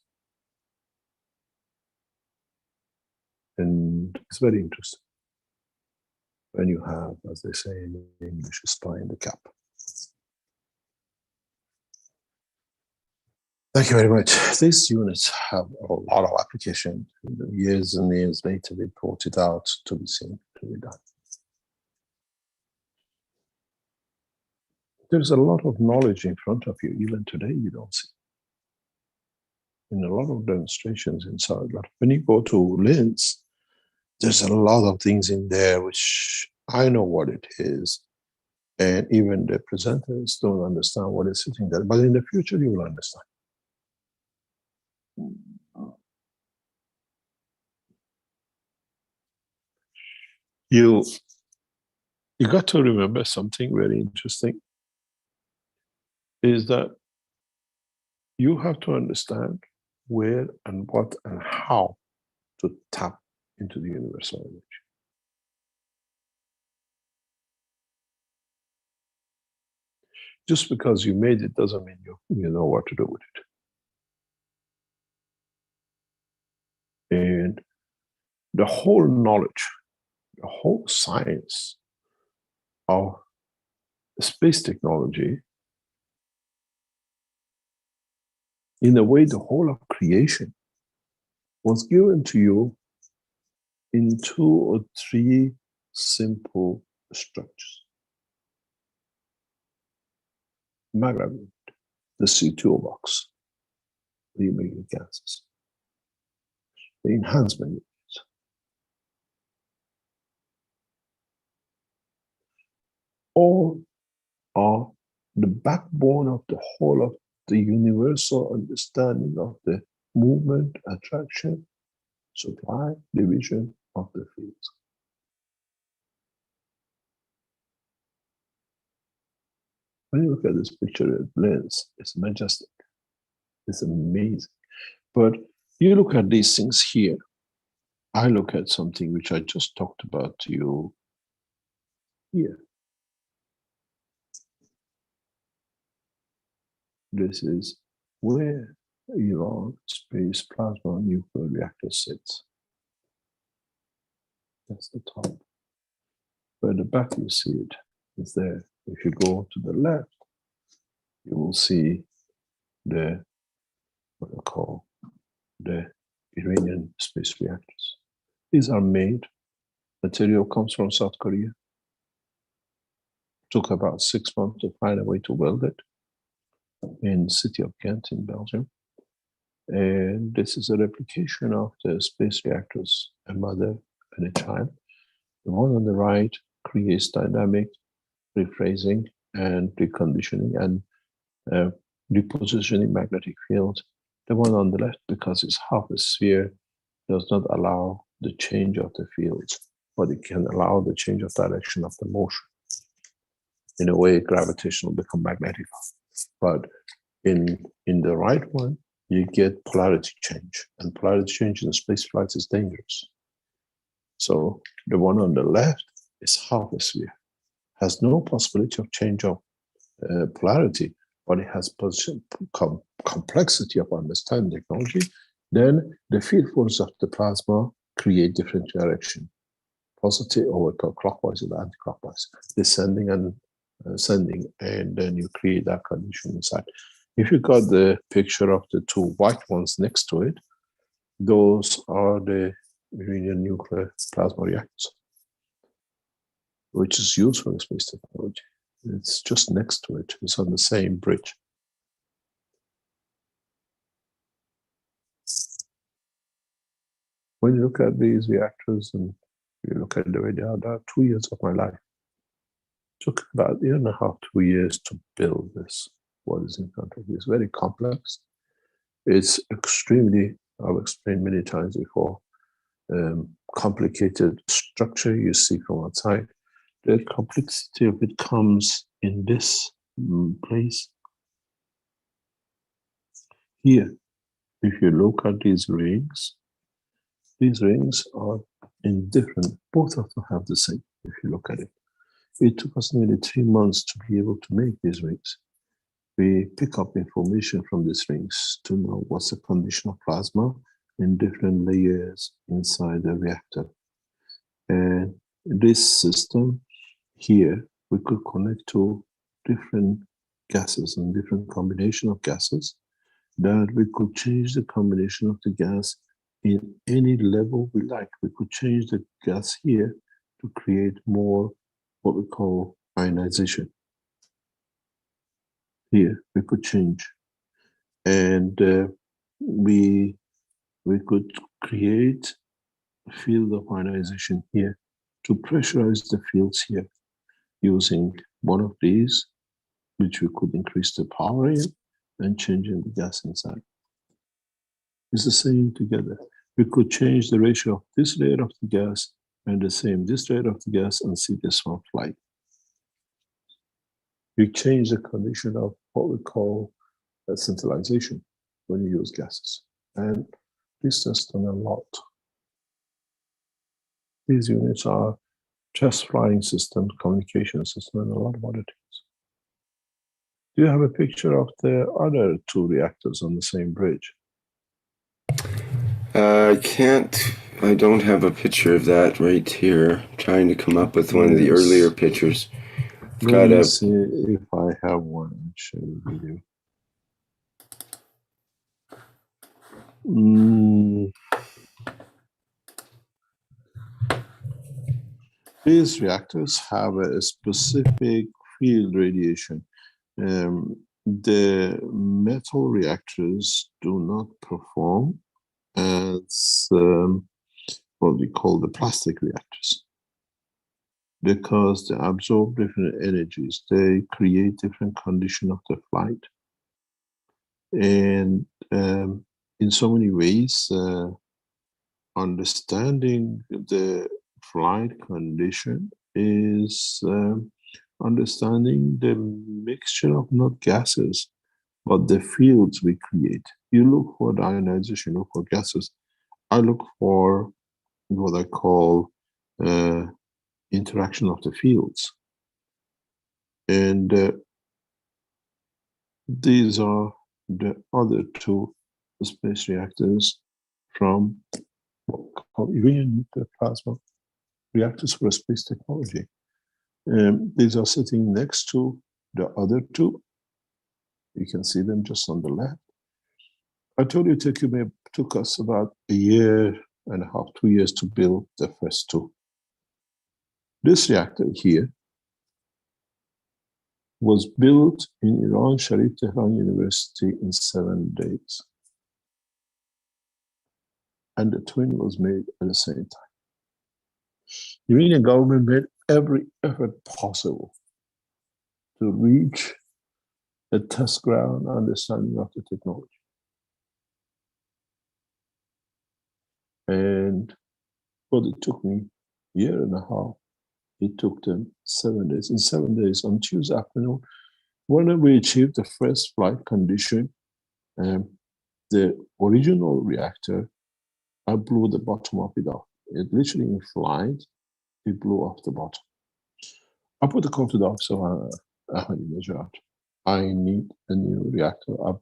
And it's very interesting when you have, as they say in English, a spy in the cap. Thank you very much. These units have a lot of application. Years and years later, they brought it out to be seen, to be done. There's a lot of knowledge in front of you. Even today, you don't see. In a lot of demonstrations inside, but when you go to Linz, there's a lot of things in there which I know what it is, and even the presenters don't understand what is sitting there. But in the future, you will understand. You got to remember something very interesting, is that you have to understand where and what and how to tap into the universal energy. Just because you made it doesn't mean you know what to do with it. And the whole knowledge, the whole science of space technology, in a way, the whole of creation was given to you in 2 or 3 simple structures. Magravit, the C2 box, the emitting gases, the enhancement units, all are the backbone of the whole of the universal understanding of the movement, attraction, supply, division of the fields. When you look at this picture at Linz, it's majestic. It's amazing. But you look at these things here. I look at something which I just talked about to you here. This is where Iran space plasma nuclear reactor sits. That's the top. Where the back you see it is there. If you go to the left, you will see the what I call the Iranian space reactors. These are made. Material comes from South Korea. Took about 6 months to find a way to weld it in the city of Ghent in Belgium. And this is a replication of the space reactors, a mother and a child. The one on the right creates dynamic rephrasing and reconditioning and repositioning magnetic field. The one on the left, because it's half a sphere, does not allow the change of the fields, but it can allow the change of direction of the motion. In a way, gravitation will become magnetic. But in the right one, you get polarity change, and polarity change in space flights is dangerous. So the one on the left is half a sphere, has no possibility of change of polarity, but it has complexity of understanding technology. Then the field force of the plasma create different direction, positive over clockwise and anti-clockwise, descending and ascending, and then you create that condition inside. If you got the picture of the 2 white ones next to it, those are the Iranian nuclear plasma reactors, which is used for space technology. It's just next to it. It's on the same bridge. When you look at these reactors and you look at the way they are 2 years of my life. It took about 1.5 to 2 years to build this. What is in front of you? It's very complex. It's extremely, I've explained many times before, complicated structure you see from outside. The complexity of it comes in this place. Here, if you look at these rings are in different, both of them have the same, if you look at it. It took us nearly 3 months to be able to make these rings. We pick up information from these rings to know what's the condition of plasma in different layers inside the reactor. And this system here, we could connect to different gases and different combination of gases. that we could change the combination of the gas in any level we like. We could change the gas here to create more what we call ionization. Here we could change, and we could create a field of ionization here to pressurize the fields here using one of these, which we could increase the power in and changing the gas inside. It's the same together. We could change the ratio of this layer of the gas and the same this layer of the gas and see this one fly. We change the condition of what we call centralization when you use gases. And this has done a lot. These units are test flying systems, communication system, and a lot of other things. Do you have a picture of the other two reactors on the same bridge? I don't have a picture of that right here. I'm trying to come up with one of the earlier pictures. Let me see if I have one and share the video. These reactors have a specific field radiation. The metal reactors do not perform as what we call the plastic reactors, because they absorb different energies. They create different conditions of the flight. And in so many ways, understanding the flight condition is understanding the mixture of not gases, but the fields we create. You look for the ionization, look for gases. I look for what I call interaction of the fields. And these are the other two space reactors from what we call uranium nuclear plasma reactors for space technology. These are sitting next to the other two. You can see them just on the left. I told you it took us about a year and a half, 2 years to build the first two. This reactor here was built in Iran Sharif Tehran University in 7 days. And the twin was made at the same time. The Iranian government made every effort possible to reach a test ground understanding of the technology. And but it took me a year and a half. It took them 7 days. In 7 days, on Tuesday afternoon, when we achieved the first flight condition, the original reactor, I blew the bottom of it off. It literally in flight, it blew off the bottom. I put the call to the officer, I need a new reactor. I've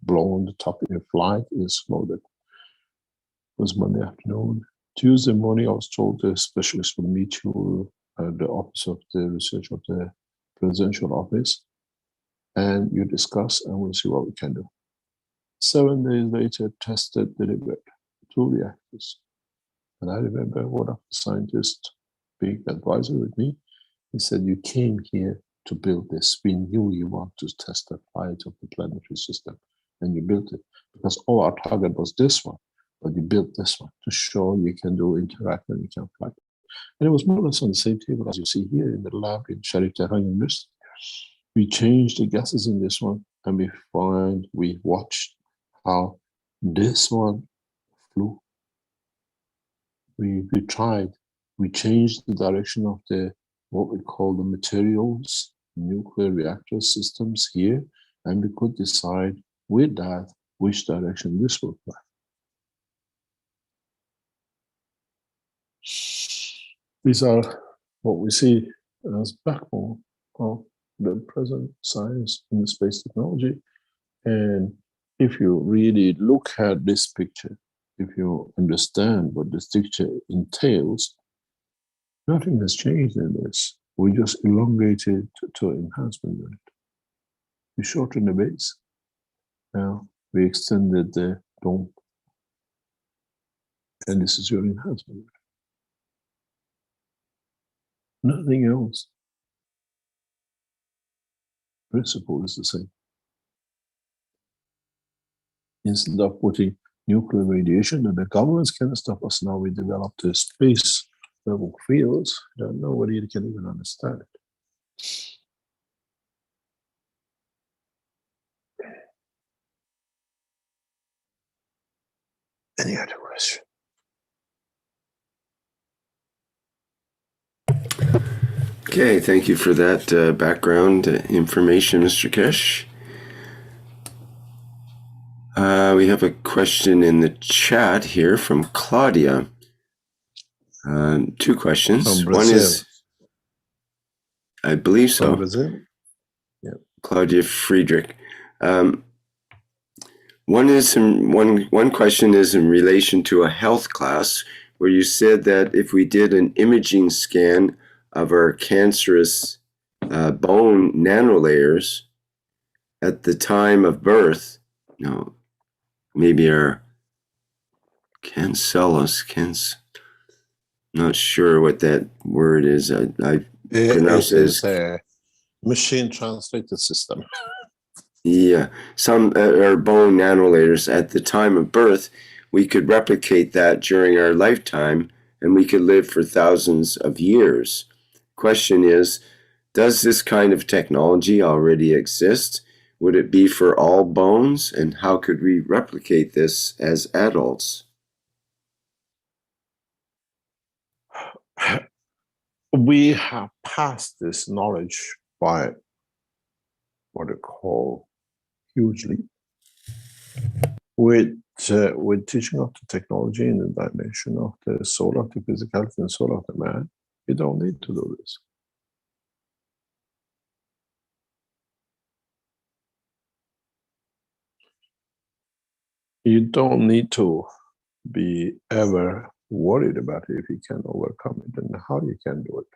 blown the top in flight, it's exploded. It was Monday afternoon. Tuesday morning, I was told the specialist will meet you at the office of the research of the presidential office, and you discuss, and we'll see what we can do. 7 days later, tested, delivered 2 reactors. And I remember one of the scientists, big advisor with me, he said, you came here to build this. We knew you want to test the flight of the planetary system, and you built it. Because all our target was this one, but you built this one to show you can do interact and you can fly. And it was more or less on the same table as you see here in the lab in Sharif Tehran University. We changed the gases in this one, and we watched how this one flew. We tried, we changed the direction of what we call the materials, nuclear reactor systems here, and we could decide with that which direction this will fly. These are what we see as backbone of the present science in the space technology. And if you really look at this picture, if you understand what this picture entails, nothing has changed in this. We just elongated to enhancement unit. We shortened the base. Now, We extended the dome. And this is your enhancement. Nothing else. Principle is the same. Instead of putting nuclear radiation, and the governments can stop us now, we developed the space level fields that nobody can even understand it. Any other question? Okay, thank you for that background information, Mr. Keshe. We have a question in the chat here from Claudia. Two questions. From Brazil. One is, I believe so. From Brazil? Yeah. Claudia Friedrich. One question is in relation to a health class where you said that if we did an imaging scan of our cancerous bone nanolayers at the time of birth, maybe our cancellous, not sure what that word is. I pronounce it as a machine translated system. Yeah, some our bone nanolayers at the time of birth, we could replicate that during our lifetime, and we could live for thousands of years. Question is, does this kind of technology already exist? Would it be for all bones, and how could we replicate this as adults? We have passed this knowledge by what I call hugely with teaching of the technology in the dimension of the soul of the physicality and soul of the man. You don't need to do this. You don't need to be ever worried about it if you can overcome it and how you can do it.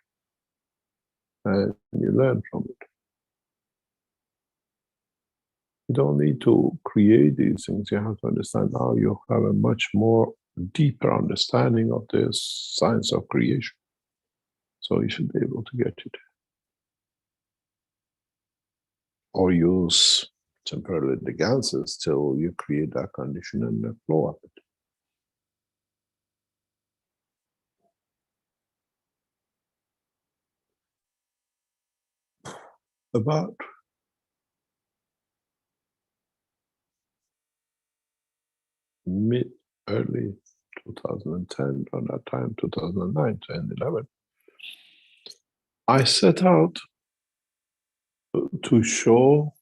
And you learn from it. You don't need to create these things. You have to understand now you have a much more deeper understanding of the science of creation. So you should be able to get it. Or use temporarily the gases till you create that condition and the flow of it. About early 2010, or that time, 2009, 10, 11, I set out to show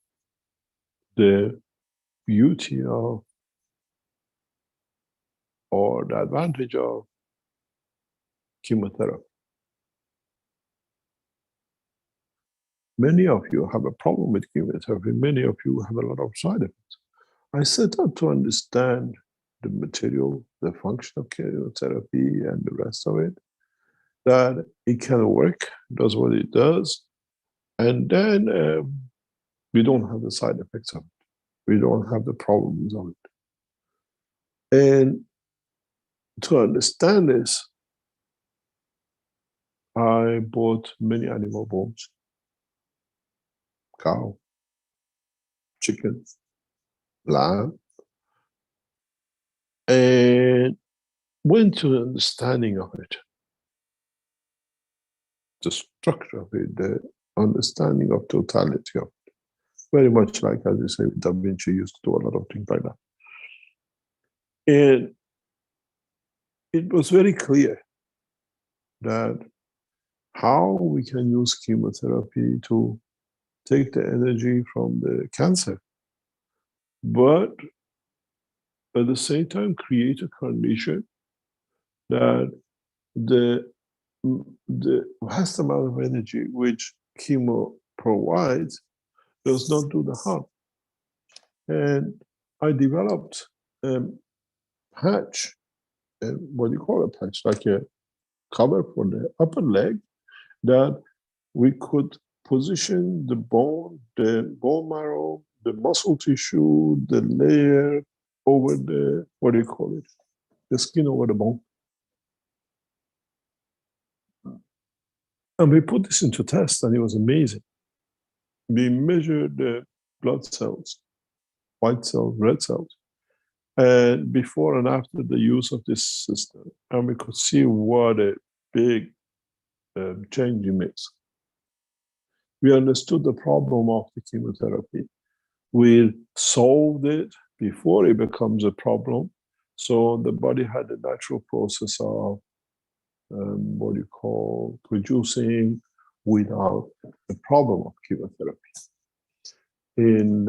the beauty of, or the advantage of chemotherapy. Many of you have a problem with chemotherapy. Many of you have a lot of side effects. I set out to understand the material, the function of chemotherapy, and the rest of it, that it can work, does what it does, and then we don't have the side effects of it. We don't have the problems of it. And to understand this, I bought many animal bones, cow, chicken, lamb, and went to the understanding of it, the structure of it, the understanding of totality of it. Very much like, as you say, Da Vinci used to do a lot of things like that. And it was very clear that how we can use chemotherapy to take the energy from the cancer, but at the same time create a condition that the vast amount of energy which chemo provides does not do the harm. And I developed a patch, what do you call a patch, like a cover for the upper leg, that we could position the bone marrow, the muscle tissue, the layer over the, what do you call it? The skin over the bone. And we put this into test, and it was amazing. We measured the blood cells, white cells, red cells, and before and after the use of this system, and we could see what a big change it makes. We understood the problem of the chemotherapy. We solved it before it becomes a problem. So the body had a natural process of what you call producing without the problem of chemotherapy. And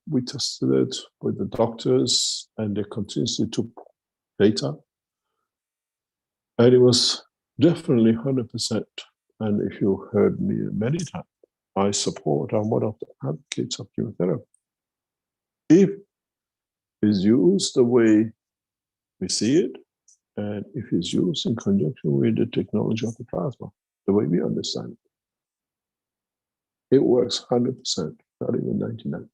we tested it with the doctors, and they continuously took data. And it was definitely 100%. And if you heard me many times, I'm one of the advocates of chemotherapy. If it's used the way we see it, and if it's used in conjunction with the technology of the plasma, the way we understand it, it works 100%, not even 99%.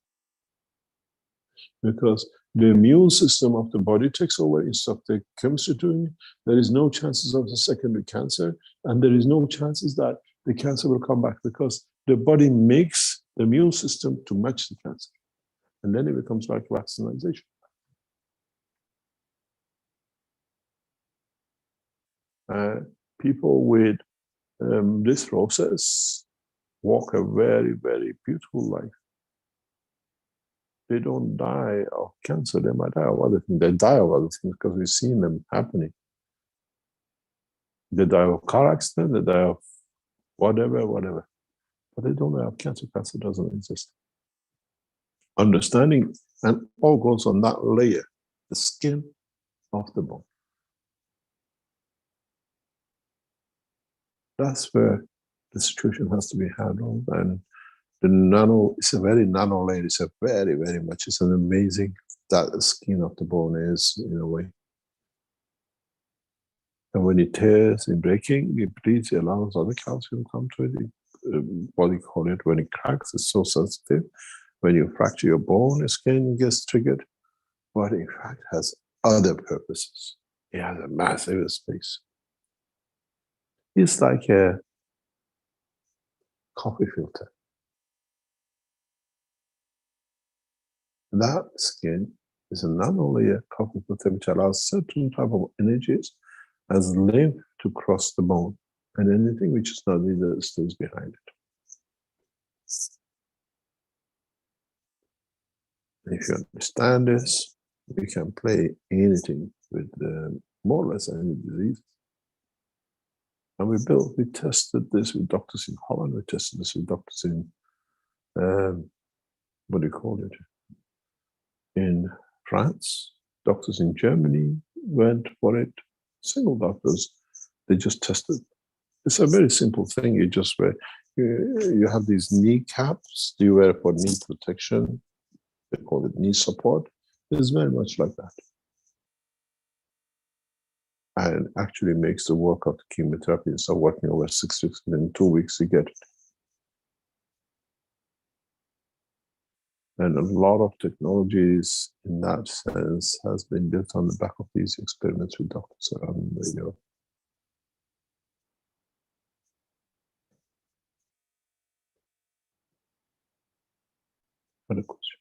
Because the immune system of the body takes over instead of the chemistry doing it. There is no chances of the secondary cancer, and there is no chances that the cancer will come back, because the body makes the immune system to match the cancer. And then it becomes like vaccination. People with this process walk a very, very beautiful life. They don't die of cancer. They might die of other things. They die of other things because we've seen them happening. They die of car accident, they die of whatever. But they don't die of cancer. Cancer doesn't exist. Understanding, and all goes on that layer, the skin of the bone. That's where the situation has to be handled. And the nano, it's a very nano layer. It's a very, very much, it's an amazing, that the skin of the bone is, in a way. And when it tears in breaking, it bleeds, it allows other calcium to come to it. What do you call it? When it cracks, it's so sensitive. When you fracture your bone, the skin gets triggered. But in fact, it has other purposes. It has a massive space. It's like a coffee filter. That skin is a nano-layer coffee filter which allows certain type of energies as lymph to cross the bone, and anything which is not needed stays behind it. If you understand this, we can play anything with more or less any disease. And we tested this with doctors in Holland, we tested this with doctors in, what do you call it, in France, doctors in Germany went for it, single doctors, they just tested. It's a very simple thing, you just wear, you have these knee caps, you wear for knee protection, they call it knee support, it's very much like that. And actually makes the work of the chemotherapy instead of working over 6 weeks, and in 2 weeks you get it. And a lot of technologies in that sense has been built on the back of these experiments with doctors around Europe. Other question?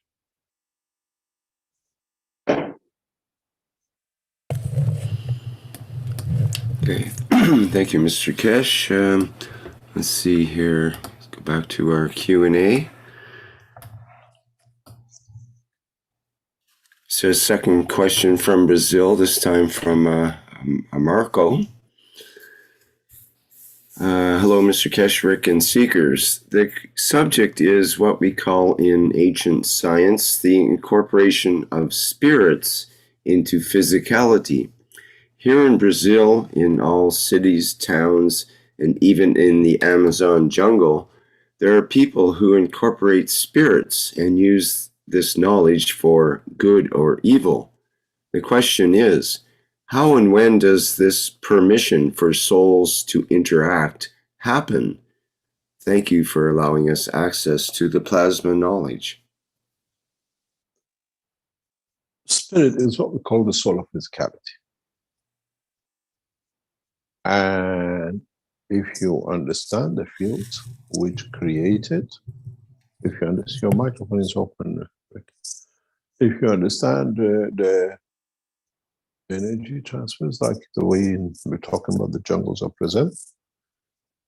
Okay, thank you, Mr. Keshe. Let's see here. Let's go back to our Q&A. So, second question from Brazil, this time from Marco. Hello, Mr. Keshe, Rick, and seekers. The subject is what we call in ancient science the incorporation of spirits into physicality. Here in Brazil, in all cities, towns, and even in the Amazon jungle, there are people who incorporate spirits and use this knowledge for good or evil. The question is, how and when does this permission for souls to interact happen? Thank you for allowing us access to the plasma knowledge. Spirit is what we call the soul of physicality. And if you understand the fields which create it, if you understand, your microphone is open. If you understand the energy transfers, like the way we're talking about the jungles of present,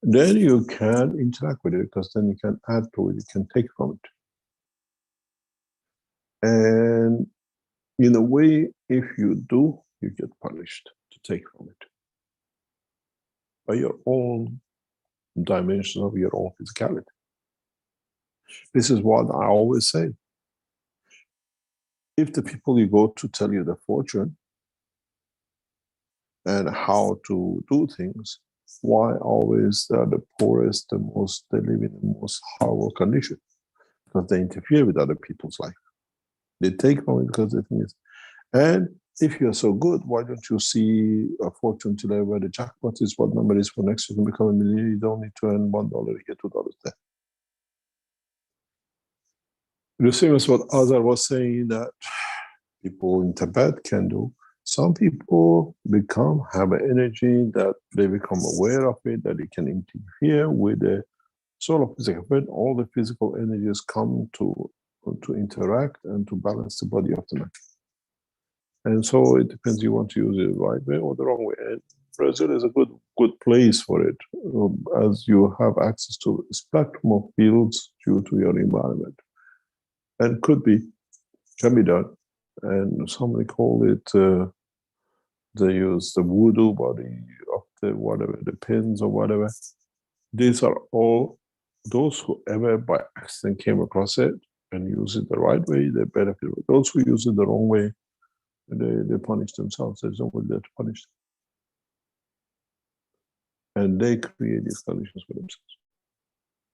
then you can interact with it, because then you can add to it, you can take from it. And in a way, if you do, you get punished to take from it by your own dimension of your own physicality. This is what I always say. If the people you go to tell you the fortune and how to do things, why always they're the poorest, they live in the most horrible condition? Because they interfere with other people's life. They take from it because they think it's, and if you're so good, why don't you see a fortune teller where the jackpot is what number is for next year to become a millionaire? You don't need to earn $1, you get $2 there. The same as what Azar was saying that people in Tibet can do. Some people have an energy that they become aware of it, that it can interfere with the soul of physical. When all the physical energies come to interact and to balance the body of the man. And so it depends, you want to use it the right way or the wrong way. And Brazil is a good place for it, as you have access to a spectrum of fields due to your environment. And can be done. And somebody call it, they use the voodoo body of the whatever, the pins or whatever. These are all those who ever by accident came across it and use it the right way, they benefit. Those who use it the wrong way, they punish themselves. There's nobody there to punish them. And they create these conditions for themselves.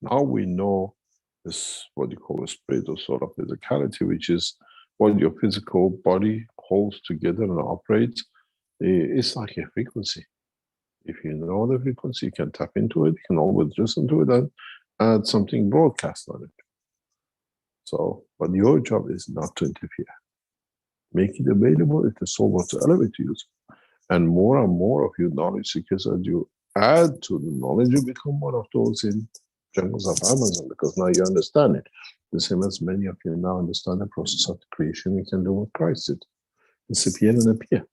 Now we know this, what you call a spirit or sort of physicality, which is what your physical body holds together and operates. It's like a frequency. If you know the frequency, you can tap into it, you can always listen to it and add something broadcast on it. So, but your job is not to interfere. Make it available if the soul wants to elevate to use it. And more of you knowledge seekers, as you add to the knowledge, you become one of those in jungles of Amazon, because now you understand it. The same as many of you now understand the process of the creation, you can do what Christ did. Disappear and appear.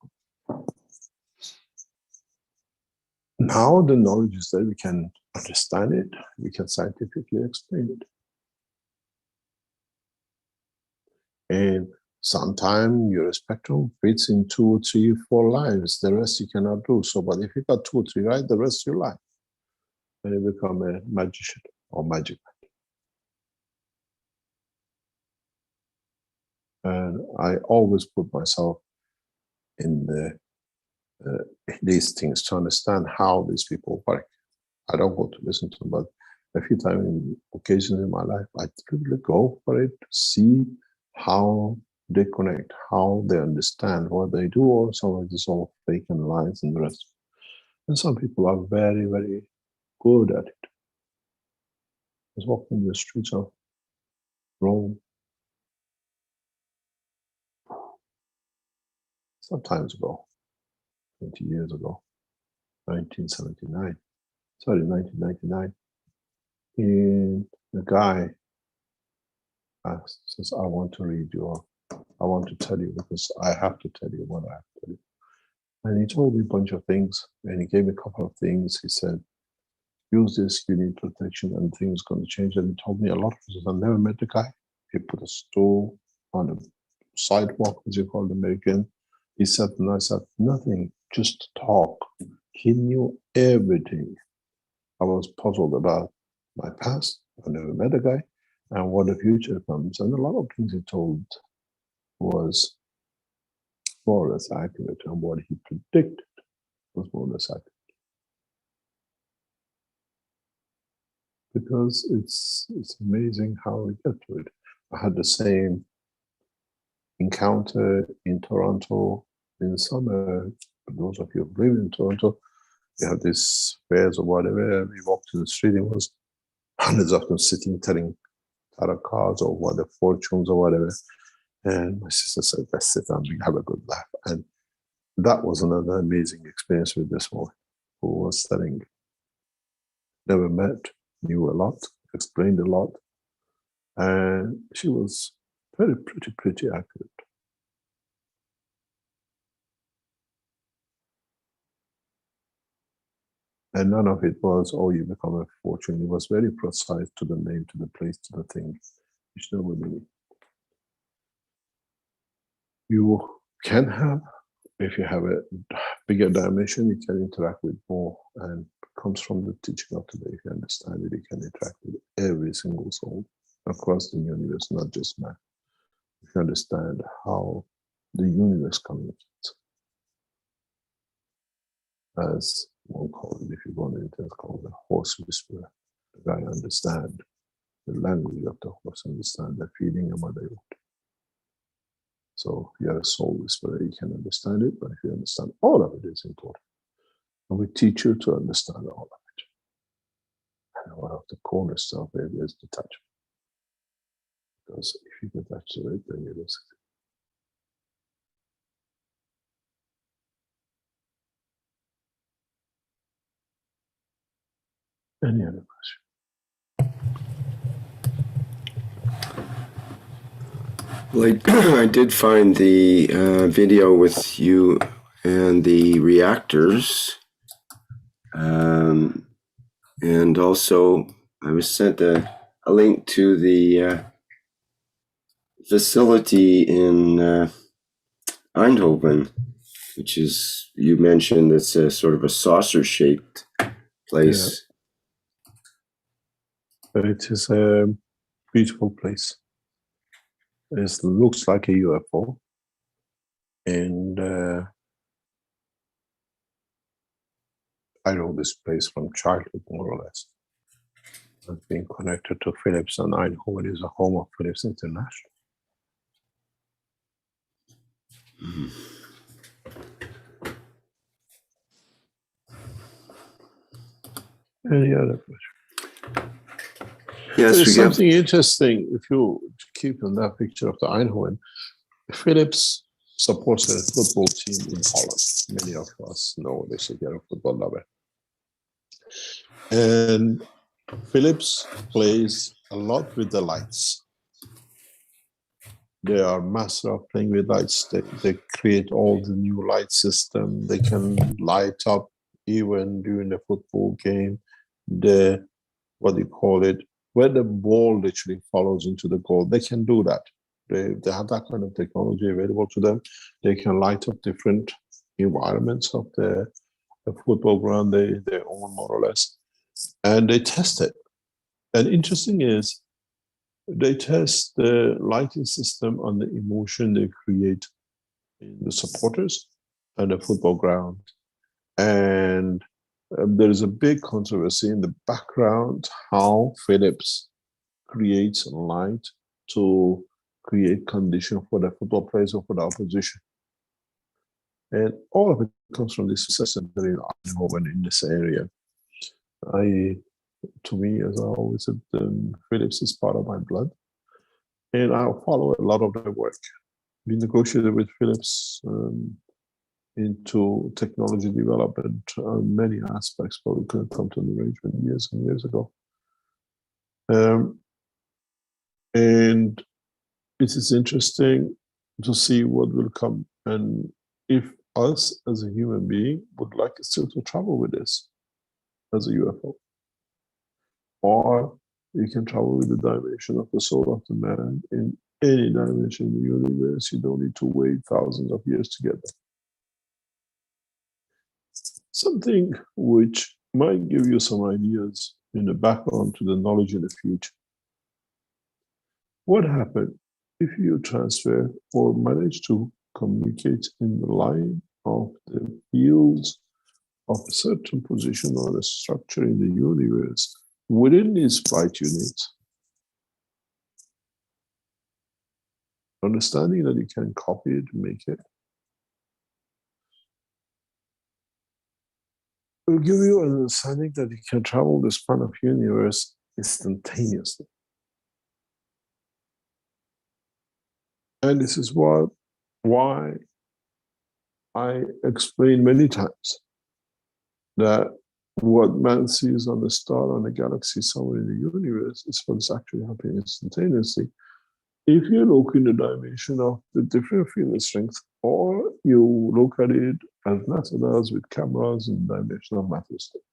Now the knowledge is there, we can understand it, we can scientifically explain it. And sometimes your spectrum fits in 2, 3, 4 lives, the rest you cannot do. So, but if you got 2 or 3 right, the rest you like. And you become a magician or magic. And I always put myself in these things to understand how these people work. I don't go to listen to them, but a few times, occasions in my life, I really go for it to see how they connect, how they understand what they do, or some of it's all fake and lies and the rest. And some people are very, very good at it. I was walking in the streets of Rome some times ago, 20 years ago, 1999, 1999. And the guy says, I want to read I want to tell you, because I have to tell you what I have to tell you. And he told me a bunch of things, and he gave me a couple of things. He said, use this, you need protection, and things going to change. And he told me a lot of things. I never met the guy. He put a stool on a sidewalk, as you call the American. He said, and I said, nothing, just talk. He knew everything. I was puzzled about my past. I never met a guy, and what the future comes. And a lot of things he told was more or less accurate, and what he predicted was more or less accurate. Because it's amazing how we get to it. I had the same encounter in Toronto in summer. For those of you who live in Toronto, we have these fairs or whatever. We walked in the street, it was hundreds of them sitting, telling tarot cards or what the fortunes or whatever. And my sister said, let's sit down and have a good laugh. And that was another amazing experience with this woman who was studying. Never met, knew a lot, explained a lot. And she was pretty accurate. And none of it was, oh, you become a fortune. It was very precise to the name, to the place, to the thing, which nobody. You can have, if you have a bigger dimension, you can interact with more, and it comes from the teaching of today. If you understand it, you can interact with every single soul across the universe, not just man. If you understand how the universe communicates, as one called it, if you go on the internet, called the horse whisperer. The guy understand the language of the horse, understand the feeling of what they want. So if you're a soul whisperer, you can understand it, but if you understand all of it, it's important. And we teach you to understand all of it. And one of the cornerstones of it is detachment. Because if you detach to it, then you lose it. Any other question? Well, I did find the video with you and the reactors. And also, I was sent a link to the facility in Eindhoven, which is, you mentioned, it's a sort of a saucer-shaped place. Yeah. It is a beautiful place. It looks like a UFO. And I know this place from childhood, more or less. I've been connected to Philips, and Eindhoven is a home of Philips International. Mm-hmm. Any other question? Yes, There's something interesting. If you keep on that picture of the Eindhoven, Philips supports a football team in Holland. Many of us know this if you're a football lover. And Philips plays a lot with the lights. They are master of playing with lights. They create all the new light system. They can light up even during the football game. What do you call it? Where the ball literally follows into the goal. They can do that. They have that kind of technology available to them. They can light up different environments of the football ground they own, more or less. And they test it. And interesting is, they test the lighting system on the emotion they create in the supporters and the football ground. And there is a big controversy in the background how Philips creates light to create condition for the football players or for the opposition. And all of it comes from this system in Eindhoven, in this area. To me, as I always said, Philips is part of my blood. And I'll follow a lot of their work. We negotiated with Philips into technology development on many aspects, but we couldn't come to an arrangement years and years ago. And it is interesting to see what will come, and if us as a human being would like still to travel with this as a UFO, or you can travel with the dimension of the soul of the man in any dimension in the universe. You don't need to wait thousands of years to get there. Something which might give you some ideas in the background to the knowledge in the future. What happened if you transfer or manage to communicate in the line of the fields of a certain position or a structure in the universe within these flight units? Understanding that you can copy it, make it, will give you an understanding that you can travel the span of universe instantaneously. And this is why I explain many times that what man sees on the star, on the galaxy, somewhere in the universe is what's actually happening instantaneously. If you look in the dimension of the different field strength, or you look at it as NASA does with cameras in the dimension of matter state,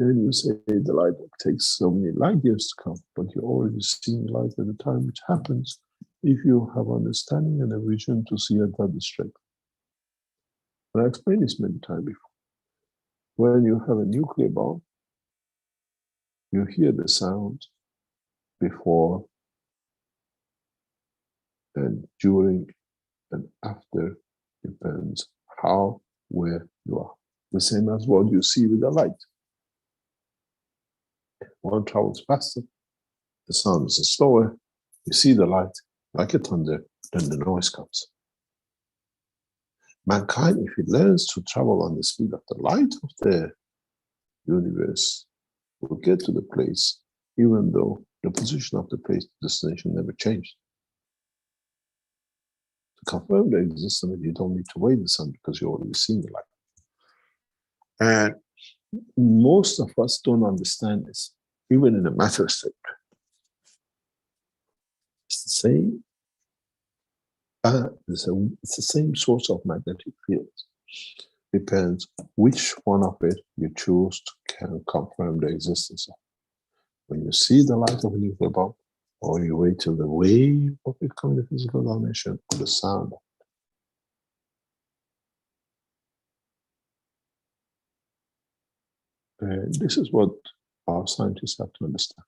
then you say the light takes so many light years to come, but you're already seeing light at the time it happens if you have understanding and a vision to see at that strength. And I explained this many times before. When you have a nuclear bomb, you hear the sound before and during and after, depends how, where you are. The same as what you see with the light. One travels faster, the sound is slower, you see the light like a thunder, then the noise comes. Mankind, if it learns to travel on the speed of the light of the universe, will get to the place, even though the position of the place, destination never changed. To confirm the existence, you don't need to wait the sun because you're already seeing the light. And most of us don't understand this, even in a matter state. It's the same. It's the same source of magnetic fields. Depends which one of it you choose to can confirm the existence of. When you see the light of a nuclear bomb, or you wait till the wave of it comes in the physical dimension, or the sound of it. And this is what our scientists have to understand.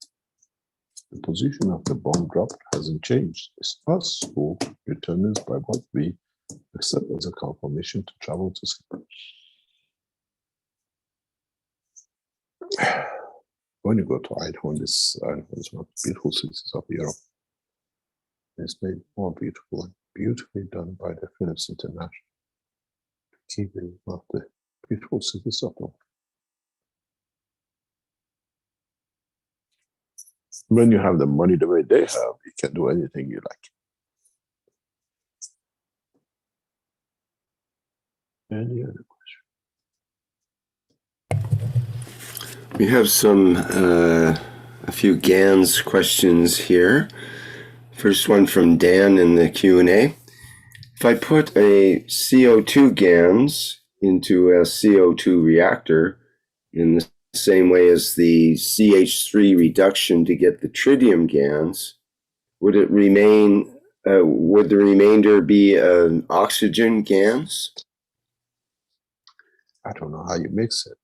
The position of the bomb drop hasn't changed. It's us who determines by what we accept as a confirmation to travel to sleep. When you go to Idaho, this Idaho is one of the beautiful cities of Europe. It's made more beautiful and beautifully done by the Philips International. Keep it one of the beautiful cities of the world. When you have the money the way they have, you can do anything you like. Any other question? We have a few GANs questions here. First one from Dan in the Q&A. If I put a CO2 GANs into a CO2 reactor in the same way as the CH3 reduction to get the tritium GANs, would the remainder be an oxygen GANs? I don't know how you mix it.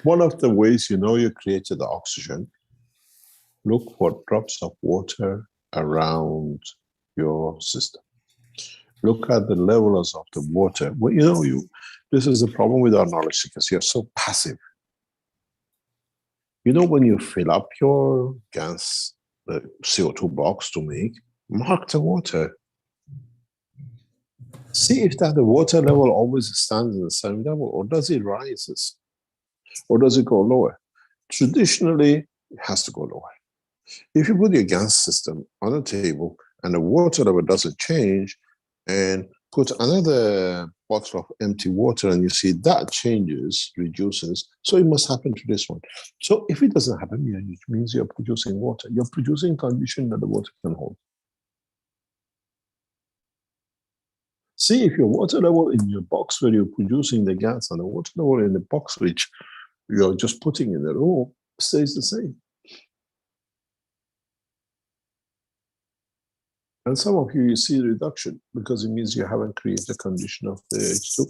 One of the ways you know you created the oxygen, look for drops of water around your system. Look at the levels of the water. Well, this is the problem with our knowledge because you're so passive. When you fill up your gas, the CO2 box to make, mark the water. See if that the water level always stands at the same level, or does it rise, or does it go lower? Traditionally, it has to go lower. If you put your gas system on a table and the water level doesn't change, and put another bottle of empty water and you see that changes, reduces, so it must happen to this one. So if it doesn't happen, it means you're producing water. You're producing condition that the water can hold. See if your water level in your box where you're producing the gas and the water level in the box which you're just putting in the room stays the same. And some of you see reduction because it means you haven't created the condition of the H2.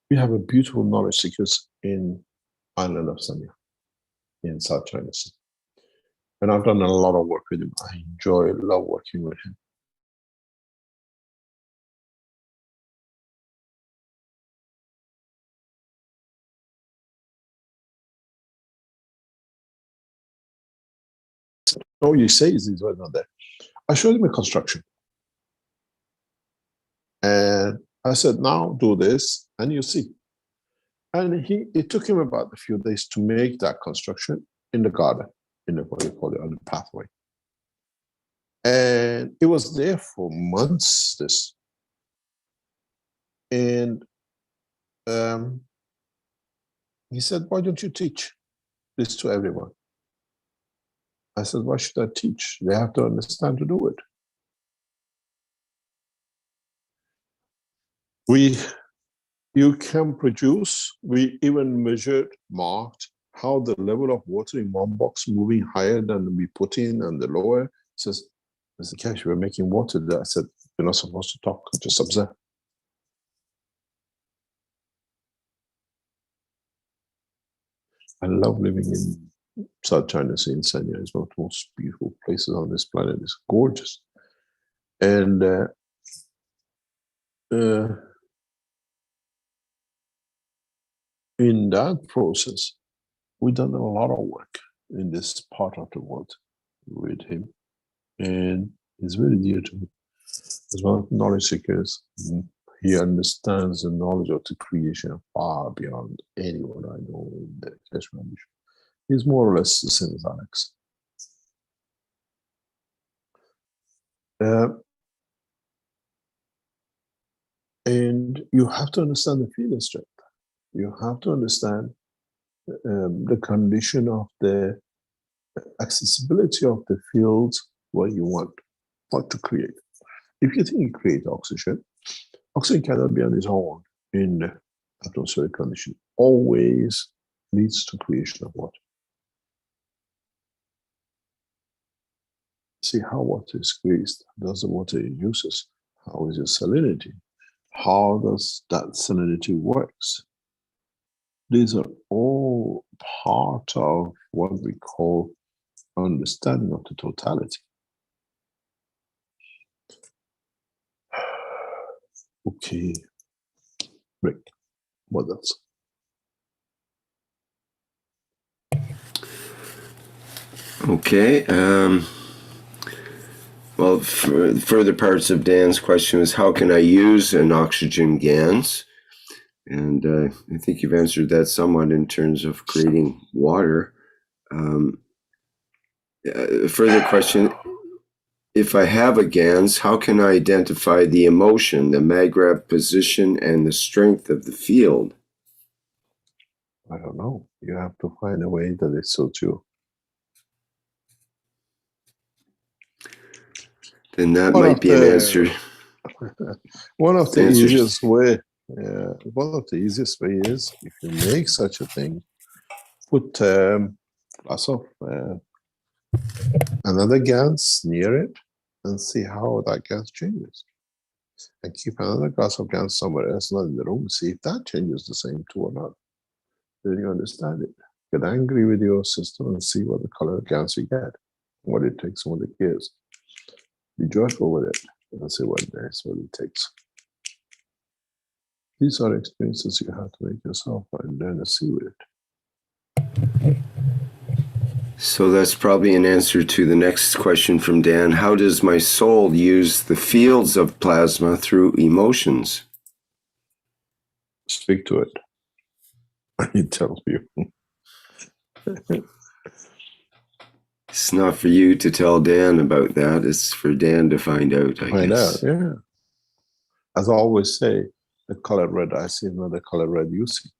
We have a beautiful knowledge seekers in island of Sanya in South China Sea. And I've done a lot of work with him. I love working with him. Oh, you say these were not there. I showed him a construction. And I said, now do this, and you see. And it took him about a few days to make that construction in the garden, in the, what do you call it, on the pathway. And it was there for months, this. And he said, why don't you teach this to everyone? I said, why should I teach? They have to understand to do it. You can produce, we even measured, marked how the level of water in one box moving higher than we put in and the lower. He says, Mr. Keshe, we're making water there. I said, you're not supposed to talk, just observe. I love living in South China Sea in Sanya. It's one of the most beautiful places on this planet. It's gorgeous. And in that process, we've done a lot of work in this part of the world with him. And it's very dear to me. As one of the knowledge seekers, he understands the knowledge of the creation far beyond anyone I know in the Keshe Foundation. He's more or less the same as Alex. And you have to understand the field strength. You have to understand the condition of the accessibility of the fields where you want what to create. If you think you create oxygen, oxygen cannot be on its own in the atmospheric condition. Always leads to creation of water. See how water is squeezed. Does the water it uses? How is its salinity? How does that salinity works? These are all part of what we call understanding of the totality. Okay, Rick, what else? Okay. Well, further parts of Dan's question was, how can I use an oxygen GANs? And I think you've answered that somewhat in terms of creating water. Further question, if I have a GANs, how can I identify the emotion, the mag-graph position, and the strength of the field? I don't know. You have to find a way that it suits you. Then that might be an answer. One of the easiest way, one of the easiest way is, if you make such a thing, put glass of another GANs near it and see how that GANs changes. And keep another glass of GANs somewhere else, not in the room, see if that changes the same too or not. Then you understand it. Get angry with your system and see what the color of GANs you get, what it takes, and what it gives. Be joyful with it and see what it takes. These are experiences you have to make yourself and learn to see with it. So that's probably an answer to the next question from Dan. How does my soul use the fields of plasma through emotions? Speak to it. It tells you. It's not for you to tell Dan about that. It's for Dan to find out, I guess. Yeah. As I always say, the color red I see, not the color red you see.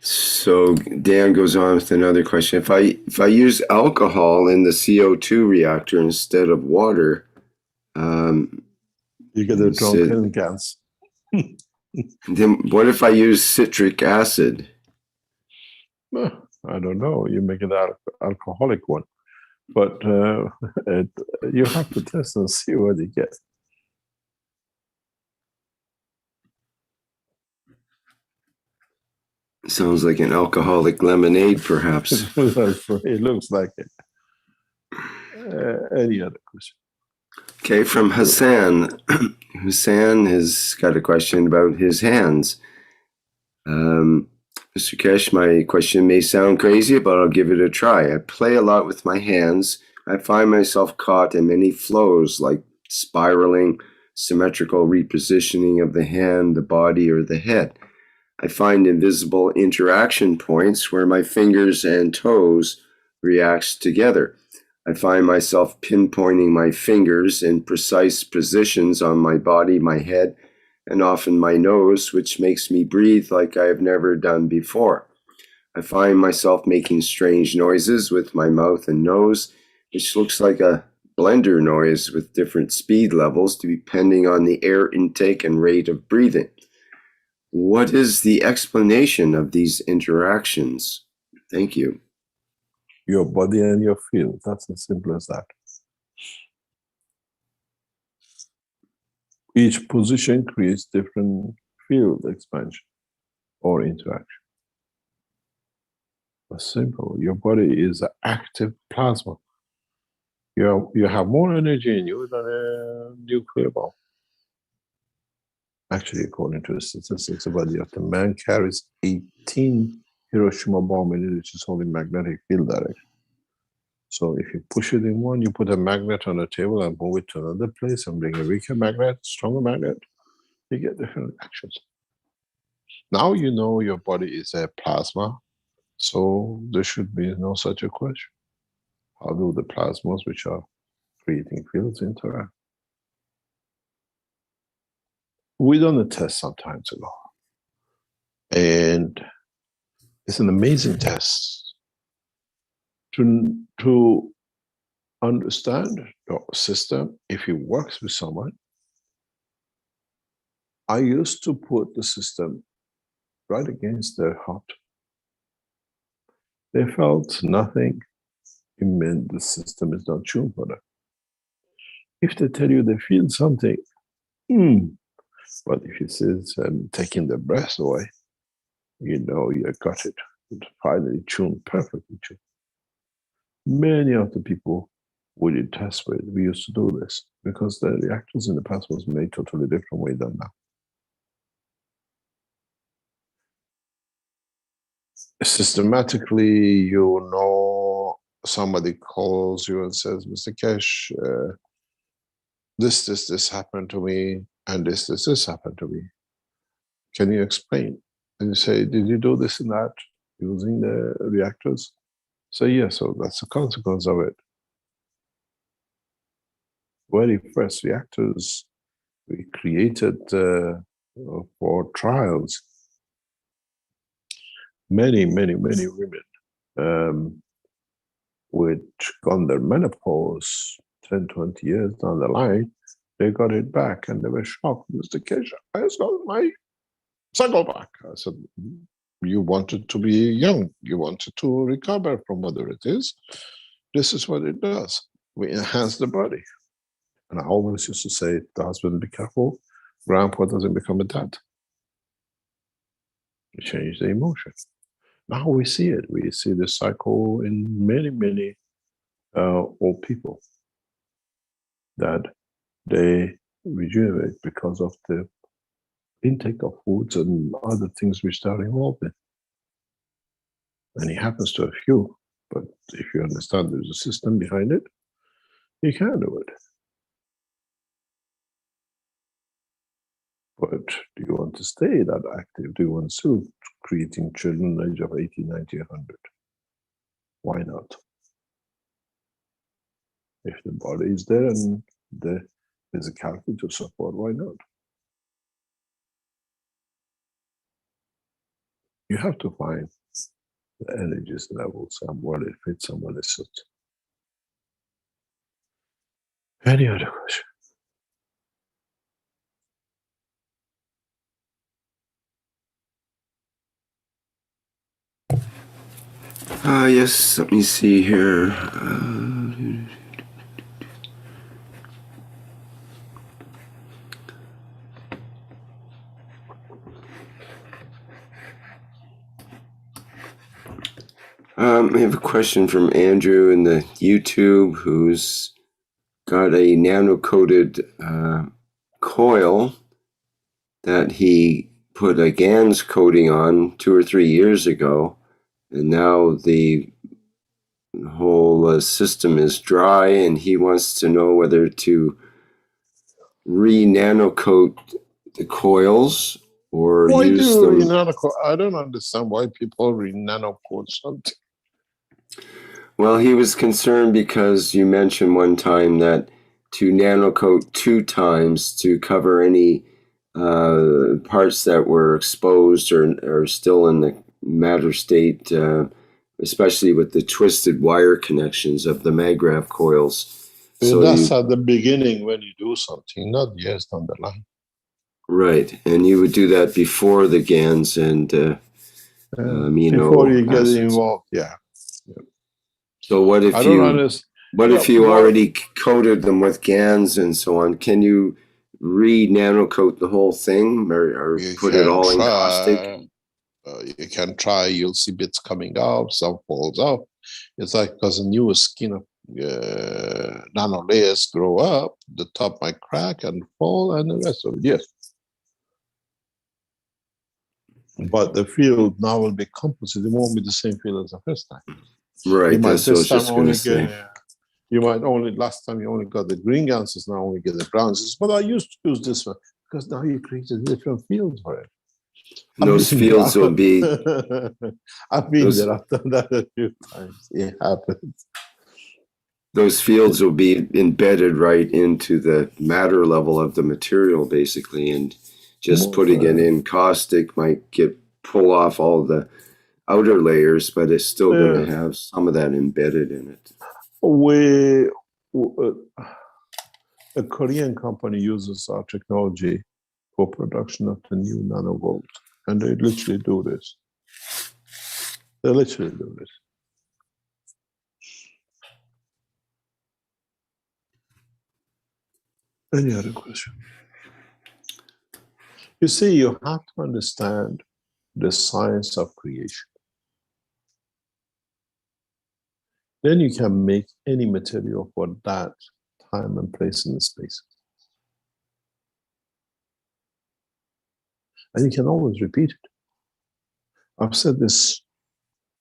So Dan goes on with another question. If I use alcohol in the CO2 reactor instead of water, you get a drunken GANs. Then what if I use citric acid? I don't know. You make it alcoholic one, but you have to test and see what you get. Sounds like an alcoholic lemonade, perhaps. It looks like it. Any other question? Okay, from Hassan. Hassan has got a question about his hands. Mr. Keshe, my question may sound crazy, but I'll give it a try. I play a lot with my hands I find myself caught in many flows like spiraling, symmetrical repositioning of the hand, the body, or the head. I find invisible interaction points where my fingers and toes react together. I find myself pinpointing my fingers in precise positions on my body, my head, and often my nose, which makes me breathe like I have never done before. I find myself making strange noises with my mouth and nose, which looks like a blender noise with different speed levels depending on the air intake and rate of breathing. What is the explanation of these interactions? Thank you. Your body and your field. That's as simple as that. Each position creates different field expansion or interaction. It's simple. Your body is an active plasma. You have more energy in you than a nuclear bomb. Actually, according to the statistics, the body of the man carries 18 Hiroshima bomb in it, which is only magnetic field direction. So if you push it in one, you put a magnet on a table and move it to another place and bring a weaker magnet, stronger magnet, you get different actions. Now you know your body is a plasma, so there should be no such a question. How do the plasmas which are creating fields interact? We done a test some time ago, and it's an amazing test to understand the system. If it works with someone, I used to put the system right against their heart. They felt nothing. It meant the system is not tuned for them. If they tell you they feel something, but if it says taking the breath away, you know you got it. It's finally tuned, perfectly tuned. Many of the people we did tests with, we used to do this because the reactors in the past was made totally different way than now. Systematically, you know, somebody calls you and says, Mr. Keshe, this happened to me, and this happened to me. Can you explain? And you say, did you do this and that using the reactors? So yes, so that's the consequence of it. Very first reactors we created for trials, many women which gone their menopause 10, 20 years down the line, they got it back and they were shocked. Mr. Keshe, I just got my cycle back. I said, you wanted to be young. You wanted to recover from whatever it is. This is what it does. We enhance the body. And I always used to say to the husband, be careful, grandpa doesn't become a dad. We change the emotion. Now we see it. We see the cycle in many old people that they regenerate because of the intake of foods and other things which they are involved in. And it happens to a few, but if you understand there's a system behind it, you can do it. But do you want to stay that active? Do you want to still creating children at the age of 80, 90, 100? Why not? If the body is there and the physicality to support, why not? You have to find the energies levels and what it fits and what it suits. Any other question? Yes, let me see here. We have a question from Andrew in the YouTube who's got a nano-coated coil that he put a GANS coating on 2 or 3 years ago, and now the whole system is dry, and he wants to know whether to re-nanocoat the coils or Why use do them. re-nanocoat? I don't understand why people re-nanocoat something. Well, he was concerned because you mentioned one time that to nanocoat 2 times to cover any parts that were exposed or still in the matter state, especially with the twisted wire connections of the maggrav coils. So that's at the beginning when you do something, not years down the line. Right, and you would do that before the GANs and amino before you get acids. involved, yeah. So what if you already coated them with GANs and so on? Can you re-nanocoat the whole thing or put it all in caustic? You can try. You'll see bits coming out, some falls off. It's like because the new skin of nano layers grow up, the top might crack and fall, and the rest of it, yes. But the field now will be composite. It won't be the same field as the first time. Right, that's what I was just going to say. You might last time you only got the green ganses, now only get the brown ganses. But I used to use this one because now you create a different field for it. Those fields will be... I've been there, I've done that a few times. It happens. Those fields will be embedded right into the matter level of the material, basically, and just putting it in caustic might pull off all the outer layers, but it's still going to have some of that embedded in it. A Korean company uses our technology for production of the new nanovolt, and they literally do this. They literally do this. Any other question? You see, you have to understand the science of creation. Then you can make any material for that time and place in the space. And you can always repeat it. I've said this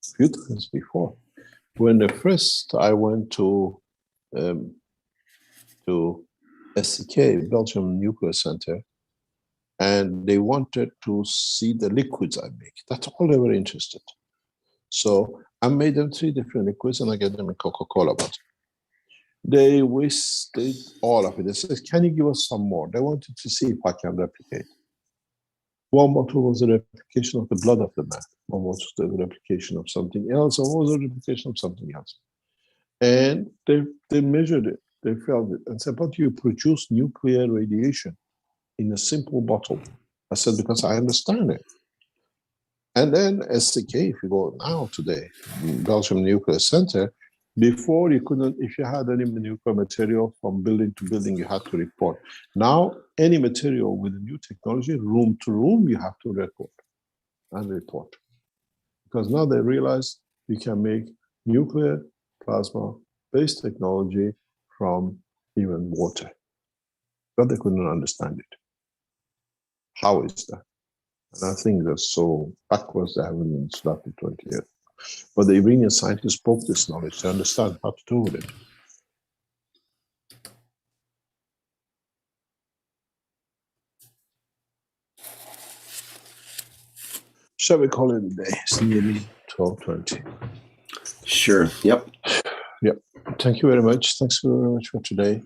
a few times before. When I went to SCK, Belgium Nuclear Center, and they wanted to see the liquids I make. That's all they were interested. So I made them 3 different liquids, and I gave them a Coca-Cola bottle. They wasted all of it. They said, can you give us some more? They wanted to see if I can replicate. One bottle was a replication of the blood of the man. One was the replication of something else, and one was a replication of something else. And they measured it, they felt it, and said, but you produce nuclear radiation in a simple bottle. I said, because I understand it. And then SCK, if you go now today, Belgium Nuclear Center, before you couldn't, if you had any nuclear material from building to building, you had to report. Now, any material with the new technology, room to room, you have to record and report. Because now they realize you can make nuclear plasma-based technology from even water. But they couldn't understand it. How is that? And I think they're so backwards, they haven't been slapped in 20 years. But the Iranian scientists spoke this knowledge to understand how to do with it. Shall we call it a day? It's nearly 12:20. Sure, yep. Yep. Thank you very much. Thanks very much for today.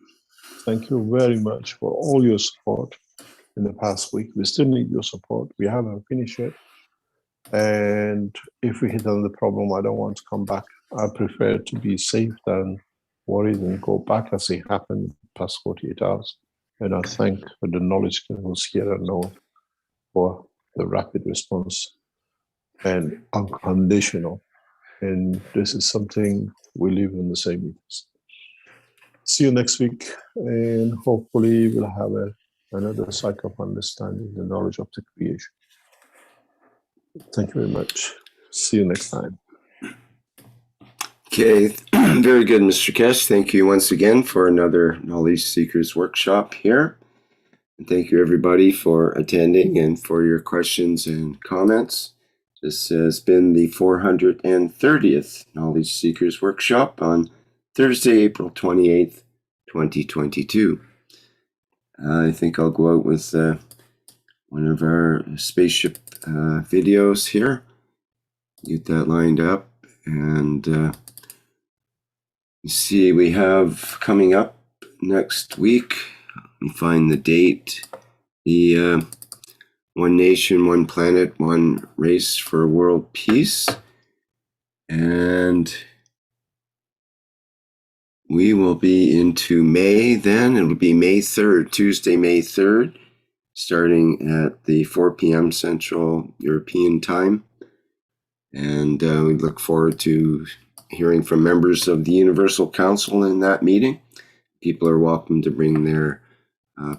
Thank you very much for all your support in the past week. We still need your support. We haven't finished yet. And if we hit another problem, I don't want to come back. I prefer to be safe than worried and go back as it happened in the past 48 hours. And I thank for the knowledge that was here and know for the rapid response and unconditional. And this is something we live in the same ethos. See you next week, and hopefully we'll have another cycle of understanding the knowledge of the creation. Thank you very much. See you next time. Okay, very good, Mr. Keshe. Thank you once again for another Knowledge Seekers workshop here. And thank you everybody for attending and for your questions and comments. This has been the 430th Knowledge Seekers Workshop on Thursday, April 28th, 2022. I think I'll go out with one of our spaceship videos here. Get that lined up, and you see we have coming up next week, we find the date, the One Nation, One Planet, One Race for World Peace. And we will be into May then. It'll be May 3rd, Tuesday, May 3rd, starting at the 4 p.m. Central European Time. And we look forward to hearing from members of the Universal Council in that meeting. People are welcome to bring their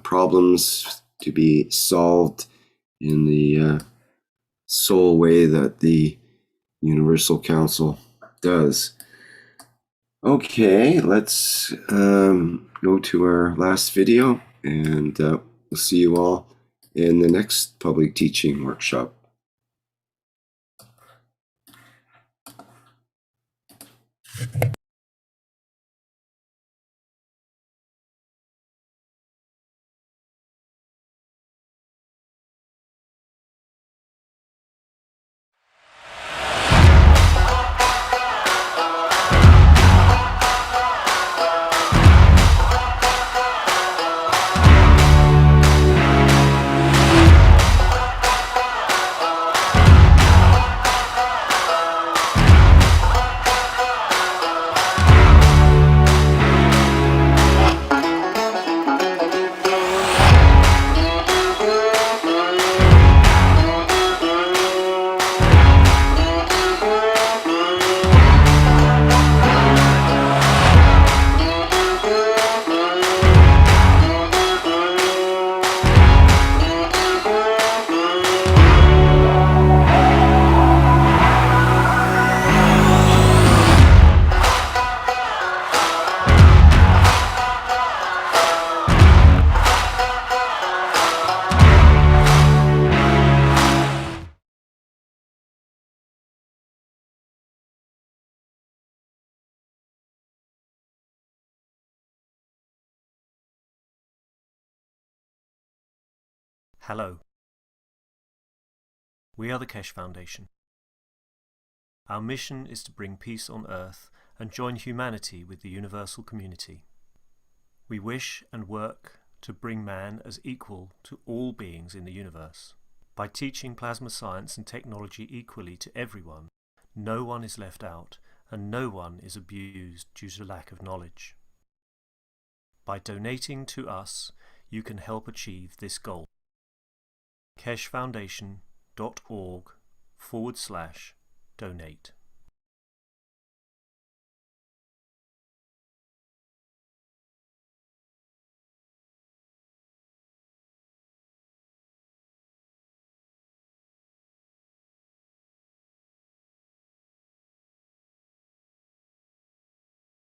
problems to be solved in the sole way that the Universal Council does. Okay, let's go to our last video, and we'll see you all in the next public teaching workshop. Hello. We are the Keshe Foundation. Our mission is to bring peace on Earth and join humanity with the universal community. We wish and work to bring man as equal to all beings in the universe. By teaching plasma science and technology equally to everyone, no one is left out and no one is abused due to lack of knowledge. By donating to us, you can help achieve this goal. KesheFoundation.org/donate